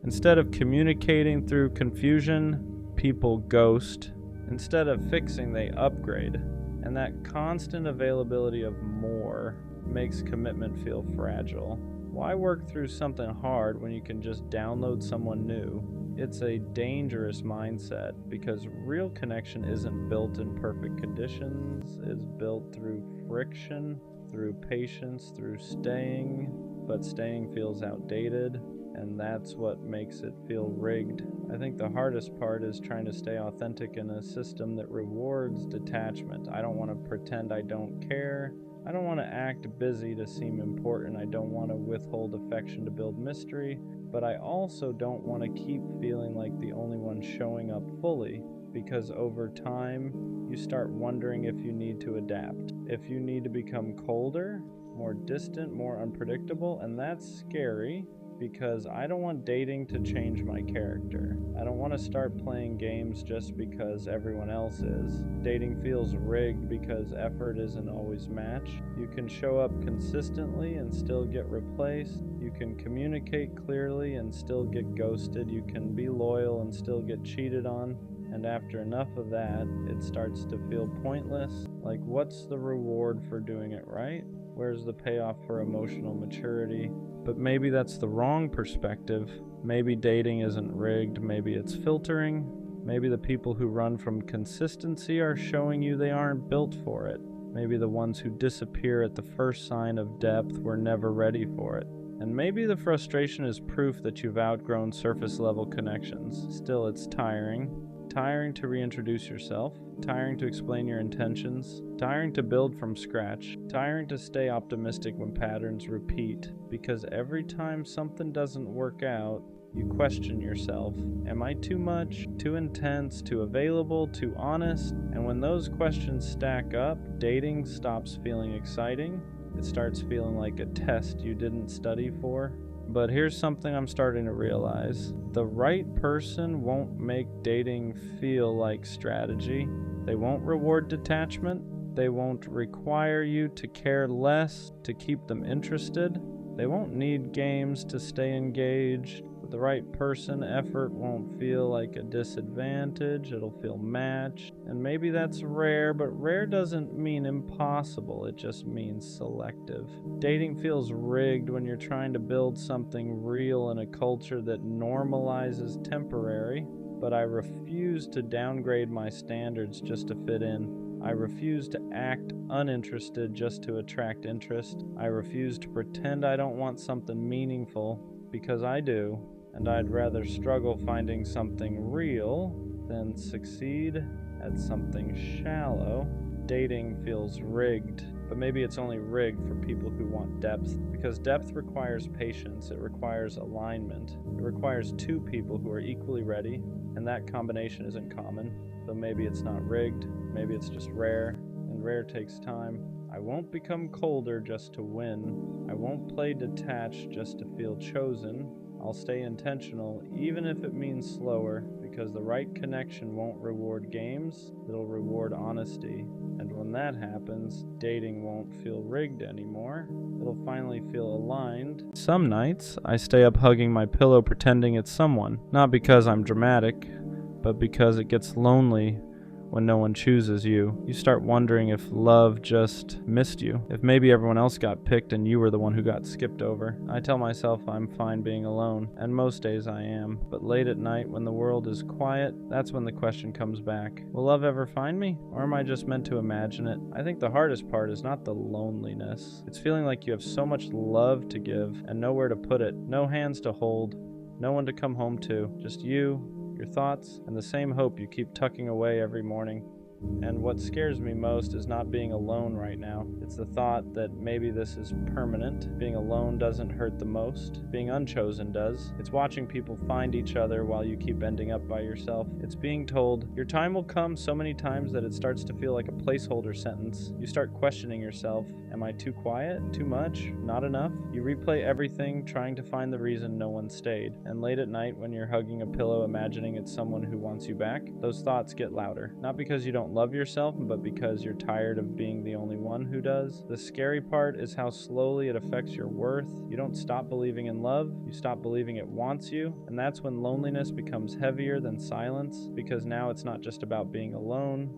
Instead of communicating through confusion, people ghost. Instead of fixing, they upgrade. And that constant availability of more makes commitment feel fragile. Why work through something hard when you can just download someone new? It's a dangerous mindset because real connection isn't built in perfect conditions. It's built through friction, through patience, through staying, but staying feels outdated, and that's what makes it feel rigged. I think the hardest part is trying to stay authentic in a system that rewards detachment. I don't want to pretend I don't care. I don't want to act busy to seem important. I don't want to withhold affection to build mystery, but I also don't want to keep feeling like the only one showing up fully, because over time, you start wondering if you need to adapt, if you need to become colder, more distant, more unpredictable, and that's scary because I don't want dating to change my character. I don't want to start playing games just because everyone else is. Dating feels rigged because effort isn't always matched. You can show up consistently and still get replaced. You can communicate clearly and still get ghosted. You can be loyal and still get cheated on. And after enough of that, it starts to feel pointless. Like, what's the reward for doing it right? Where's the payoff for emotional maturity? But maybe that's the wrong perspective. Maybe dating isn't rigged, maybe it's filtering. Maybe the people who run from consistency are showing you they aren't built for it. Maybe the ones who disappear at the first sign of depth were never ready for it. And maybe the frustration is proof that you've outgrown surface level connections. Still, it's tiring. Tiring to reintroduce yourself, tiring to explain your intentions, tiring to build from scratch, tiring to stay optimistic when patterns repeat, because every time something doesn't work out, you question yourself. Am I too much, too intense, too available, too honest? And when those questions stack up, dating stops feeling exciting. It starts feeling like a test you didn't study for. But here's something I'm starting to realize. The right person won't make dating feel like strategy. They won't reward detachment. They won't require you to care less to keep them interested. They won't need games to stay engaged. With the right person, effort won't feel like a disadvantage. It'll feel matched. And maybe that's rare, but rare doesn't mean impossible. It just means selective. Dating feels rigged when you're trying to build something real in a culture that normalizes temporary. But I refuse to downgrade my standards just to fit in. I refuse to act uninterested just to attract interest. I refuse to pretend I don't want something meaningful, because I do, and I'd rather struggle finding something real than succeed at something shallow. Dating feels rigged, but maybe it's only rigged for people who want depth, because depth requires patience, it requires alignment, it requires two people who are equally ready, and that combination isn't common. So maybe it's not rigged, maybe it's just rare, and rare takes time. I won't become colder just to win. I won't play detached just to feel chosen. I'll stay intentional, even if it means slower, because the right connection won't reward games, it'll reward honesty. And when that happens, dating won't feel rigged anymore. It'll finally feel aligned. Some nights, I stay up hugging my pillow pretending it's someone, not because I'm dramatic, but because it gets lonely when no one chooses you. You start wondering if love just missed you, if maybe everyone else got picked and you were the one who got skipped over. I tell myself I'm fine being alone, and most days I am. But late at night when the world is quiet, that's when the question comes back. Will love ever find me? Or am I just meant to imagine it? I think the hardest part is not the loneliness. It's feeling like you have so much love to give and nowhere to put it, no hands to hold, no one to come home to, just you, your thoughts, and the same hope you keep tucking away every morning. And what scares me most is not being alone right now. It's the thought that maybe this is permanent. Being alone doesn't hurt the most. Being unchosen does. It's watching people find each other while you keep ending up by yourself. It's being told, your time will come so many times that it starts to feel like a placeholder sentence. You start questioning yourself. Am I too quiet? Too much? Not enough? You replay everything, trying to find the reason no one stayed. And late at night, when you're hugging a pillow, imagining it's someone who wants you back, those thoughts get louder. Not because you don't love yourself, but because you're tired of being the only one who does. The scary part is how slowly it affects your worth. You don't stop believing in love, you stop believing it wants you, and that's when loneliness becomes heavier than silence, because now it's not just about being alone,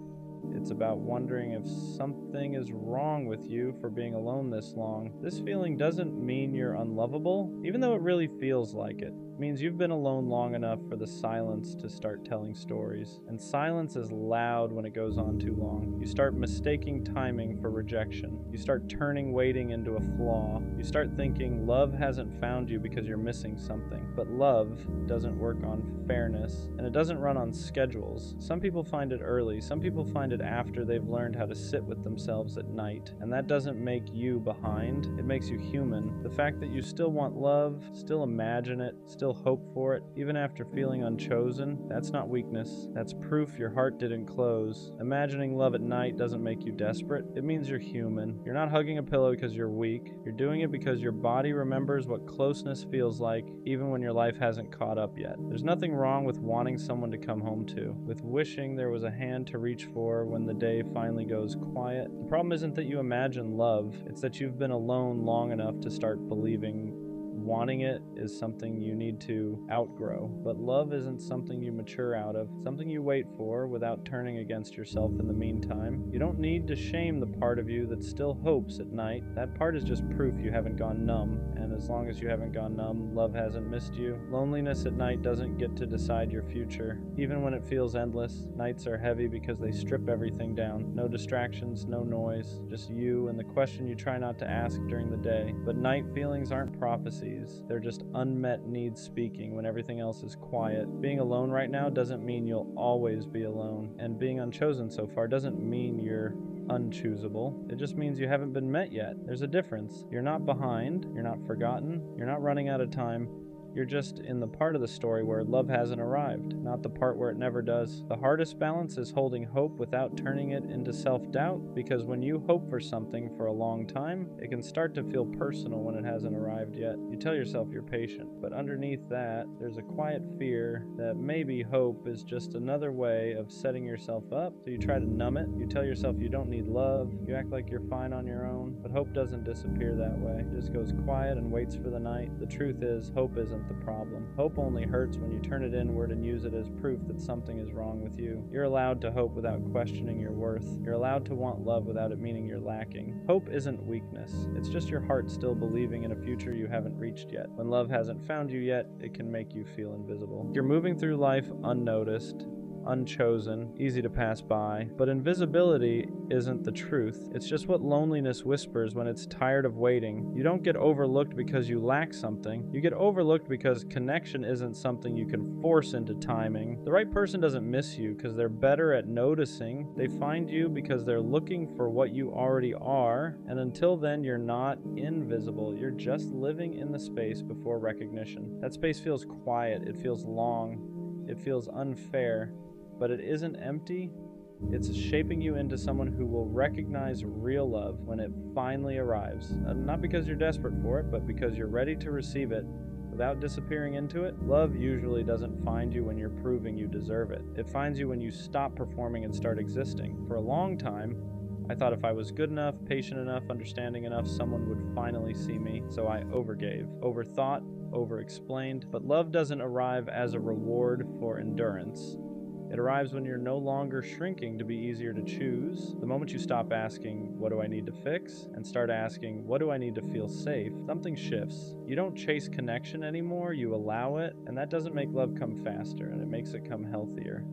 It's about wondering if something is wrong with you for being alone this long. This feeling doesn't mean you're unlovable, even though it really feels like it. It means you've been alone long enough for the silence to start telling stories. And silence is loud when it goes on too long. You start mistaking timing for rejection. You start turning waiting into a flaw. You start thinking love hasn't found you because you're missing something. But love doesn't work on fairness, and it doesn't run on schedules. Some people find it early. Some people find it after they've learned how to sit with themselves at night. And that doesn't make you behind. It makes you human. The fact that you still want love, still imagine it, still hope for it, even after feeling unchosen, that's not weakness. That's proof your heart didn't close. Imagining love at night doesn't make you desperate. It means you're human. You're not hugging a pillow because you're weak. You're doing it because your body remembers what closeness feels like, even when your life hasn't caught up yet. There's nothing wrong with wanting someone to come home to, with wishing there was a hand to reach for when the day finally goes quiet. The problem isn't that you imagine love, it's that you've been alone long enough to start believing wanting it is something you need to outgrow. But love isn't something you mature out of, something you wait for without turning against yourself in the meantime. You don't need to shame the part of you that still hopes at night. That part is just proof you haven't gone numb, and as long as you haven't gone numb, love hasn't missed you. Loneliness at night doesn't get to decide your future. Even when it feels endless, nights are heavy because they strip everything down. No distractions, no noise, just you and the question you try not to ask during the day. But night feelings aren't prophecies. They're just unmet needs speaking when everything else is quiet. Being alone right now doesn't mean you'll always be alone. And being unchosen so far doesn't mean you're unchoosable. It just means you haven't been met yet. There's a difference. You're not behind. You're not forgotten. You're not running out of time. You're just in the part of the story where love hasn't arrived, not the part where it never does. The hardest balance is holding hope without turning it into self-doubt, because when you hope for something for a long time, it can start to feel personal when it hasn't arrived yet. You tell yourself you're patient, but underneath that, there's a quiet fear that maybe hope is just another way of setting yourself up, so you try to numb it. You tell yourself you don't need love, you act like you're fine on your own, but hope doesn't disappear that way. It just goes quiet and waits for the night. The truth is, hope isn't the problem. Hope only hurts when you turn it inward and use it as proof that something is wrong with you. You're allowed to hope without questioning your worth. You're allowed to want love without it meaning you're lacking. Hope isn't weakness. It's just your heart still believing in a future you haven't reached yet. When love hasn't found you yet, it can make you feel invisible. You're moving through life unnoticed, unchosen, easy to pass by. But invisibility isn't the truth. It's just what loneliness whispers when it's tired of waiting. You don't get overlooked because you lack something. You get overlooked because connection isn't something you can force into timing. The right person doesn't miss you because they're better at noticing. They find you because they're looking for what you already are. And until then, you're not invisible. You're just living in the space before recognition. That space feels quiet. It feels long. It feels unfair. But it isn't empty. It's shaping you into someone who will recognize real love when it finally arrives. Not because you're desperate for it, but because you're ready to receive it without disappearing into it. Love usually doesn't find you when you're proving you deserve it. It finds you when you stop performing and start existing. For a long time, I thought if I was good enough, patient enough, understanding enough, someone would finally see me. So I overgave, overthought, over-explained. But love doesn't arrive as a reward for endurance. It arrives when you're no longer shrinking to be easier to choose. The moment you stop asking, what do I need to fix? And start asking, what do I need to feel safe? Something shifts. You don't chase connection anymore, you allow it, and that doesn't make love come faster, and it makes it come healthier.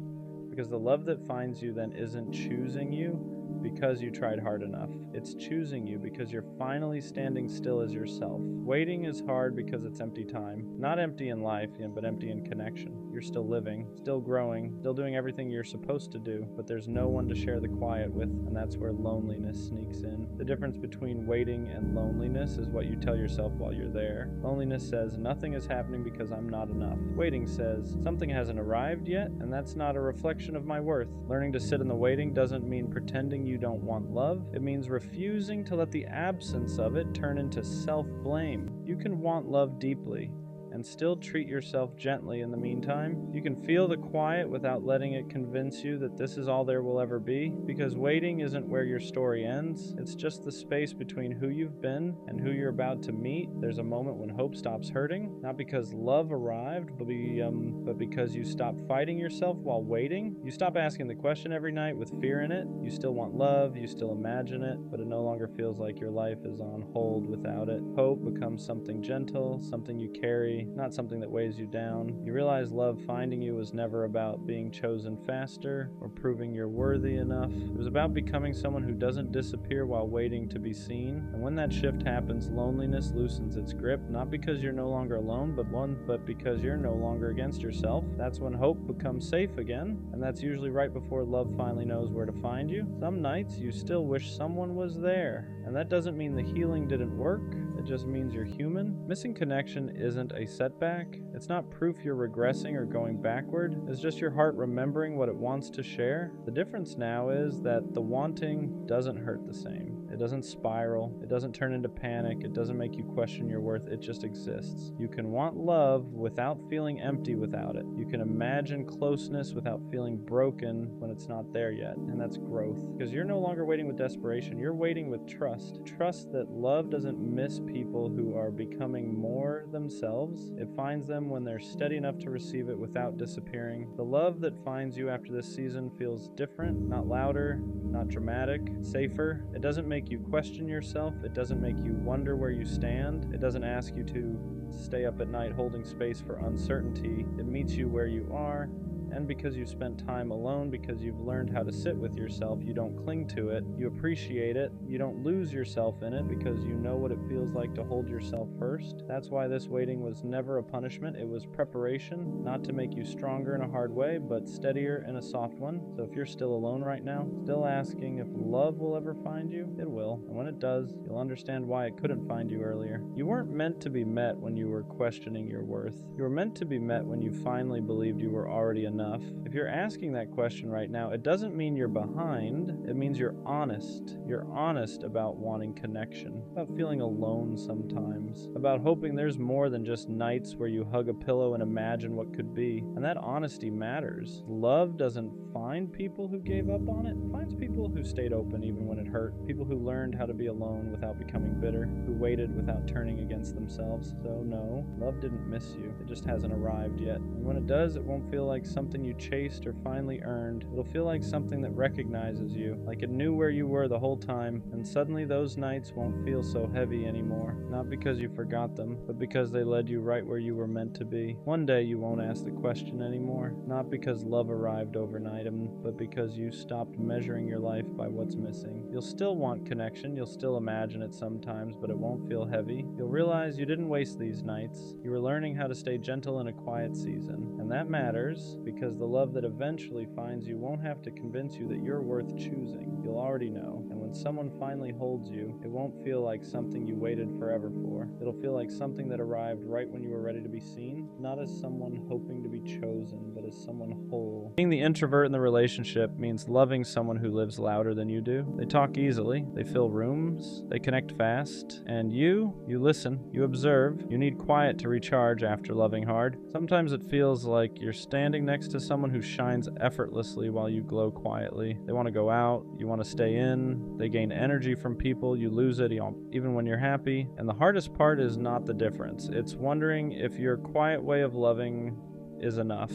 Because the love that finds you then isn't choosing you because you tried hard enough. It's choosing you because you're finally standing still as yourself. Waiting is hard because it's empty time. Not empty in life, but empty in connection. You're still living, still growing, still doing everything you're supposed to do, but there's no one to share the quiet with, and that's where loneliness sneaks in. The difference between waiting and loneliness is what you tell yourself while you're there. Loneliness says, nothing is happening because I'm not enough. Waiting says, something hasn't arrived yet, and that's not a reflection of my worth. Learning to sit in the waiting doesn't mean pretending you don't want love. It means refusing to let the absence of it turn into self-blame. You can want love deeply, and still treat yourself gently in the meantime. You can feel the quiet without letting it convince you that this is all there will ever be, because waiting isn't where your story ends. It's just the space between who you've been and who you're about to meet. There's a moment when hope stops hurting, not because love arrived, but because you stop fighting yourself while waiting. You stop asking the question every night with fear in it. You still want love, you still imagine it, but it no longer feels like your life is on hold without it. Hope becomes something gentle, something you carry, not something that weighs you down. You realize love finding you was never about being chosen faster or proving you're worthy enough. It was about becoming someone who doesn't disappear while waiting to be seen. And when that shift happens, loneliness loosens its grip, not because you're no longer alone, but because you're no longer against yourself. That's when hope becomes safe again, and that's usually right before love finally knows where to find you. Some nights you still wish someone was there, and that doesn't mean the healing didn't work. It just means you're human. Missing connection isn't a setback. It's not proof you're regressing or going backward. It's just your heart remembering what it wants to share. The difference now is that the wanting doesn't hurt the same. It doesn't spiral. It doesn't turn into panic. It doesn't make you question your worth. It just exists. You can want love without feeling empty without it. You can imagine closeness without feeling broken when it's not there yet. And that's growth. Because you're no longer waiting with desperation. You're waiting with trust. Trust that love doesn't miss people who are becoming more themselves. It finds them when they're steady enough to receive it without disappearing. The love that finds you after this season feels different, not louder, not dramatic, safer. It doesn't make you question yourself. It doesn't make you wonder where you stand. It doesn't ask you to stay up at night holding space for uncertainty. It meets you where you are. And because you've spent time alone, because you've learned how to sit with yourself, you don't cling to it, you appreciate it, you don't lose yourself in it because you know what it feels like to hold yourself first. That's why this waiting was never a punishment, it was preparation, not to make you stronger in a hard way, but steadier in a soft one. So if you're still alone right now, still asking if love will ever find you, it will. And when it does, you'll understand why it couldn't find you earlier. You weren't meant to be met when you were questioning your worth. You were meant to be met when you finally believed you were already enough. If you're asking that question right now, it doesn't mean you're behind. It means you're honest. You're honest about wanting connection, about feeling alone sometimes, about hoping there's more than just nights where you hug a pillow and imagine what could be. And that honesty matters. Love doesn't find people who gave up on it. It finds people who stayed open even when it hurt. People who learned how to be alone without becoming bitter, who waited without turning against themselves. So no, love didn't miss you. It just hasn't arrived yet. And when it does, it won't feel like something you chased or finally earned. It'll feel like something that recognizes you, like it knew where you were the whole time, and suddenly those nights won't feel so heavy anymore. Not because you forgot them, but because they led you right where you were meant to be. One day you won't ask the question anymore, not because love arrived overnight, but because you stopped measuring your life by what's missing. You'll still want connection, you'll still imagine it sometimes, but it won't feel heavy. You'll realize you didn't waste these nights. You were learning how to stay gentle in a quiet season, and that matters because the love that eventually finds you won't have to convince you that you're worth choosing. You'll already know. And when someone finally holds you, it won't feel like something you waited forever for. It'll feel like something that arrived right when you were ready to be seen, not as someone hoping to be chosen, but as someone whole. Being the introvert in the relationship means loving someone who lives louder than you do. They talk easily, they fill rooms, they connect fast, and you listen, you observe. You need quiet to recharge after loving hard. Sometimes it feels like you're standing next to someone who shines effortlessly while you glow quietly. They want to go out, you want to stay in, they gain energy from people, you lose it even when you're happy. And the hardest part is not the difference. It's wondering if your quiet way of loving is enough.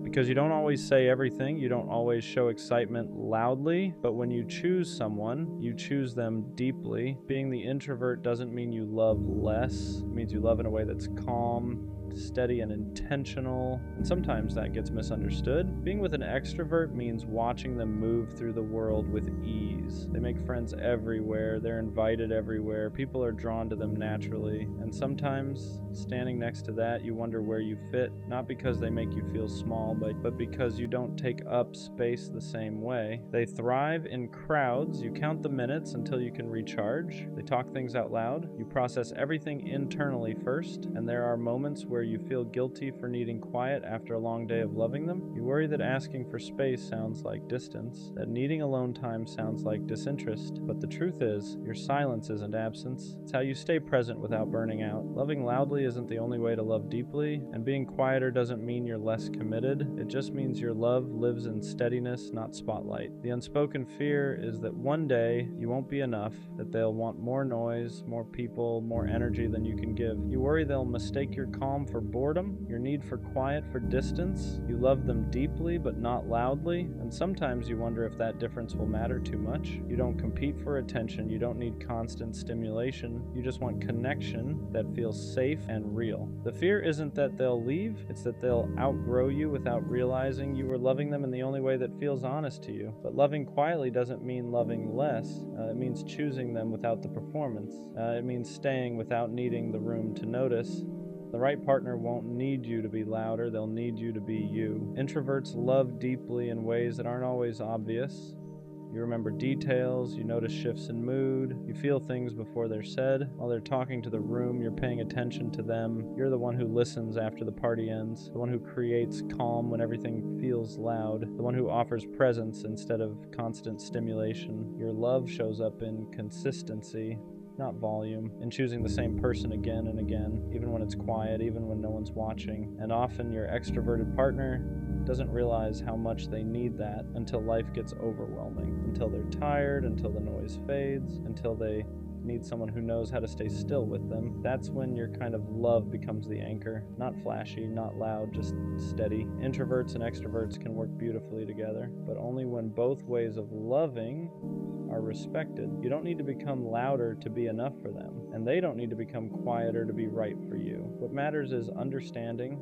Because you don't always say everything, you don't always show excitement loudly, but when you choose someone, you choose them deeply. Being the introvert doesn't mean you love less, it means you love in a way that's calm, steady and intentional, and sometimes that gets misunderstood. Being with an extrovert means watching them move through the world with ease. They make friends everywhere, they're invited everywhere, people are drawn to them naturally, and sometimes standing next to that you wonder where you fit, not because they make you feel small, but because you don't take up space the same way. They thrive in crowds, you count the minutes until you can recharge, they talk things out loud, you process everything internally first, and there are moments where you feel guilty for needing quiet after a long day of loving them. You worry that asking for space sounds like distance, that needing alone time sounds like disinterest. But the truth is, your silence isn't absence. It's how you stay present without burning out. Loving loudly isn't the only way to love deeply, and being quieter doesn't mean you're less committed. It just means your love lives in steadiness, not spotlight. The unspoken fear is that one day you won't be enough, that they'll want more noise, more people, more energy than you can give. You worry they'll mistake your calm for boredom, your need for quiet for distance. You love them deeply but not loudly, and sometimes you wonder if that difference will matter too much. You don't compete for attention, you don't need constant stimulation, you just want connection that feels safe and real. The fear isn't that they'll leave, it's that they'll outgrow you without realizing you were loving them in the only way that feels honest to you. But loving quietly doesn't mean loving less. It means choosing them without the performance. It means staying without needing the room to notice. The right partner won't need you to be louder, they'll need you to be you. Introverts love deeply in ways that aren't always obvious. You remember details, you notice shifts in mood, you feel things before they're said. While they're talking to the room, you're paying attention to them. You're the one who listens after the party ends, the one who creates calm when everything feels loud, the one who offers presence instead of constant stimulation. Your love shows up in consistency, not volume, in choosing the same person again and again, even when it's quiet, even when no one's watching. And often your extroverted partner doesn't realize how much they need that until life gets overwhelming, until they're tired, until the noise fades, until they need someone who knows how to stay still with them. That's when your kind of love becomes the anchor. Not flashy, not loud, just steady. Introverts and extroverts can work beautifully together, but only when both ways of loving are respected. You don't need to become louder to be enough for them, and they don't need to become quieter to be right for you. What matters is understanding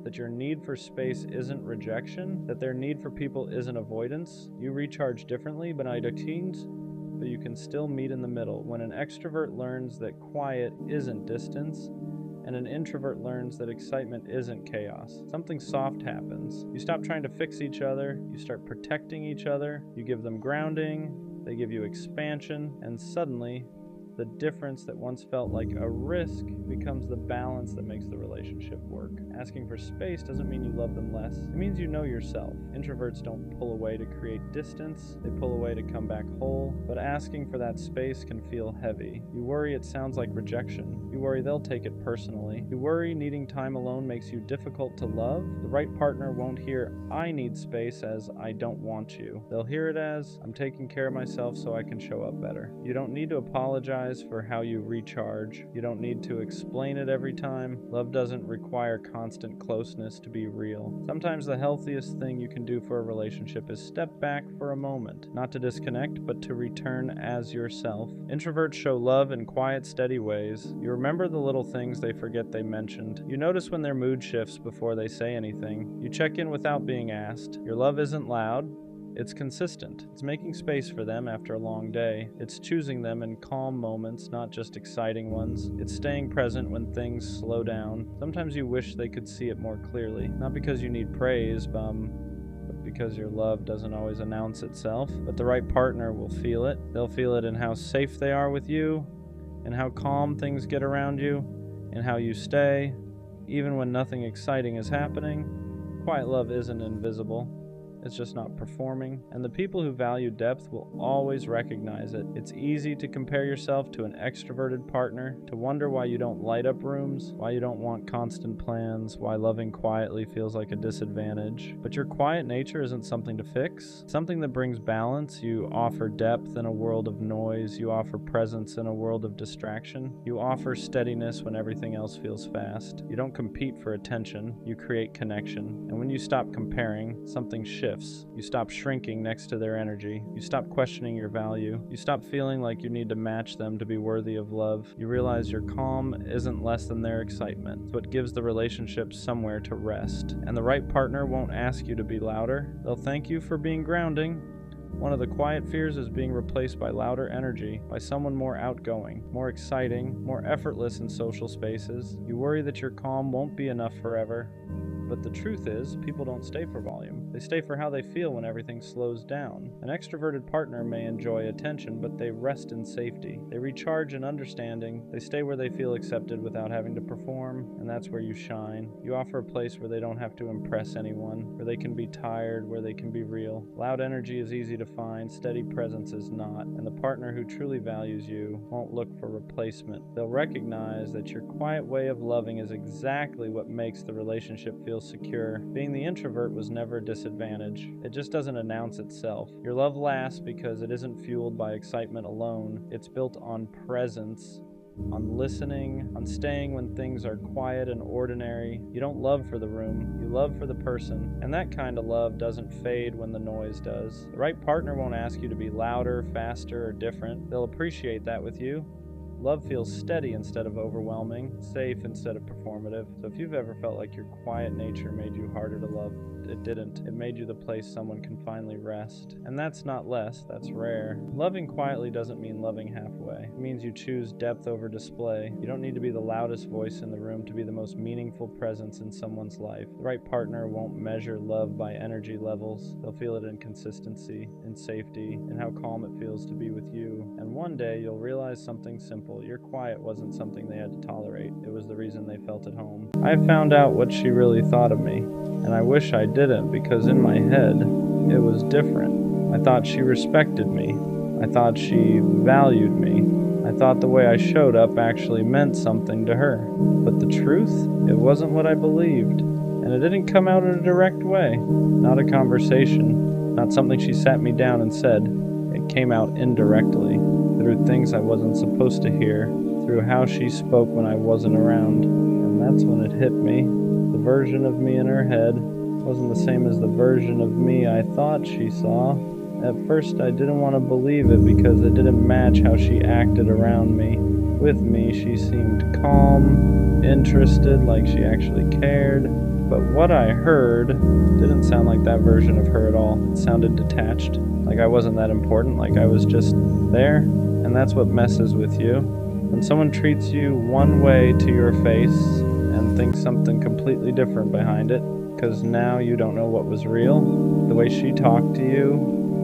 that your need for space isn't rejection, that their need for people isn't avoidance. You recharge differently, but you can still meet in the middle. When an extrovert learns that quiet isn't distance, and an introvert learns that excitement isn't chaos, something soft happens. You stop trying to fix each other, you start protecting each other, you give them grounding, they give you expansion, and suddenly, the difference that once felt like a risk becomes the balance that makes the relationship work. Asking for space doesn't mean you love them less. It means you know yourself. Introverts don't pull away to create distance, they pull away to come back whole, but asking for that space can feel heavy. You worry it sounds like rejection. You worry they'll take it personally. You worry needing time alone makes you difficult to love. The right partner won't hear, "I need space," as "I don't want you." They'll hear it as, "I'm taking care of myself so I can show up better." You don't need to apologize for how you recharge. You don't need to explain it every time. Love doesn't require constant closeness to be real. Sometimes the healthiest thing you can do for a relationship is step back for a moment, not to disconnect, but to return as yourself. Introverts show love in quiet, steady ways. You remember the little things they forget they mentioned. You notice when their mood shifts before they say anything. You check in without being asked. Your love isn't loud. It's consistent. It's making space for them after a long day. It's choosing them in calm moments, not just exciting ones. It's staying present when things slow down. Sometimes you wish they could see it more clearly. Not because you need praise, but because your love doesn't always announce itself. But the right partner will feel it. They'll feel it in how safe they are with you, in how calm things get around you, in how you stay, even when nothing exciting is happening. Quiet love isn't invisible. It's just not performing, and the people who value depth will always recognize it. It's easy to compare yourself to an extroverted partner, to wonder why you don't light up rooms, why you don't want constant plans, why loving quietly feels like a disadvantage. But your quiet nature isn't something to fix, it's something that brings balance. You offer depth in a world of noise, you offer presence in a world of distraction, you offer steadiness when everything else feels fast. You don't compete for attention, you create connection, and when you stop comparing, something shifts. You stop shrinking next to their energy. You stop questioning your value. You stop feeling like you need to match them to be worthy of love. You realize your calm isn't less than their excitement. It's what gives the relationship somewhere to rest. And the right partner won't ask you to be louder. They'll thank you for being grounding. One of the quiet fears is being replaced by louder energy, by someone more outgoing, more exciting, more effortless in social spaces. You worry that your calm won't be enough forever. But the truth is, people don't stay for volume. They stay for how they feel when everything slows down. An extroverted partner may enjoy attention, but they rest in safety. They recharge in understanding. They stay where they feel accepted without having to perform, and that's where you shine. You offer a place where they don't have to impress anyone, where they can be tired, where they can be real. Loud energy is easy to find, steady presence is not, and the partner who truly values you won't look for replacement. They'll recognize that your quiet way of loving is exactly what makes the relationship feel secure. Being the introvert was never a disadvantage. It just doesn't announce itself. Your love lasts because it isn't fueled by excitement alone. It's built on presence, on listening, on staying when things are quiet and ordinary. You don't love for the room, you love for the person, and that kind of love doesn't fade when the noise does. The right partner won't ask you to be louder, faster, or different. They'll appreciate that with you. Love feels steady instead of overwhelming, safe instead of performative. So if you've ever felt like your quiet nature made you harder to love, it didn't. It made you the place someone can finally rest. And that's not less, that's rare. Loving quietly doesn't mean loving halfway. It means you choose depth over display. You don't need to be the loudest voice in the room to be the most meaningful presence in someone's life. The right partner won't measure love by energy levels. They'll feel it in consistency, in safety, in how calm it feels to be with you. And one day you'll realize something simple. Your quiet wasn't something they had to tolerate. It was the reason they felt at home. I found out what she really thought of me, and I wish I didn't, because in my head, it was different. I thought she respected me. I thought she valued me. I thought the way I showed up actually meant something to her. But the truth, it wasn't what I believed. And it didn't come out in a direct way. Not a conversation, not something she sat me down and said. It came out indirectly, through things I wasn't supposed to hear, through how she spoke when I wasn't around. And that's when it hit me. The version of me in her head wasn't the same as the version of me I thought she saw. At first I didn't want to believe it because it didn't match how she acted around me. With me, she seemed calm, interested, like she actually cared. But what I heard didn't sound like that version of her at all. It sounded detached, like I wasn't that important, like I was just there. And that's what messes with you. When someone treats you one way to your face and thinks something completely different behind it, because now you don't know what was real, the way she talked to you,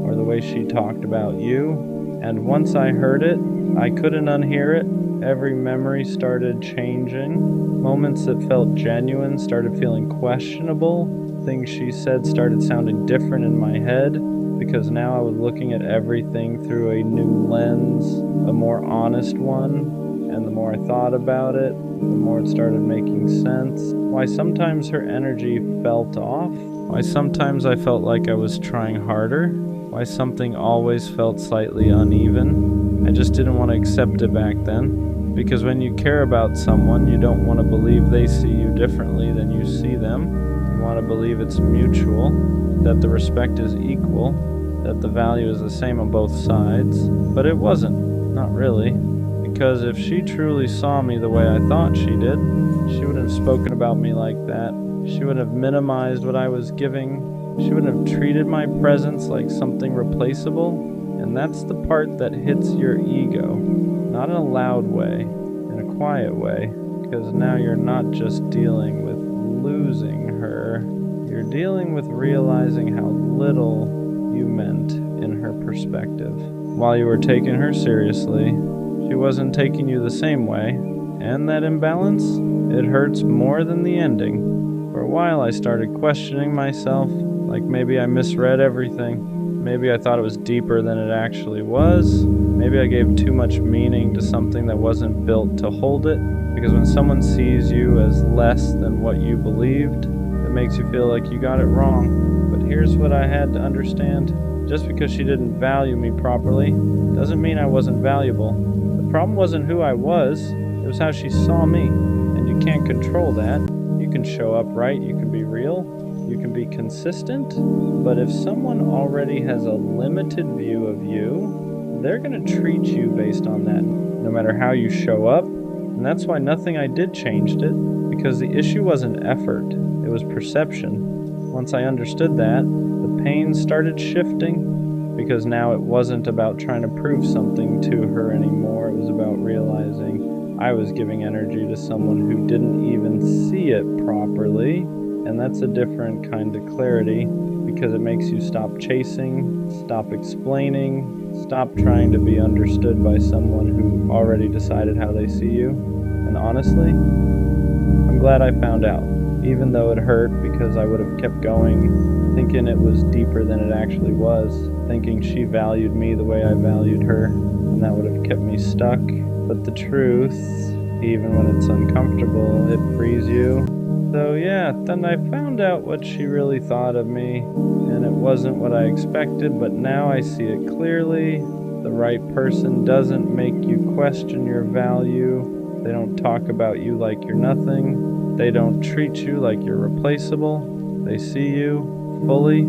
or the way she talked about you. And once I heard it, I couldn't unhear it. Every memory started changing. Moments that felt genuine started feeling questionable. Things she said started sounding different in my head, because now I was looking at everything through a new lens, a more honest one. And the more I thought about it, the more it started making sense. Why sometimes her energy felt off. Why sometimes I felt like I was trying harder. Why something always felt slightly uneven. I just didn't want to accept it back then. Because when you care about someone, you don't want to believe they see you differently than you see them. You want to believe it's mutual, that the respect is equal, that the value is the same on both sides. But it wasn't. Not really. Because if she truly saw me the way I thought she did, she wouldn't have spoken about me like that. She wouldn't have minimized what I was giving. She wouldn't have treated my presence like something replaceable. And that's the part that hits your ego. Not in a loud way, in a quiet way. Because now you're not just dealing with losing her. You're dealing with realizing how little you meant in her perspective. While you were taking her seriously, she wasn't taking you the same way, and that imbalance, it hurts more than the ending. For a while I started questioning myself, like maybe I misread everything. Maybe I thought it was deeper than it actually was. Maybe I gave too much meaning to something that wasn't built to hold it, because when someone sees you as less than what you believed, it makes you feel like you got it wrong. But here's what I had to understand. Just because she didn't value me properly doesn't mean I wasn't valuable. The problem wasn't who I was, it was how she saw me. And you can't control that. You can show up right, you can be real, you can be consistent, but if someone already has a limited view of you, they're going to treat you based on that, no matter how you show up. And that's why nothing I did changed it, because the issue wasn't effort, it was perception. Once I understood that, the pain started shifting, because now it wasn't about trying to prove something to her anymore. It was about realizing I was giving energy to someone who didn't even see it properly. And that's a different kind of clarity, because because it makes you stop chasing, stop explaining, stop trying to be understood by someone who already decided how they see you. And honestly, I'm glad I found out, even though it hurt because I would have kept going, thinking it was deeper than it actually was, thinking she valued me the way I valued her, and that would have kept me stuck. But the truth, even when it's uncomfortable, it frees you. So yeah, then I found out what she really thought of me, and it wasn't what I expected, but now I see it clearly. The right person doesn't make you question your value. They don't talk about you like you're nothing. They don't treat you like you're replaceable. They see you fully,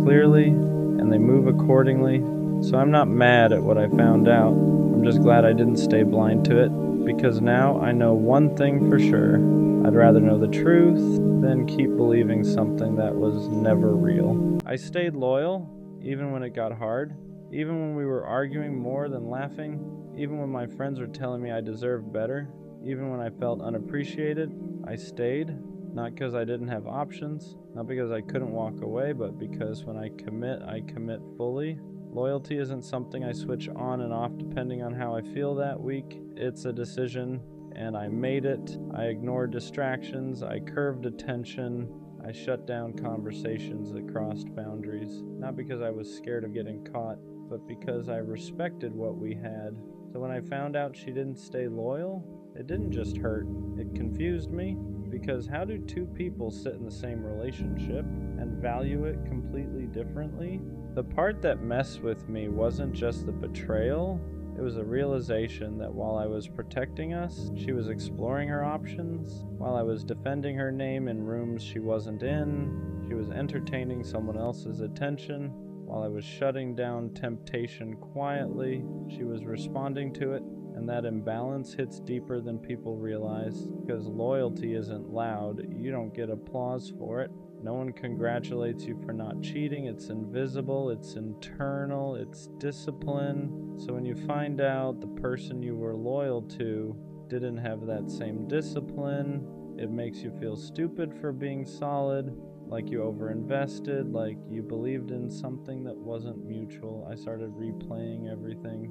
clearly, and they move accordingly. So I'm not mad at what I found out. I'm just glad I didn't stay blind to it, because now I know one thing for sure. I'd rather know the truth than keep believing something that was never real. I stayed loyal, even when it got hard, even when we were arguing more than laughing, even when my friends were telling me I deserved better, even when I felt unappreciated. I stayed, not because I didn't have options, not because I couldn't walk away, but because when I commit fully. Loyalty isn't something I switch on and off depending on how I feel that week. It's a decision, and I made it. I ignored distractions, I curved attention, I shut down conversations that crossed boundaries. Not because I was scared of getting caught, but because I respected what we had. So when I found out she didn't stay loyal, it didn't just hurt, it confused me. Because how do two people sit in the same relationship and value it completely differently? The part that messed with me wasn't just the betrayal, it was a realization that while I was protecting us, she was exploring her options. While I was defending her name in rooms she wasn't in, she was entertaining someone else's attention. While I was shutting down temptation quietly, she was responding to it. And that imbalance hits deeper than people realize, because loyalty isn't loud. You don't get applause for it. No one congratulates you for not cheating. It's invisible, it's internal, it's discipline. So when you find out the person you were loyal to didn't have that same discipline, it makes you feel stupid for being solid, like you overinvested, like you believed in something that wasn't mutual. I started replaying everything,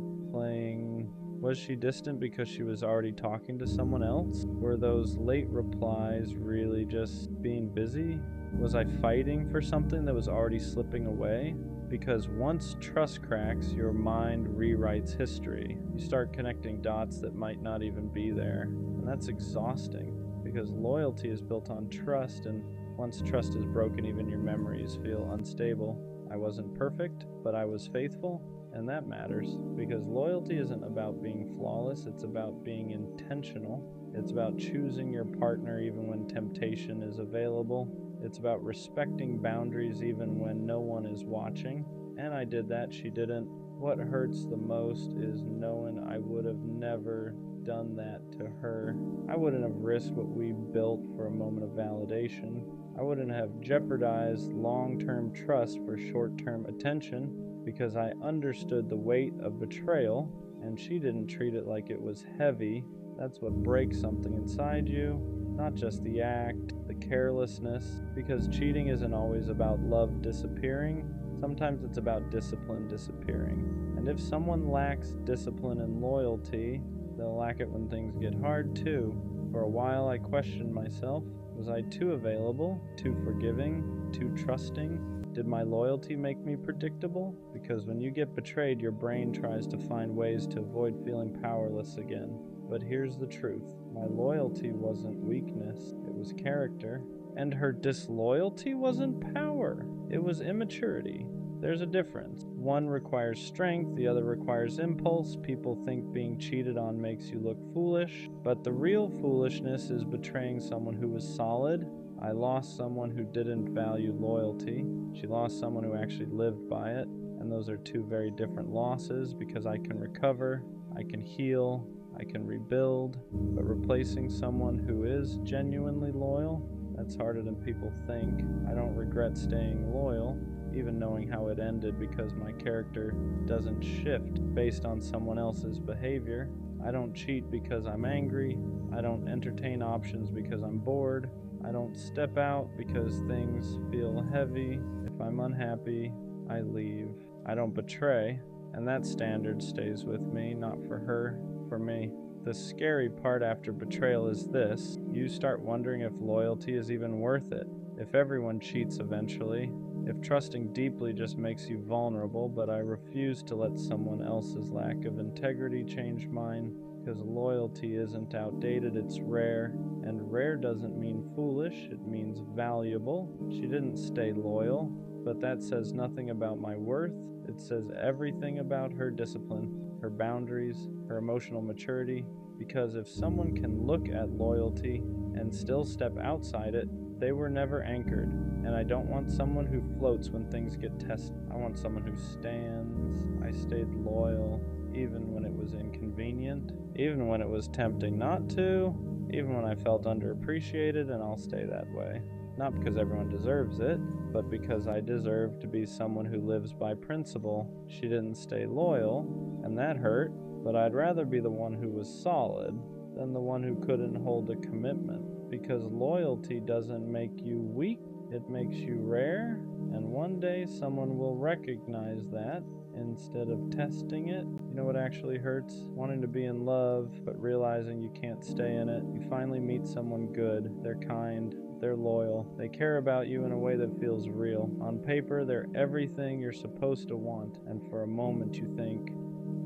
was she distant because she was already talking to someone else? Were those late replies really just being busy? Was I fighting for something that was already slipping away? Because once trust cracks, your mind rewrites history. You start connecting dots that might not even be there. And that's exhausting, because loyalty is built on trust, and once trust is broken, even your memories feel unstable. I wasn't perfect, but I was faithful. And that matters, because loyalty isn't about being flawless, it's about being intentional. It's about choosing your partner even when temptation is available. It's about respecting boundaries even when no one is watching. And I did that, she didn't. What hurts the most is knowing I would have never done that to her. I wouldn't have risked what we built for a moment of validation. I wouldn't have jeopardized long-term trust for short-term attention, because I understood the weight of betrayal, and she didn't treat it like it was heavy. That's what breaks something inside you, not just the act, the carelessness, because cheating isn't always about love disappearing. Sometimes it's about discipline disappearing. And if someone lacks discipline and loyalty, they'll lack it when things get hard too. For a while I questioned myself. Was I too available, too forgiving, too trusting? Did my loyalty make me predictable? Because when you get betrayed, your brain tries to find ways to avoid feeling powerless again. But here's the truth. My loyalty wasn't weakness, it was character. And her disloyalty wasn't power, it was immaturity. There's a difference. One requires strength, the other requires impulse. People think being cheated on makes you look foolish, but the real foolishness is betraying someone who was solid. I lost someone who didn't value loyalty. She lost someone who actually lived by it. And those are two very different losses, because I can recover, I can heal, I can rebuild. But replacing someone who is genuinely loyal, that's harder than people think. I don't regret staying loyal, even knowing how it ended, because my character doesn't shift based on someone else's behavior. I don't cheat because I'm angry. I don't entertain options because I'm bored. I don't step out because things feel heavy. If I'm unhappy, I leave. I don't betray, and that standard stays with me, not for her, for me. The scary part after betrayal is this: you start wondering if loyalty is even worth it, if everyone cheats eventually, if trusting deeply just makes you vulnerable. But I refuse to let someone else's lack of integrity change mine, because loyalty isn't outdated, it's rare. And rare doesn't mean foolish, it means valuable. She didn't stay loyal, but that says nothing about my worth. It says everything about her discipline, her boundaries, her emotional maturity. Because if someone can look at loyalty and still step outside it, they were never anchored. And I don't want someone who floats when things get tested. I want someone who stands. I stayed loyal, even when it was inconvenient, even when it was tempting not to, even when I felt underappreciated, and I'll stay that way. Not because everyone deserves it, but because I deserve to be someone who lives by principle. She didn't stay loyal, and that hurt, but I'd rather be the one who was solid than the one who couldn't hold a commitment. Because loyalty doesn't make you weak, it makes you rare, and one day someone will recognize that instead of testing it. You know what actually hurts? Wanting to be in love, but realizing you can't stay in it. You finally meet someone good, they're kind, they're loyal, they care about you in a way that feels real. On paper, they're everything you're supposed to want, and for a moment you think,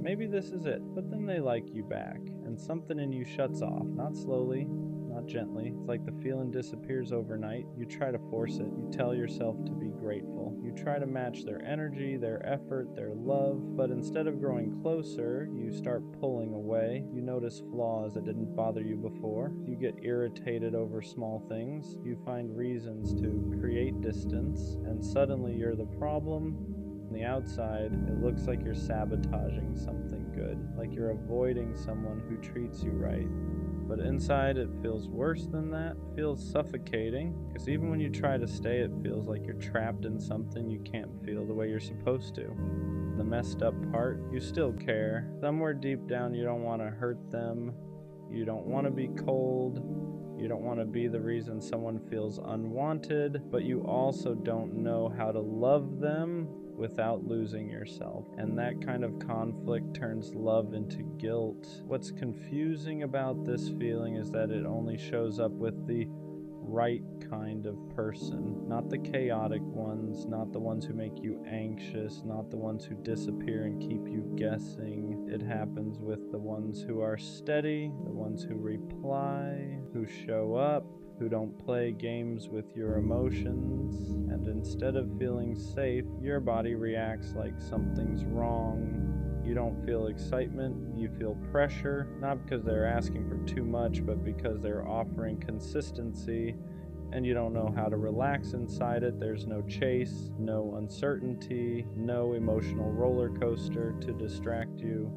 maybe this is it. But then they like you back, and something in you shuts off, not slowly, not gently. It's like the feeling disappears overnight. You try to force it. You tell yourself to be grateful. You try to match their energy, their effort, their love. But instead of growing closer, you start pulling away. You notice flaws that didn't bother you before. You get irritated over small things. You find reasons to create distance, and suddenly you're the problem. On the outside, it looks like you're sabotaging something good, like you're avoiding someone who treats you right. But inside, it feels worse than that. It feels suffocating, because even when you try to stay, it feels like you're trapped in something you can't feel the way you're supposed to. The messed up part, you still care. Somewhere deep down, you don't want to hurt them. You don't want to be cold. You don't want to be the reason someone feels unwanted, but you also don't know how to love them without losing yourself. And that kind of conflict turns love into guilt. What's confusing about this feeling is that it only shows up with the right kind of person, not the chaotic ones, not the ones who make you anxious, not the ones who disappear and keep you guessing. It happens with the ones who are steady, the ones who reply, who show up, who don't play games with your emotions. And instead of feeling safe, your body reacts like something's wrong. You don't feel excitement, you feel pressure, not because they're asking for too much, but because they're offering consistency, and you don't know how to relax inside it. There's no chase, no uncertainty, no emotional roller coaster to distract you.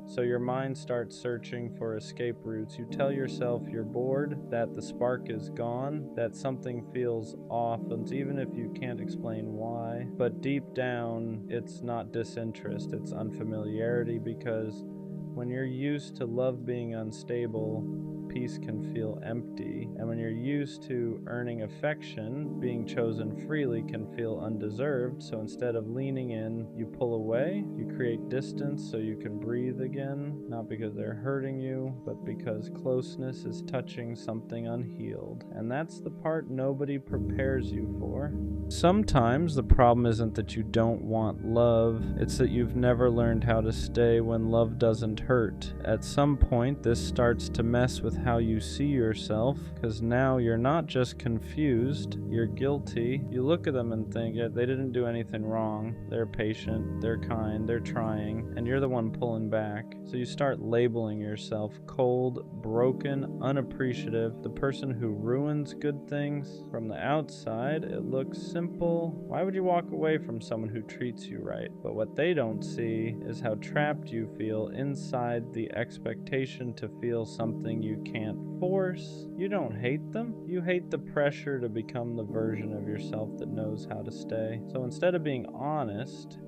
So your mind starts searching for escape routes. You tell yourself you're bored, that the spark is gone, that something feels off, and even if you can't explain why. But deep down, it's not disinterest, it's unfamiliarity, because when you're used to love being unstable, peace can feel empty. And when you're used to earning affection, being chosen freely can feel undeserved. So instead of leaning in, you pull away, you create distance so you can breathe again, not because they're hurting you, but because closeness is touching something unhealed. And that's the part nobody prepares you for. Sometimes the problem isn't that you don't want love, it's that you've never learned how to stay when love doesn't hurt. At some point, this starts to mess with how you see yourself, because now you're not just confused, you're guilty. You look at them and think, yeah, they didn't do anything wrong. They're patient, they're kind, they're trying, and you're the one pulling back. So you start labeling yourself cold, broken, unappreciative, the person who ruins good things. From the outside, it looks simple. Why would you walk away from someone who treats you right? But what they don't see is how trapped you feel inside the expectation to feel something you can't force. You don't hate them. You hate the pressure to become the version of yourself that knows how to stay. So instead of being honest,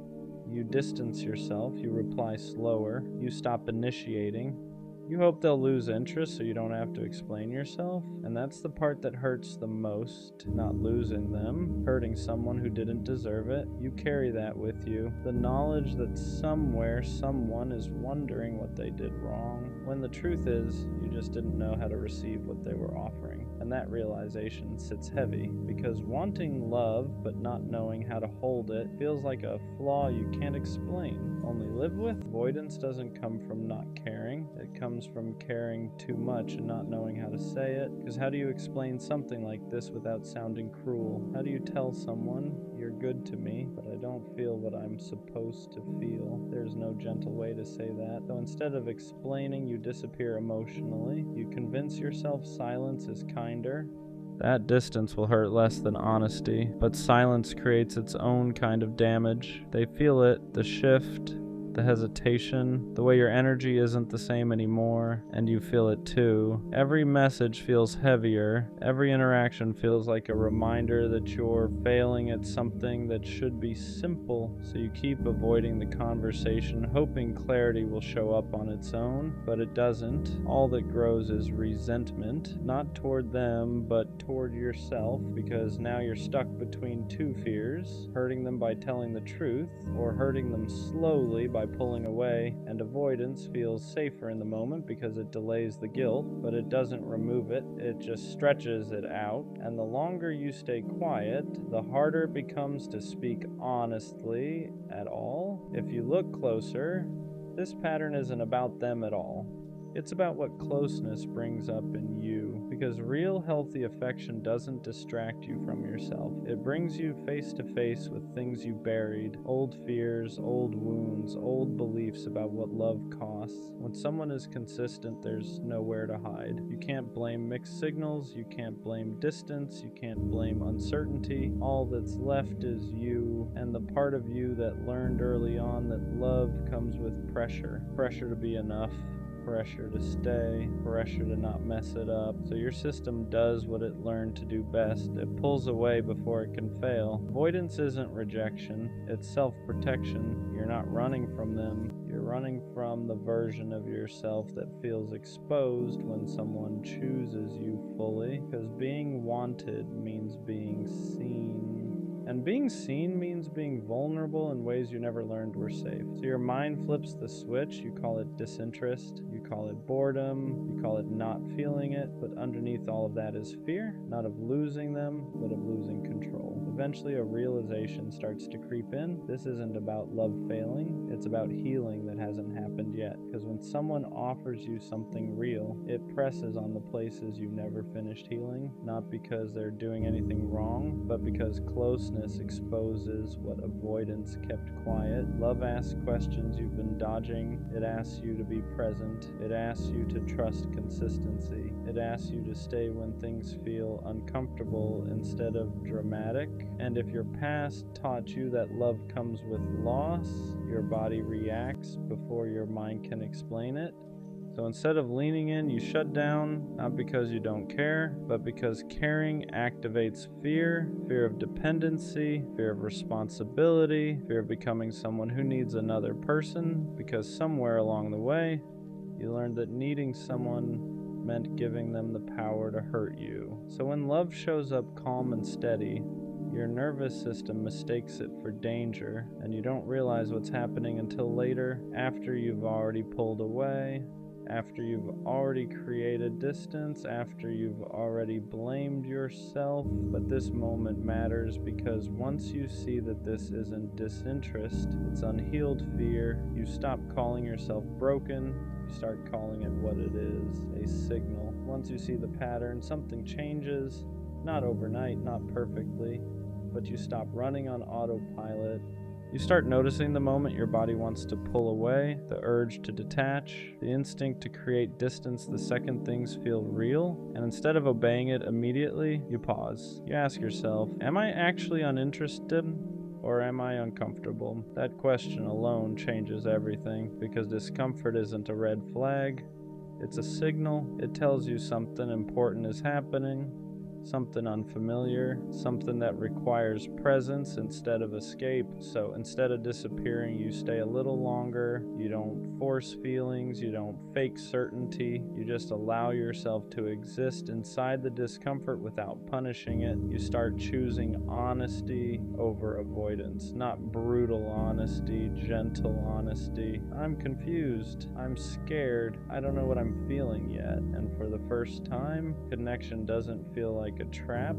you distance yourself, you reply slower, you stop initiating, You hope they'll lose interest so you don't have to explain yourself, and that's the part that hurts the most, not losing them, hurting someone who didn't deserve it. You carry that with you, the knowledge that somewhere someone is wondering what they did wrong, when the truth is, you just didn't know how to receive what they were offering. And that realization sits heavy, because wanting love but not knowing how to hold it feels like a flaw you can't explain, only live with. Avoidance doesn't come from not caring, it comes from caring too much and not knowing how to say it. Because how do you explain something like this without sounding cruel? How do you tell someone, you're good to me, but I don't feel what I'm supposed to feel? There's no gentle way to say that. So instead of explaining, you disappear emotionally. You convince yourself silence is kinder. That distance will hurt less than honesty, but silence creates its own kind of damage. They feel it, the shift, the hesitation, the way your energy isn't the same anymore, and you feel it too. Every message feels heavier. Every interaction feels like a reminder that you're failing at something that should be simple, so you keep avoiding the conversation, hoping clarity will show up on its own, but it doesn't. All that grows is resentment, not toward them, but toward yourself, because now you're stuck between two fears, hurting them by telling the truth, or hurting them slowly by pulling away. And avoidance feels safer in the moment because it delays the guilt, but it doesn't remove it, it just stretches it out. And the longer you stay quiet, the harder it becomes to speak honestly at all. If you look closer, this pattern isn't about them at all. It's about what closeness brings up in you, because real healthy affection doesn't distract you from yourself. It brings you face to face with things you buried, old fears, old wounds, old beliefs about what love costs. When someone is consistent, there's nowhere to hide. You can't blame mixed signals, you can't blame distance, you can't blame uncertainty. All that's left is you, and the part of you that learned early on that love comes with pressure. Pressure to be enough, pressure to stay, pressure to not mess it up. So your system does what it learned to do best. It pulls away before it can fail. Avoidance isn't rejection, it's self-protection. You're not running from them, you're running from the version of yourself that feels exposed when someone chooses you fully, because being wanted means being seen. And being seen means being vulnerable in ways you never learned were safe. So your mind flips the switch, you call it disinterest, you call it boredom, you call it not feeling it, but underneath all of that is fear, not of losing them, but of losing control. Eventually a realization starts to creep in. This isn't about love failing, it's about healing that hasn't happened yet. Because when someone offers you something real, it presses on the places you never finished healing, not because they're doing anything wrong, but because closeness exposes what avoidance kept quiet. Love asks questions you've been dodging. It asks you to be present. It asks you to trust consistency. It asks you to stay when things feel uncomfortable instead of dramatic. And if your past taught you that love comes with loss, your body reacts before your mind can explain it. So instead of leaning in, you shut down, not because you don't care, but because caring activates fear, fear of dependency, fear of responsibility, fear of becoming someone who needs another person, because somewhere along the way, you learned that needing someone meant giving them the power to hurt you. So when love shows up calm and steady, your nervous system mistakes it for danger, and you don't realize what's happening until later, after you've already pulled away, after you've already created distance, after you've already blamed yourself. But this moment matters because once you see that this isn't disinterest, it's unhealed fear, you stop calling yourself broken, you start calling it what it is, a signal. Once you see the pattern, something changes, not overnight, not perfectly, but you stop running on autopilot. You start noticing the moment your body wants to pull away, the urge to detach, the instinct to create distance the second things feel real, and instead of obeying it immediately, you pause. You ask yourself, am I actually uninterested? Or am I uncomfortable? That question alone changes everything, because discomfort isn't a red flag, it's a signal. It tells you something important is happening. something unfamiliar, something that requires presence instead of escape. So instead of disappearing, you stay a little longer, you don't force feelings, you don't fake certainty, you just allow yourself to exist inside the discomfort without punishing it. You start choosing honesty over avoidance, not brutal honesty, gentle honesty. I'm confused, I'm scared, I don't know what I'm feeling yet. And for the first time, connection doesn't feel like a trap.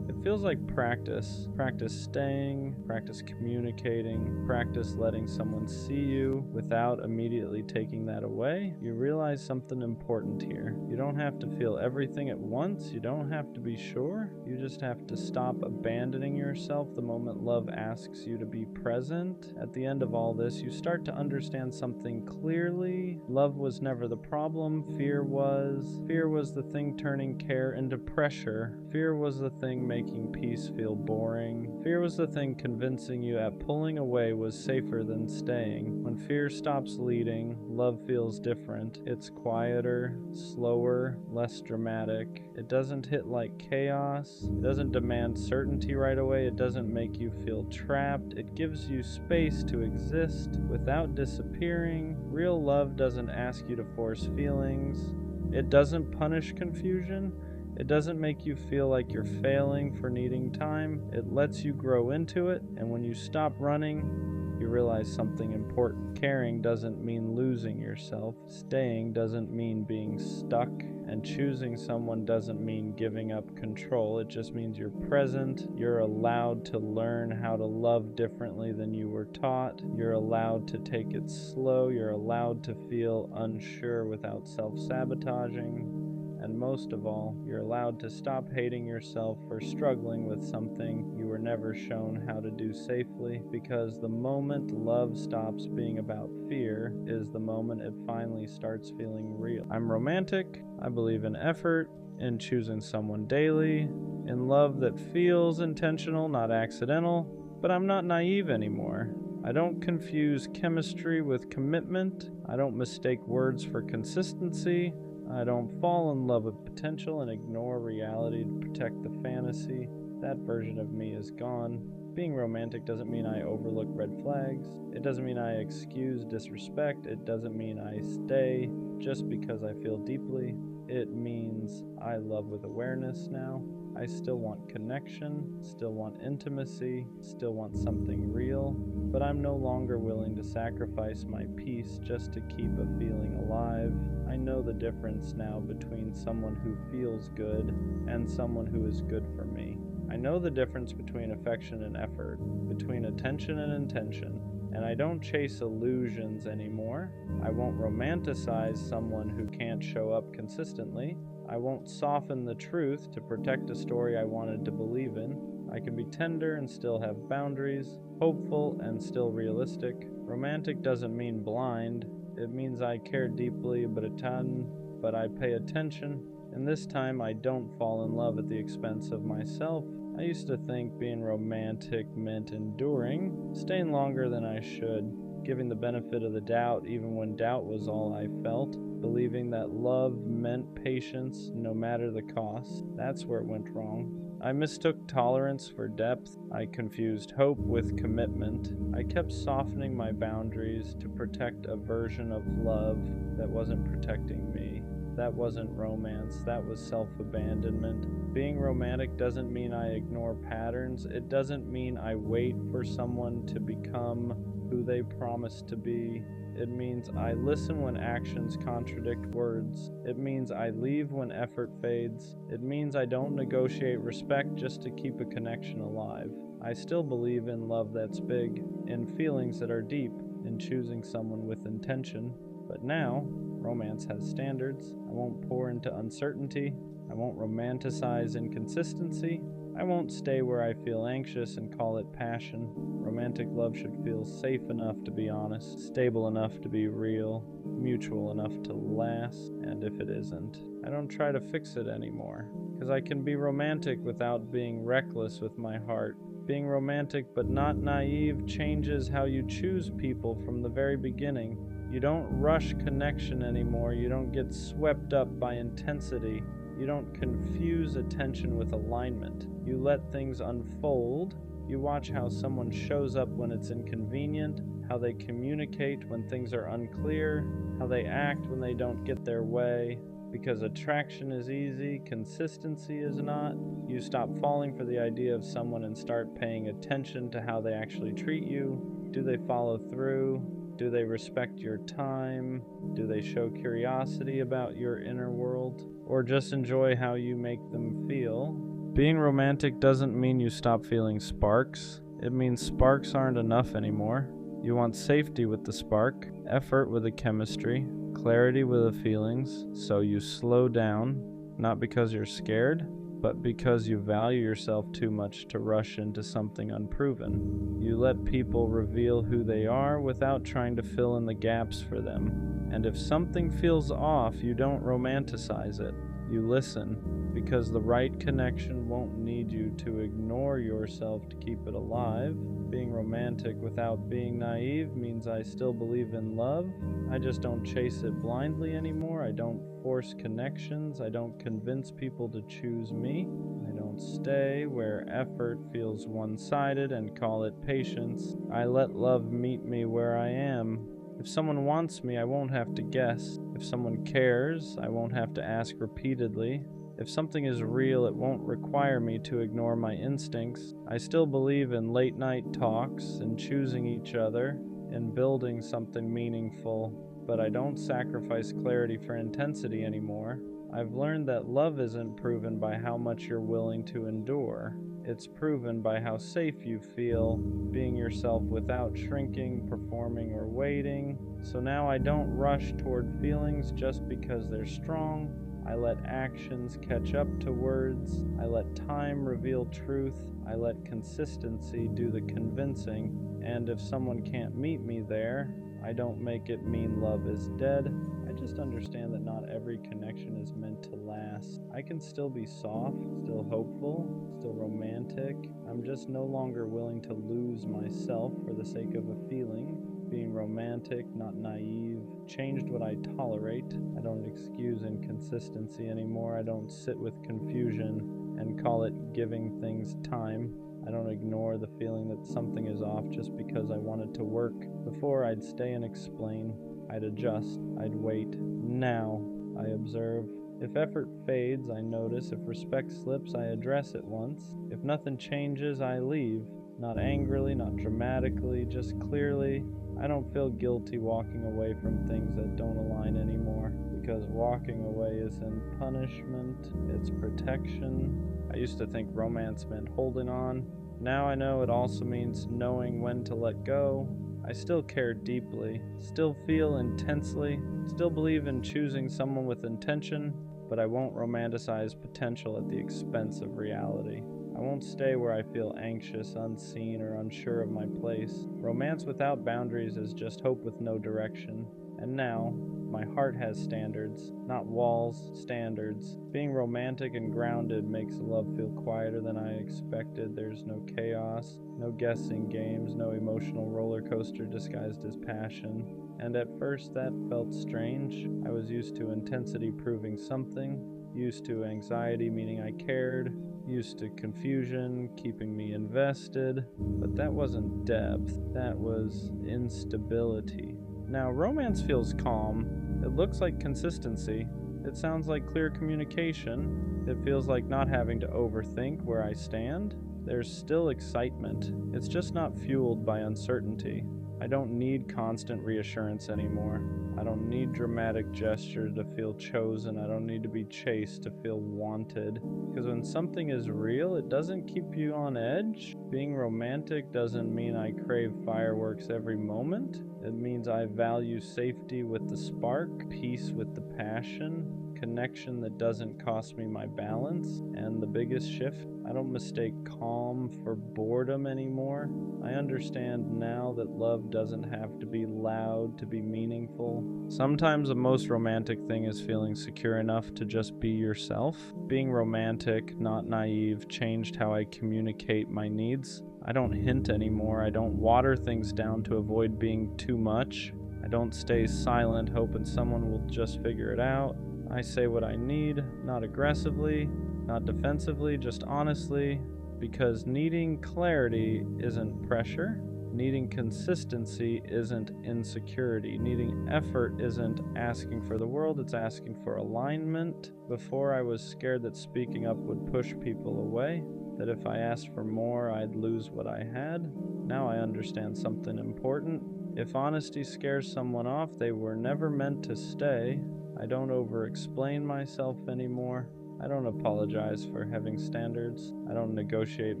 It feels like practice. Practice staying, practice communicating, practice letting someone see you without immediately taking that away. You realize something important here. You don't have to feel everything at once. You don't have to be sure. You just have to stop abandoning yourself the moment love asks you to be present. At the end of all this, you start to understand something clearly. Love was never the problem. Fear was. Fear was the thing turning care into pressure. Fear was the thing making peace feel boring. Fear was the thing convincing you that pulling away was safer than staying. When fear stops leading, love feels different. It's quieter, slower, less dramatic. It doesn't hit like chaos. It doesn't demand certainty right away. It doesn't make you feel trapped. It gives you space to exist without disappearing. Real love doesn't ask you to force feelings. It doesn't punish confusion. It doesn't make you feel like you're failing for needing time. It lets you grow into it, and when you stop running, you realize something important. Caring doesn't mean losing yourself. Staying doesn't mean being stuck. And choosing someone doesn't mean giving up control. It just means you're present. You're allowed to learn how to love differently than you were taught. You're allowed to take it slow. You're allowed to feel unsure without self-sabotaging. And most of all, you're allowed to stop hating yourself for struggling with something you were never shown how to do safely, because the moment love stops being about fear is the moment it finally starts feeling real. I'm romantic. I believe in effort, in choosing someone daily, in love that feels intentional, not accidental, but I'm not naive anymore. I don't confuse chemistry with commitment. I don't mistake words for consistency. I don't fall in love with potential and ignore reality to protect the fantasy. That version of me is gone. Being romantic doesn't mean I overlook red flags. It doesn't mean I excuse disrespect. It doesn't mean I stay just because I feel deeply. It means I love with awareness now. I still want connection, still want intimacy, still want something real, but I'm no longer willing to sacrifice my peace just to keep a feeling alive. I know the difference now between someone who feels good and someone who is good for me. I know the difference between affection and effort, between attention and intention, and I don't chase illusions anymore. I won't romanticize someone who can't show up consistently. I won't soften the truth to protect a story I wanted to believe in. I can be tender and still have boundaries, hopeful and still realistic. Romantic doesn't mean blind. It means I care deeply, but I pay attention. And this time I don't fall in love at the expense of myself. I used to think being romantic meant enduring, staying longer than I should, giving the benefit of the doubt even when doubt was all I felt, believing that love meant patience no matter the cost. That's where it went wrong. I mistook tolerance for depth. I confused hope with commitment. I kept softening my boundaries to protect a version of love that wasn't protecting me. That wasn't romance, that was self-abandonment. Being romantic doesn't mean I ignore patterns. It doesn't mean I wait for someone to become who they promise to be. It means I listen when actions contradict words. It means I leave when effort fades. It means I don't negotiate respect just to keep a connection alive. I still believe in love that's big, in feelings that are deep, in choosing someone with intention. But now, romance has standards. I won't pour into uncertainty. I won't romanticize inconsistency. I won't stay where I feel anxious and call it passion. Romantic love should feel safe enough to be honest, stable enough to be real, mutual enough to last, and if it isn't, I don't try to fix it anymore. Because I can be romantic without being reckless with my heart. Being romantic but not naive changes how you choose people from the very beginning. You don't rush connection anymore. You don't get swept up by intensity. You don't confuse attention with alignment. You let things unfold. You watch how someone shows up when it's inconvenient, how they communicate when things are unclear, how they act when they don't get their way. Because attraction is easy, consistency is not. You stop falling for the idea of someone and start paying attention to how they actually treat you. Do they follow through? Do they respect your time? Do they show curiosity about your inner world? Or just enjoy how you make them feel? Being romantic doesn't mean you stop feeling sparks. It means sparks aren't enough anymore. You want safety with the spark, effort with the chemistry, clarity with the feelings, so you slow down, not because you're scared, but because you value yourself too much to rush into something unproven. You let people reveal who they are without trying to fill in the gaps for them. And if something feels off, you don't romanticize it. You listen, because the right connection won't need you to ignore yourself to keep it alive. Being romantic without being naive means I still believe in love. I just don't chase it blindly anymore. I don't force connections. I don't convince people to choose me. I don't stay where effort feels one-sided and call it patience. I let love meet me where I am. If someone wants me, I won't have to guess. If someone cares, I won't have to ask repeatedly. If something is real, it won't require me to ignore my instincts. I still believe in late-night talks, in choosing each other, in building something meaningful, but I don't sacrifice clarity for intensity anymore. I've learned that love isn't proven by how much you're willing to endure. It's proven by how safe you feel being yourself without shrinking, performing, or waiting. So now I don't rush toward feelings just because they're strong. I let actions catch up to words. I let time reveal truth. I let consistency do the convincing. And if someone can't meet me there, I don't make it mean love is dead. I just understand that not every connection is meant to last. I can still be soft, still hopeful, still romantic. I'm just no longer willing to lose myself for the sake of a feeling. Being romantic, not naive, changed what I tolerate. I don't excuse inconsistency anymore. I don't sit with confusion and call it giving things time. I don't ignore the feeling that something is off just because I want it to work. Before, I'd stay and explain. I'd adjust. I'd wait. Now, I observe. If effort fades, I notice. If respect slips, I address it once. If nothing changes, I leave. Not angrily, not dramatically, just clearly. I don't feel guilty walking away from things that don't align anymore, because walking away isn't punishment, it's protection. I used to think romance meant holding on. Now I know it also means knowing when to let go. I still care deeply, still feel intensely, still believe in choosing someone with intention, but I won't romanticize potential at the expense of reality. I won't stay where I feel anxious, unseen, or unsure of my place. Romance without boundaries is just hope with no direction. And now, my heart has standards, not walls, standards. Being romantic and grounded makes love feel quieter than I expected. There's no chaos, no guessing games, no emotional roller coaster disguised as passion. And at first that felt strange. I was used to intensity proving something, used to anxiety meaning I cared, used to confusion keeping me invested. But that wasn't depth, that was instability. Now, romance feels calm. It looks like consistency. It sounds like clear communication. It feels like not having to overthink where I stand. There's still excitement. It's just not fueled by uncertainty. I don't need constant reassurance anymore. I don't need dramatic gestures to feel chosen. I don't need to be chased to feel wanted. Because when something is real, it doesn't keep you on edge. Being romantic doesn't mean I crave fireworks every moment. It means I value safety with the spark, peace with the passion, connection that doesn't cost me my balance. And the biggest shift, I don't mistake calm for boredom anymore. I understand now that love doesn't have to be loud to be meaningful. Sometimes the most romantic thing is feeling secure enough to just be yourself. Being romantic, not naive, changed how I communicate my needs. I don't hint anymore. I don't water things down to avoid being too much. I don't stay silent hoping someone will just figure it out. I say what I need, not aggressively, not defensively, just honestly, because needing clarity isn't pressure. Needing consistency isn't insecurity. Needing effort isn't asking for the world, it's asking for alignment. Before, I was scared that speaking up would push people away, that if I asked for more, I'd lose what I had. Now I understand something important. If honesty scares someone off, they were never meant to stay. I don't over-explain myself anymore. I don't apologize for having standards. I don't negotiate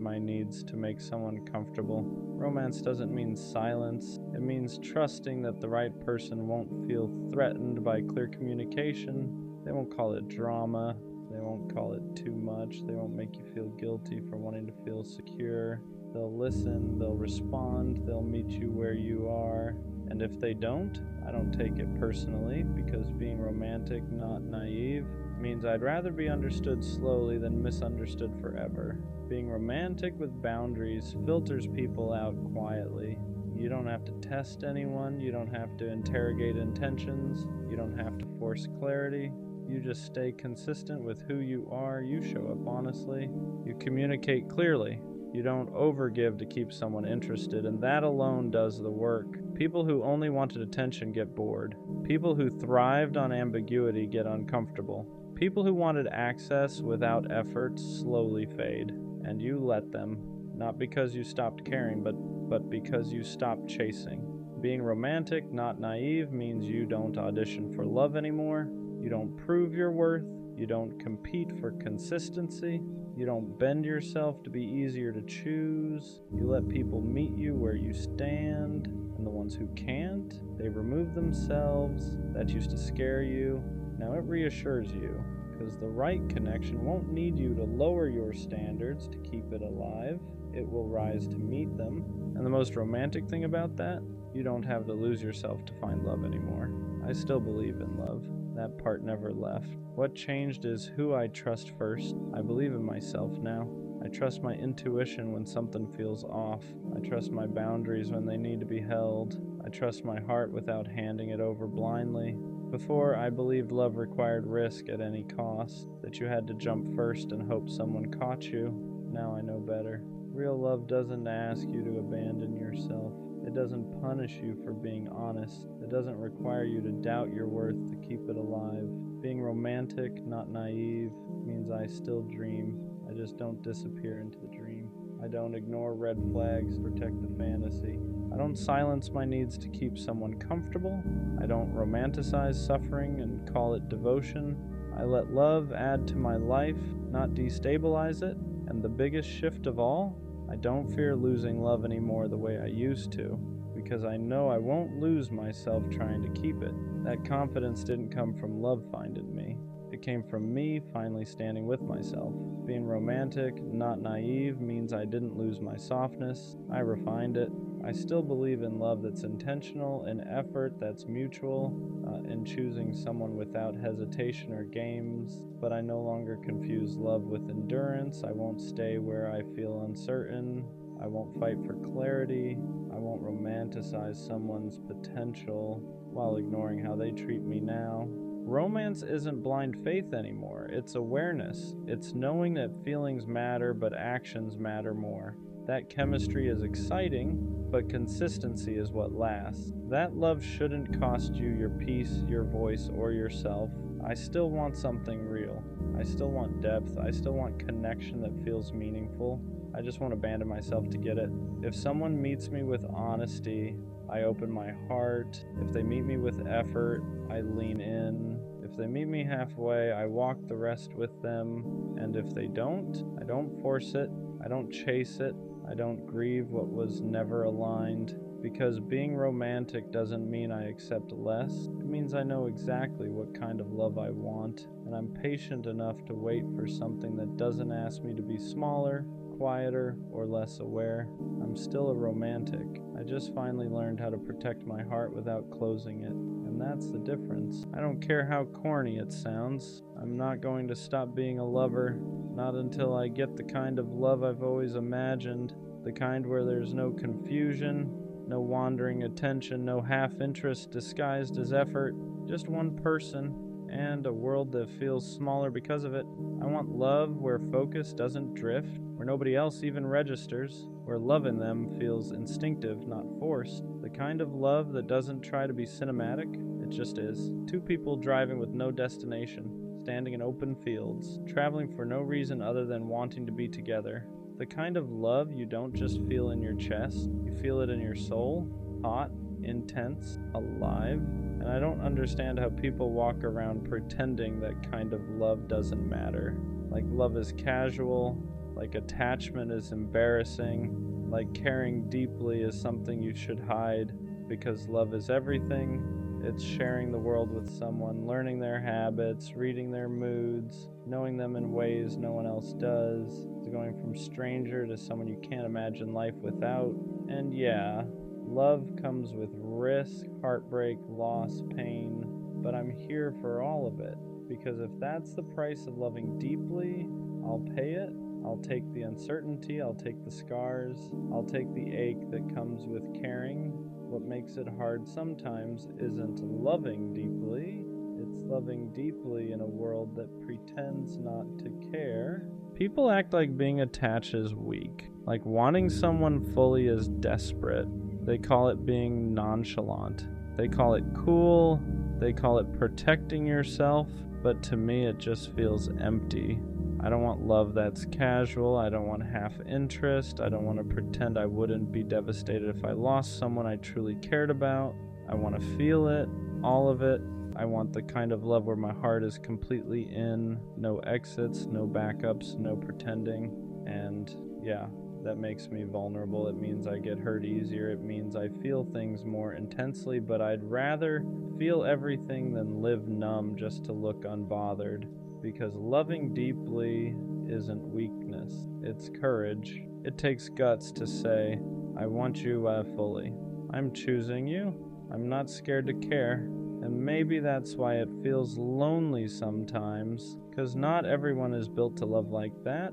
my needs to make someone comfortable. Romance doesn't mean silence. It means trusting that the right person won't feel threatened by clear communication. They won't call it drama. They won't call it too much. They won't make you feel guilty for wanting to feel secure. They'll listen, they'll respond, they'll meet you where you are. And if they don't, I don't take it personally, because being romantic, not naive, means I'd rather be understood slowly than misunderstood forever. Being romantic with boundaries filters people out quietly. You don't have to test anyone, you don't have to interrogate intentions, you don't have to force clarity. You just stay consistent with who you are, you show up honestly, you communicate clearly. You don't overgive to keep someone interested, and that alone does the work. People who only wanted attention get bored. People who thrived on ambiguity get uncomfortable. People who wanted access without effort slowly fade, and you let them, not because you stopped caring, but because you stopped chasing. Being romantic, not naive, means you don't audition for love anymore. You don't prove your worth. You don't compete for consistency. You don't bend yourself to be easier to choose. You let people meet you where you stand, and the ones who can't, they remove themselves. That used to scare you. Now it reassures you, because the right connection won't need you to lower your standards to keep it alive. It will rise to meet them. And the most romantic thing about that, you don't have to lose yourself to find love anymore. I still believe in love. That part never left. What changed is who I trust first. I believe in myself now. I trust my intuition when something feels off. I trust my boundaries when they need to be held. I trust my heart without handing it over blindly. Before, I believed love required risk at any cost, that you had to jump first and hope someone caught you. Now I know better. Real love doesn't ask you to abandon yourself. It doesn't punish you for being honest. It doesn't require you to doubt your worth to keep it alive. Being romantic, not naive, means I still dream. I just don't disappear into the dream. I don't ignore red flags to protect the fantasy. I don't silence my needs to keep someone comfortable. I don't romanticize suffering and call it devotion. I let love add to my life, not destabilize it. And the biggest shift of all, I don't fear losing love anymore the way I used to, because I know I won't lose myself trying to keep it. That confidence didn't come from love finding me. It came from me finally standing with myself. Being romantic, not naive, means I didn't lose my softness. I refined it. I still believe in love that's intentional, in effort that's mutual, in choosing someone without hesitation or games, but I no longer confuse love with endurance. I won't stay where I feel uncertain. I won't fight for clarity. I won't romanticize someone's potential while ignoring how they treat me now. Romance isn't blind faith anymore. It's awareness. It's knowing that feelings matter, but actions matter more. That chemistry is exciting, but consistency is what lasts. That love shouldn't cost you your peace, your voice, or yourself. I still want something real. I still want depth. I still want connection that feels meaningful. I just won't abandon myself to get it. If someone meets me with honesty, I open my heart. If they meet me with effort, I lean in. If they meet me halfway, I walk the rest with them. And if they don't, I don't force it. I don't chase it. I don't grieve what was never aligned. Because being romantic doesn't mean I accept less. It means I know exactly what kind of love I want. And I'm patient enough to wait for something that doesn't ask me to be smaller, quieter, or less aware. I'm still a romantic. I just finally learned how to protect my heart without closing it. And that's the difference. I don't care how corny it sounds. I'm not going to stop being a lover. Not until I get the kind of love I've always imagined. The kind where there's no confusion, no wandering attention, no half-interest disguised as effort. Just one person, and a world that feels smaller because of it. I want love where focus doesn't drift, where nobody else even registers, where love in them feels instinctive, not forced. The kind of love that doesn't try to be cinematic, it just is. Two people driving with no destination, standing in open fields, traveling for no reason other than wanting to be together. The kind of love you don't just feel in your chest, you feel it in your soul, hot, intense, alive. And I don't understand how people walk around pretending that kind of love doesn't matter. Like love is casual, like attachment is embarrassing, like caring deeply is something you should hide, because love is everything. It's sharing the world with someone, learning their habits, reading their moods, knowing them in ways no one else does. It's going from stranger to someone you can't imagine life without. And yeah, love comes with risk, heartbreak, loss, pain, but I'm here for all of it. Because if that's the price of loving deeply, I'll pay it. I'll take the uncertainty, I'll take the scars, I'll take the ache that comes with caring. What makes it hard sometimes isn't loving deeply, it's loving deeply in a world that pretends not to care. People act like being attached is weak, like wanting someone fully is desperate. They call it being nonchalant. They call it cool. They call it protecting yourself. But to me, it just feels empty. I don't want love that's casual. I don't want half interest. I don't want to pretend I wouldn't be devastated if I lost someone I truly cared about. I want to feel it, all of it. I want the kind of love where my heart is completely in, no exits, no backups, no pretending. And yeah, that makes me vulnerable. It means I get hurt easier. It means I feel things more intensely, but I'd rather feel everything than live numb just to look unbothered. Because loving deeply isn't weakness, it's courage. It takes guts to say, I want you fully. I'm choosing you. I'm not scared to care. And maybe that's why it feels lonely sometimes, because not everyone is built to love like that.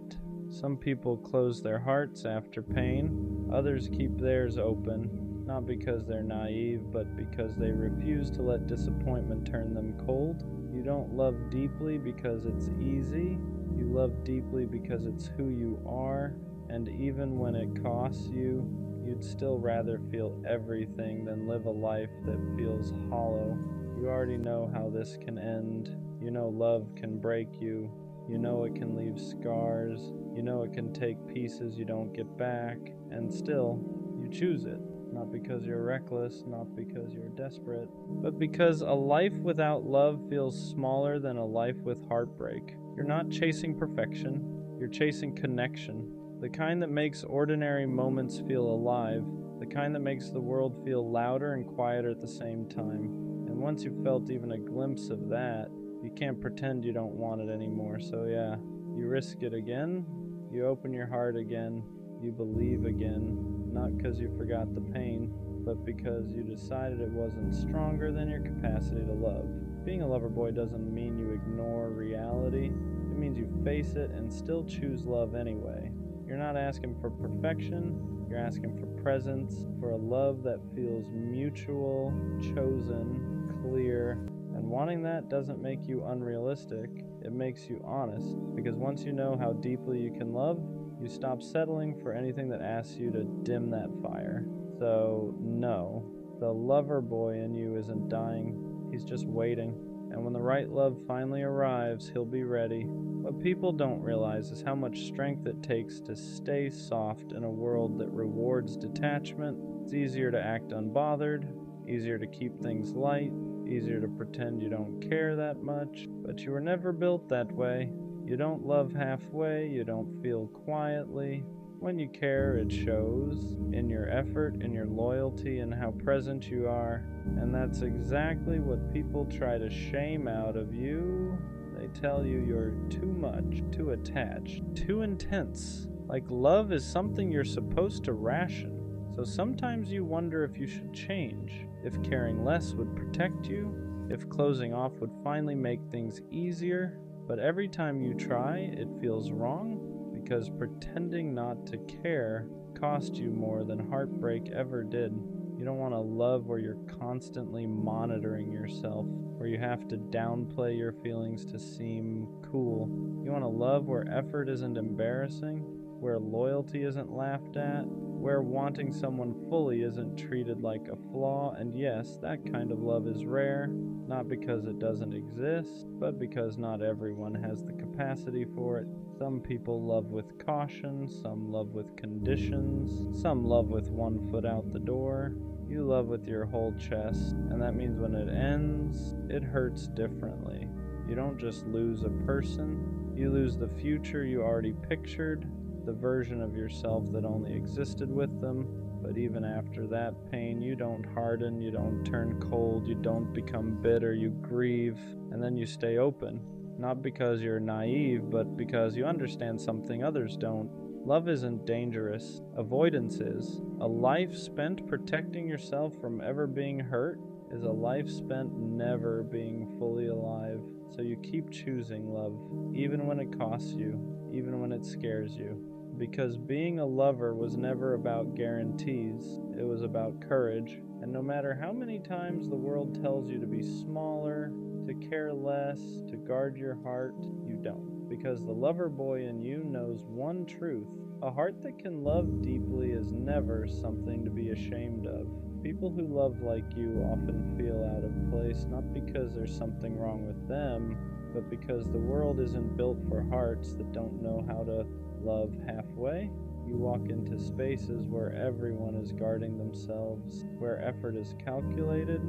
Some people close their hearts after pain. Others keep theirs open, not because they're naive, but because they refuse to let disappointment turn them cold. You don't love deeply because it's easy. You love deeply because it's who you are. And even when it costs you, you'd still rather feel everything than live a life that feels hollow. You already know how this can end. You know love can break you. You know it can leave scars. You know it can take pieces you don't get back. And still, you choose it. Not because you're reckless, not because you're desperate, but because a life without love feels smaller than a life with heartbreak. You're not chasing perfection, you're chasing connection. The kind that makes ordinary moments feel alive, the kind that makes the world feel louder and quieter at the same time. And once you've felt even a glimpse of that, you can't pretend you don't want it anymore. So yeah, you risk it again, you open your heart again, you believe again. Not because you forgot the pain, but because you decided it wasn't stronger than your capacity to love. Being a lover boy doesn't mean you ignore reality. It means you face it and still choose love anyway. You're not asking for perfection, you're asking for presence, for a love that feels mutual, chosen, clear. And wanting that doesn't make you unrealistic, it makes you honest. Because once you know how deeply you can love, you stop settling for anything that asks you to dim that fire. So, no, the lover boy in you isn't dying, he's just waiting. And when the right love finally arrives, he'll be ready. What people don't realize is how much strength it takes to stay soft in a world that rewards detachment. It's easier to act unbothered, easier to keep things light, easier to pretend you don't care that much, but you were never built that way. You don't love halfway, you don't feel quietly. When you care, it shows in your effort, in your loyalty, and how present you are. And that's exactly what people try to shame out of you. They tell you you're too much, too attached, too intense. Like love is something you're supposed to ration. So sometimes you wonder if you should change, if caring less would protect you, if closing off would finally make things easier. But every time you try, it feels wrong, because pretending not to care cost you more than heartbreak ever did. You don't want a love where you're constantly monitoring yourself, where you have to downplay your feelings to seem cool. You want a love where effort isn't embarrassing, where loyalty isn't laughed at, where wanting someone fully isn't treated like a flaw. And yes, that kind of love is rare, not because it doesn't exist, but because not everyone has the capacity for it. Some people love with caution, some love with conditions, some love with one foot out the door. You love with your whole chest, and that means when it ends, it hurts differently. You don't just lose a person, you lose the future you already pictured, the version of yourself that only existed with them. But even after that pain, you don't harden, you don't turn cold, you don't become bitter, you grieve, and then you stay open. Not because you're naive, but because you understand something others don't. Love isn't dangerous. Avoidance is. A life spent protecting yourself from ever being hurt is a life spent never being fully alive. So you keep choosing love, even when it costs you, even when it scares you. Because being a lover was never about guarantees, it was about courage. And no matter how many times the world tells you to be smaller, to care less, to guard your heart, you don't. Because the lover boy in you knows one truth: a heart that can love deeply is never something to be ashamed of. People who love like you often feel out of place, not because there's something wrong with them, but because the world isn't built for hearts that don't know how to love halfway. You walk into spaces where everyone is guarding themselves, where effort is calculated,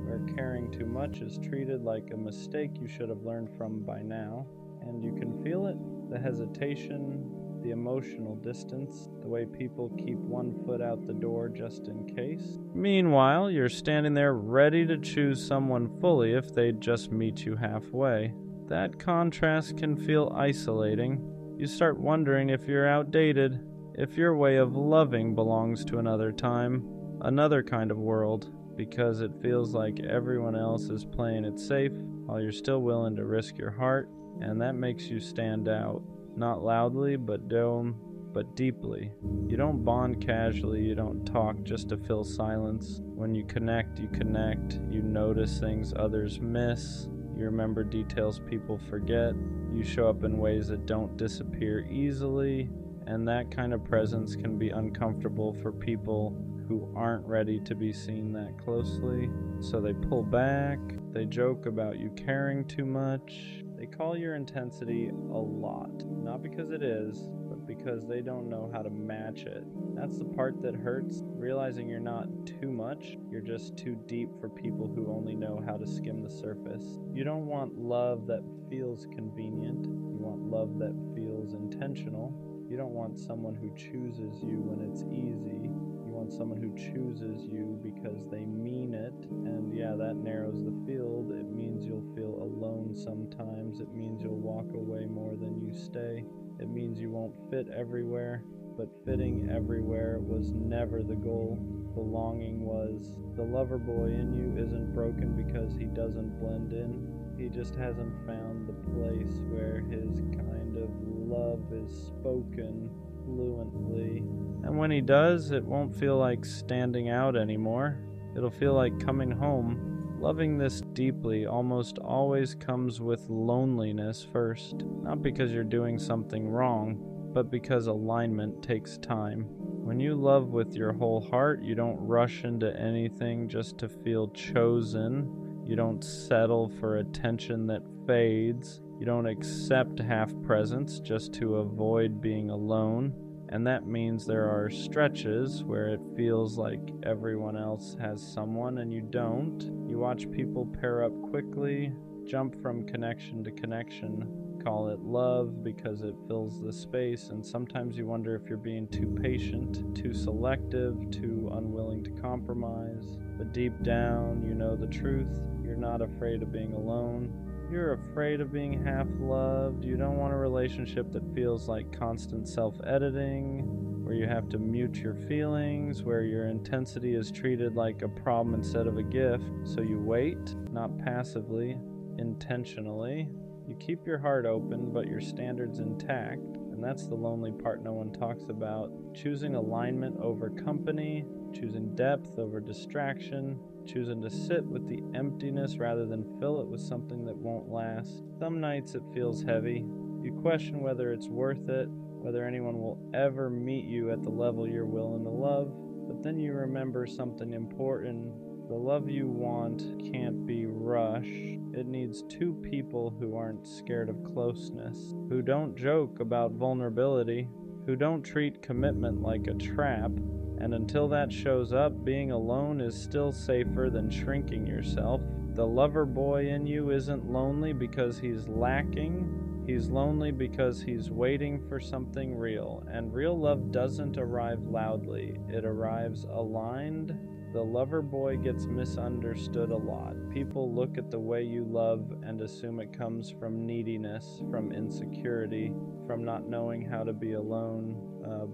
where caring too much is treated like a mistake you should have learned from by now. And you can feel it, the hesitation, the emotional distance, the way people keep one foot out the door just in case. Meanwhile, you're standing there ready to choose someone fully if they'd just meet you halfway. That contrast can feel isolating. You start wondering if you're outdated, if your way of loving belongs to another time, another kind of world, because it feels like everyone else is playing it safe while you're still willing to risk your heart, and that makes you stand out. Not loudly, but deeply. You don't bond casually, you don't talk just to fill silence. When you connect, you notice things others miss, you remember details people forget, you show up in ways that don't disappear easily, and that kind of presence can be uncomfortable for people who aren't ready to be seen that closely. So they pull back, they joke about you caring too much, they call your intensity a lot. Not because it is, but because they don't know how to match it. That's the part that hurts, realizing you're not too much, you're just too deep for people who only know how to skim the surface. You don't want love that feels convenient, you want love that feels intentional. You don't want someone who chooses you when it's easy. You want someone who chooses you because they mean it. And yeah, that narrows the field. It means you'll feel alone sometimes. It means you'll walk away more than you stay. It means you won't fit everywhere. But fitting everywhere was never the goal. Belonging was. The lover boy in you isn't broken because he doesn't blend in. He just hasn't found the place where his kind of love is spoken fluently. And when he does, it won't feel like standing out anymore. It'll feel like coming home. Loving this deeply almost always comes with loneliness first. Not because you're doing something wrong, but because alignment takes time. When you love with your whole heart, you don't rush into anything just to feel chosen. You don't settle for attention that fades. You don't accept half presence just to avoid being alone. And that means there are stretches where it feels like everyone else has someone and you don't. You watch people pair up quickly, jump from connection to connection, call it love because it fills the space, and sometimes you wonder if you're being too patient, too selective, too unwilling to compromise. But deep down, you know the truth. You're not afraid of being alone. You're afraid of being half-loved. You don't want a relationship that feels like constant self-editing, where you have to mute your feelings, where your intensity is treated like a problem instead of a gift. So you wait, not passively, intentionally. You keep your heart open, but your standards intact. And that's the lonely part no one talks about. Choosing alignment over company, choosing depth over distraction, choosing to sit with the emptiness rather than fill it with something that won't last. Some nights it feels heavy. You question whether it's worth it, whether anyone will ever meet you at the level you're willing to love. But then you remember something important. The love you want can't be rushed. It needs two people who aren't scared of closeness, who don't joke about vulnerability, who don't treat commitment like a trap. And until that shows up, being alone is still safer than shrinking yourself. The lover boy in you isn't lonely because he's lacking. He's lonely because he's waiting for something real. And real love doesn't arrive loudly. It arrives aligned. The lover boy gets misunderstood a lot. People look at the way you love and assume it comes from neediness, from insecurity, from not knowing how to be alone.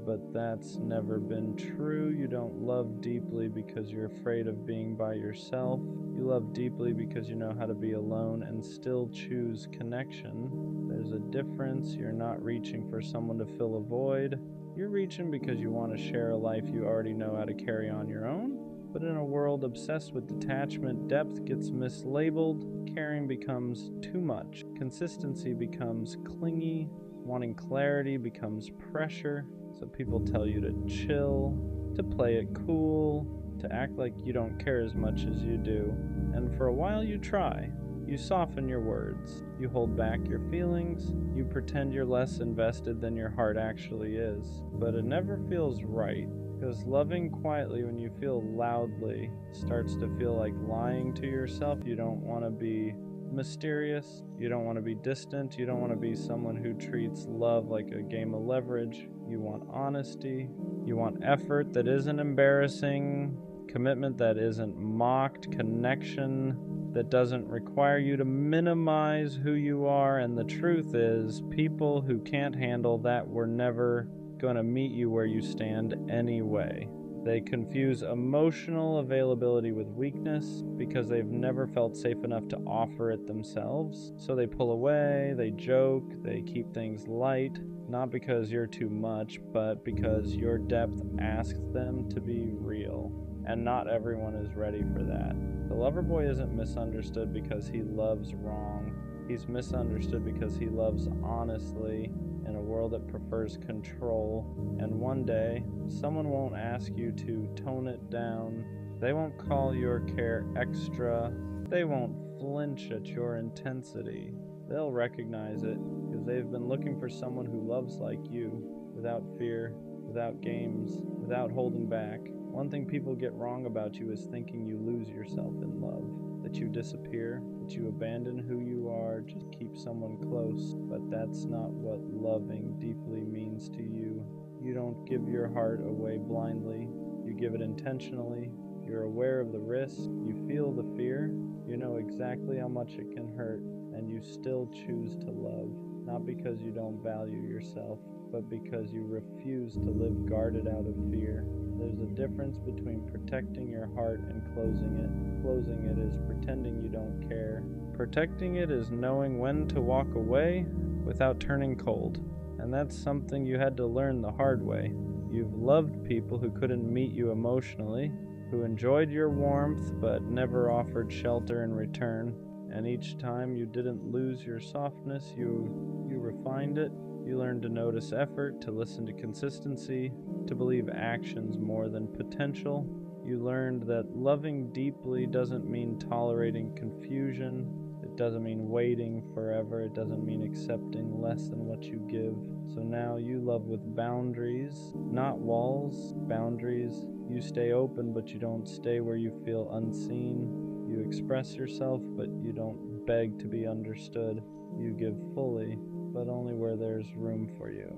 But that's never been true. You don't love deeply because you're afraid of being by yourself. You love deeply because you know how to be alone and still choose connection. There's a difference. You're not reaching for someone to fill a void. You're reaching because you want to share a life you already know how to carry on your own. But in a world obsessed with detachment, depth gets mislabeled, caring becomes too much, consistency becomes clingy, wanting clarity becomes pressure, so people tell you to chill, to play it cool, to act like you don't care as much as you do. And for a while you try. You soften your words, you hold back your feelings, you pretend you're less invested than your heart actually is. But it never feels right. Because loving quietly when you feel loudly starts to feel like lying to yourself. You don't want to be mysterious. You don't want to be distant. You don't want to be someone who treats love like a game of leverage. You want honesty. You want effort that isn't embarrassing, commitment that isn't mocked, connection that doesn't require you to minimize who you are. And the truth is, people who can't handle that were never going to meet you where you stand anyway. They confuse emotional availability with weakness because they've never felt safe enough to offer it themselves. So they pull away, they joke, they keep things light, not because you're too much, but because your depth asks them to be real. And not everyone is ready for that. The lover boy isn't misunderstood because he loves wrong. He's misunderstood because he loves honestly in a world that prefers control. And one day, someone won't ask you to tone it down. They won't call your care extra. They won't flinch at your intensity. They'll recognize it because they've been looking for someone who loves like you, without fear, without games, without holding back. One thing people get wrong about you is thinking you lose yourself in love, that you disappear, that you abandon who you are, just keep someone close. But that's not what loving deeply means to you. You don't give your heart away blindly. You give it intentionally. You're aware of the risk. You feel the fear. You know exactly how much it can hurt, and you still choose to love, not because you don't value yourself, but because you refuse to live guarded out of fear. There's a difference between protecting your heart and closing it. Closing it is pretending you don't care. Protecting it is knowing when to walk away without turning cold. And that's something you had to learn the hard way. You've loved people who couldn't meet you emotionally, who enjoyed your warmth but never offered shelter in return. And each time you didn't lose your softness, you refined it. You learned to notice effort, to listen to consistency, to believe actions more than potential. You learned that loving deeply doesn't mean tolerating confusion. It doesn't mean waiting forever. It doesn't mean accepting less than what you give. So now you love with boundaries, not walls, boundaries. You stay open, but you don't stay where you feel unseen. You express yourself, but you don't beg to be understood. You give fully, but only where there's room for you.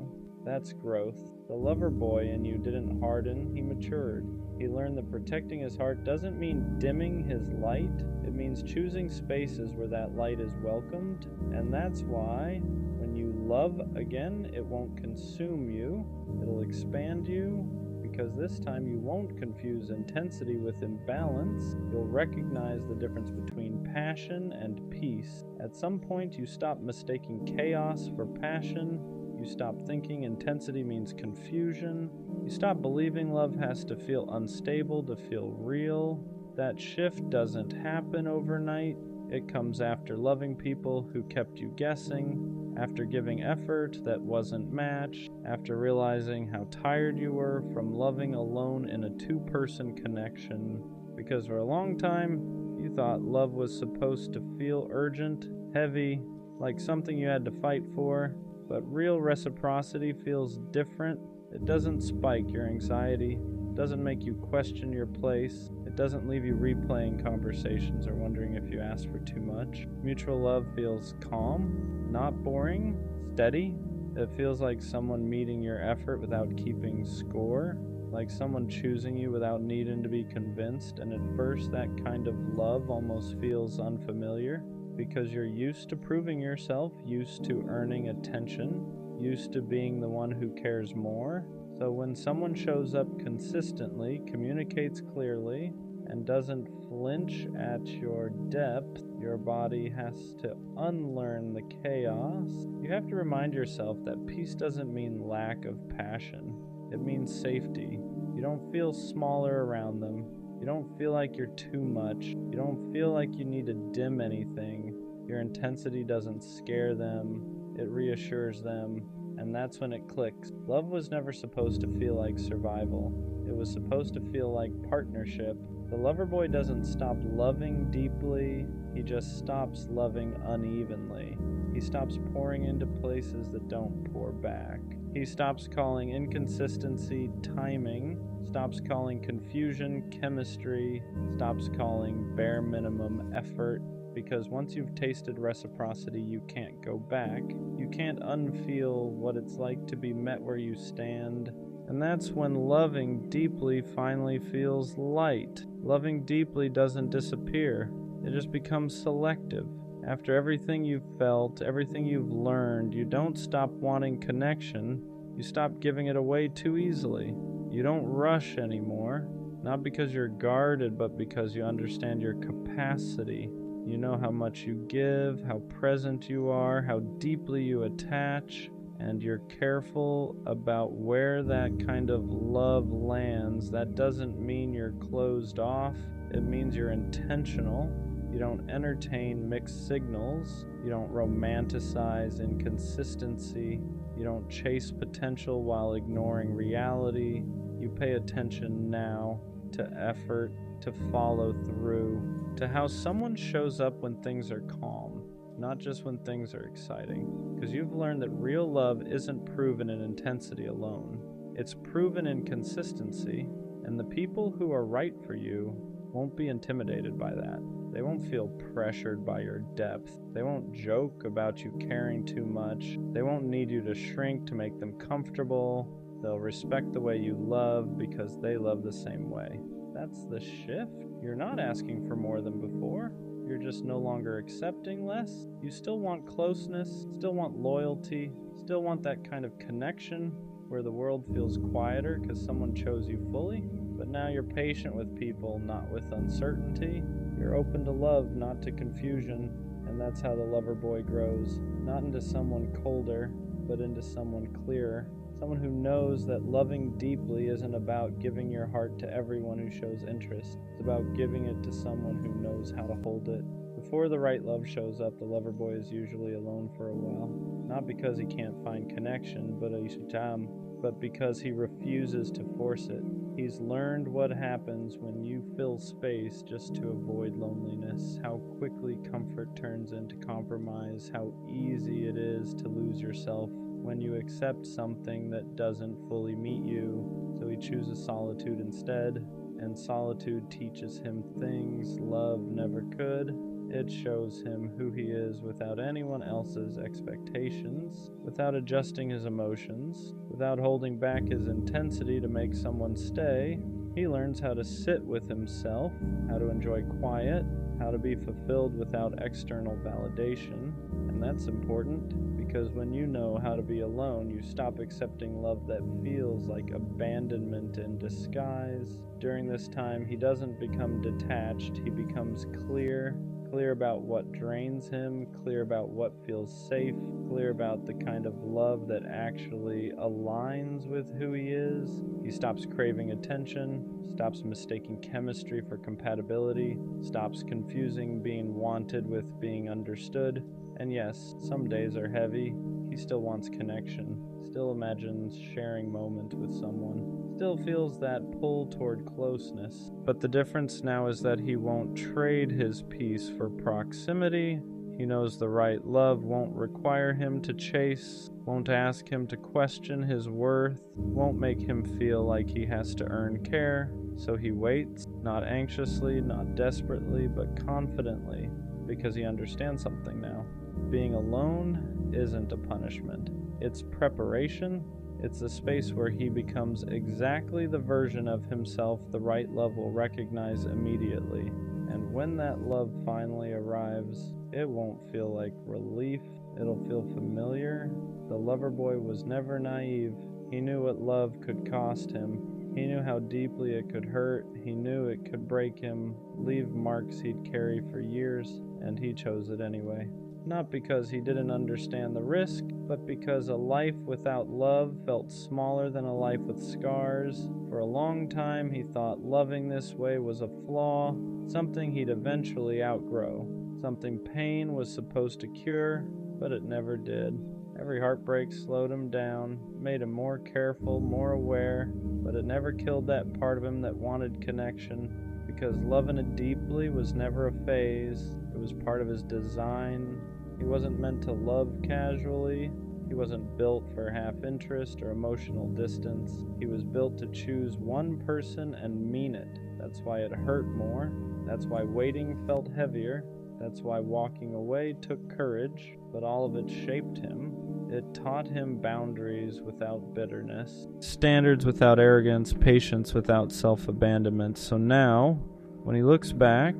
That's growth. The lover boy in you didn't harden, he matured. He learned that protecting his heart doesn't mean dimming his light. It means choosing spaces where that light is welcomed. And that's why when you love again, it won't consume you. It'll expand you. Because this time you won't confuse intensity with imbalance. You'll recognize the difference between passion and peace. At some point you stop mistaking chaos for passion. You You stop thinking intensity means confusion. You stop believing love has to feel unstable to feel real. That shift doesn't happen overnight. It comes after loving people who kept you guessing, after giving effort that wasn't matched, after realizing how tired you were from loving alone in a two-person connection. Because for a long time, you thought love was supposed to feel urgent, heavy, like something you had to fight for. But real reciprocity feels different. It doesn't spike your anxiety. It doesn't make you question your place. It doesn't leave you replaying conversations or wondering if you asked for too much. Mutual love feels calm, not boring, steady. It feels like someone meeting your effort without keeping score, like someone choosing you without needing to be convinced. And at first, that kind of love almost feels unfamiliar because you're used to proving yourself, used to earning attention, used to being the one who cares more. So when someone shows up consistently, communicates clearly, and doesn't flinch at your depth, your body has to unlearn the chaos. You have to remind yourself that peace doesn't mean lack of passion. It means safety. You don't feel smaller around them. You don't feel like you're too much. You don't feel like you need to dim anything. Your intensity doesn't scare them. It reassures them. And that's when it clicks. Love was never supposed to feel like survival. It was supposed to feel like partnership. The lover boy doesn't stop loving deeply. He just stops loving unevenly. He stops pouring into places that don't pour back. He stops calling inconsistency timing, stops calling confusion chemistry, stops calling bare minimum effort. Because once you've tasted reciprocity, you can't go back. You can't unfeel what it's like to be met where you stand. And that's when loving deeply finally feels light. Loving deeply doesn't disappear. It just becomes selective. After everything you've felt, everything you've learned, you don't stop wanting connection. You stop giving it away too easily. You don't rush anymore. Not because you're guarded, but because you understand your capacity. You know how much you give, how present you are, how deeply you attach, and you're careful about where that kind of love lands. That doesn't mean you're closed off. It means you're intentional. You don't entertain mixed signals. You don't romanticize inconsistency. You don't chase potential while ignoring reality. You pay attention now to effort, to follow through, to how someone shows up when things are calm, not just when things are exciting. Because you've learned that real love isn't proven in intensity alone. It's proven in consistency, and the people who are right for you won't be intimidated by that. They won't feel pressured by your depth. They won't joke about you caring too much. They won't need you to shrink to make them comfortable. They'll respect the way you love because they love the same way. That's the shift. You're not asking for more than before. You're just no longer accepting less. You still want closeness, still want loyalty, still want that kind of connection where the world feels quieter because someone chose you fully. But now you're patient with people, not with uncertainty. You're open to love, not to confusion. And that's how the lover boy grows. Not into someone colder, but into someone clearer. Someone who knows that loving deeply isn't about giving your heart to everyone who shows interest. It's about giving it to someone who knows how to hold it. Before the right love shows up, the lover boy is usually alone for a while. Not because he can't find connection, but because he refuses to force it. He's learned what happens when you fill space just to avoid loneliness, how quickly comfort turns into compromise, how easy it is to lose yourself when you accept something that doesn't fully meet you. So he chooses solitude instead, and solitude teaches him things love never could. It shows him who he is without anyone else's expectations, without adjusting his emotions, without holding back his intensity to make someone stay. He learns how to sit with himself, how to enjoy quiet, how to be fulfilled without external validation. And that's important because when you know how to be alone, you stop accepting love that feels like abandonment in disguise. During this time, he doesn't become detached, he becomes clear. clear about what drains him, clear about what feels safe, clear about the kind of love that actually aligns with who he is. He stops craving attention, stops mistaking chemistry for compatibility, stops confusing being wanted with being understood. And yes, some days are heavy. He still wants connection, still imagines sharing moments with someone, still feels that pull toward closeness. But the difference now is that he won't trade his peace for proximity. He knows the right love won't require him to chase, won't ask him to question his worth, won't make him feel like he has to earn care. So he waits, not anxiously, not desperately, but confidently, because he understands something now. Being alone isn't a punishment. It's preparation. It's the space where he becomes exactly the version of himself the right love will recognize immediately. And when that love finally arrives, it won't feel like relief. It'll feel familiar. The lover boy was never naive. He knew what love could cost him. He knew how deeply it could hurt. He knew it could break him, leave marks he'd carry for years, and he chose it anyway. Not because he didn't understand the risk, but because a life without love felt smaller than a life with scars. For a long time, he thought loving this way was a flaw, something he'd eventually outgrow, something pain was supposed to cure, but it never did. Every heartbreak slowed him down, made him more careful, more aware, but it never killed that part of him that wanted connection, because loving it deeply was never a phase. It was part of his design. He wasn't meant to love casually. He wasn't built for half interest or emotional distance. He was built to choose one person and mean it. That's why it hurt more. That's why waiting felt heavier. That's why walking away took courage. But all of it shaped him. It taught him boundaries without bitterness, standards without arrogance, patience without self-abandonment. So now, when he looks back,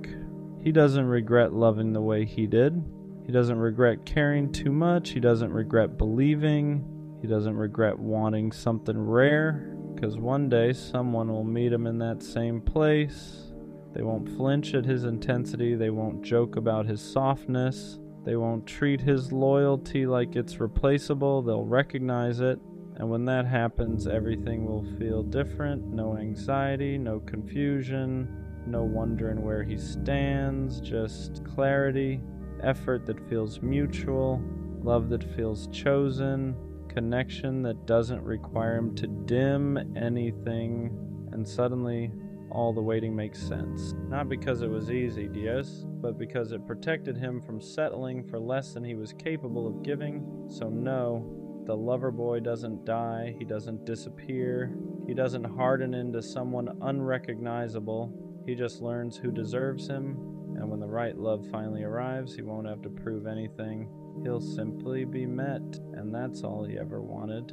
he doesn't regret loving the way he did. He doesn't regret caring too much. He doesn't regret believing. He doesn't regret wanting something rare, because one day someone will meet him in that same place. They won't flinch at his intensity. They won't joke about his softness. They won't treat his loyalty like it's replaceable. They'll recognize it. And when that happens, everything will feel different. No anxiety, no confusion, no wondering where he stands, just clarity. Effort that feels mutual, love that feels chosen, connection that doesn't require him to dim anything, and suddenly all the waiting makes sense. Not because it was easy, yes, but because it protected him from settling for less than he was capable of giving. So no, the lover boy doesn't die, he doesn't disappear, he doesn't harden into someone unrecognizable. He just learns who deserves him. And when the right love finally arrives, he won't have to prove anything. He'll simply be met, and that's all he ever wanted.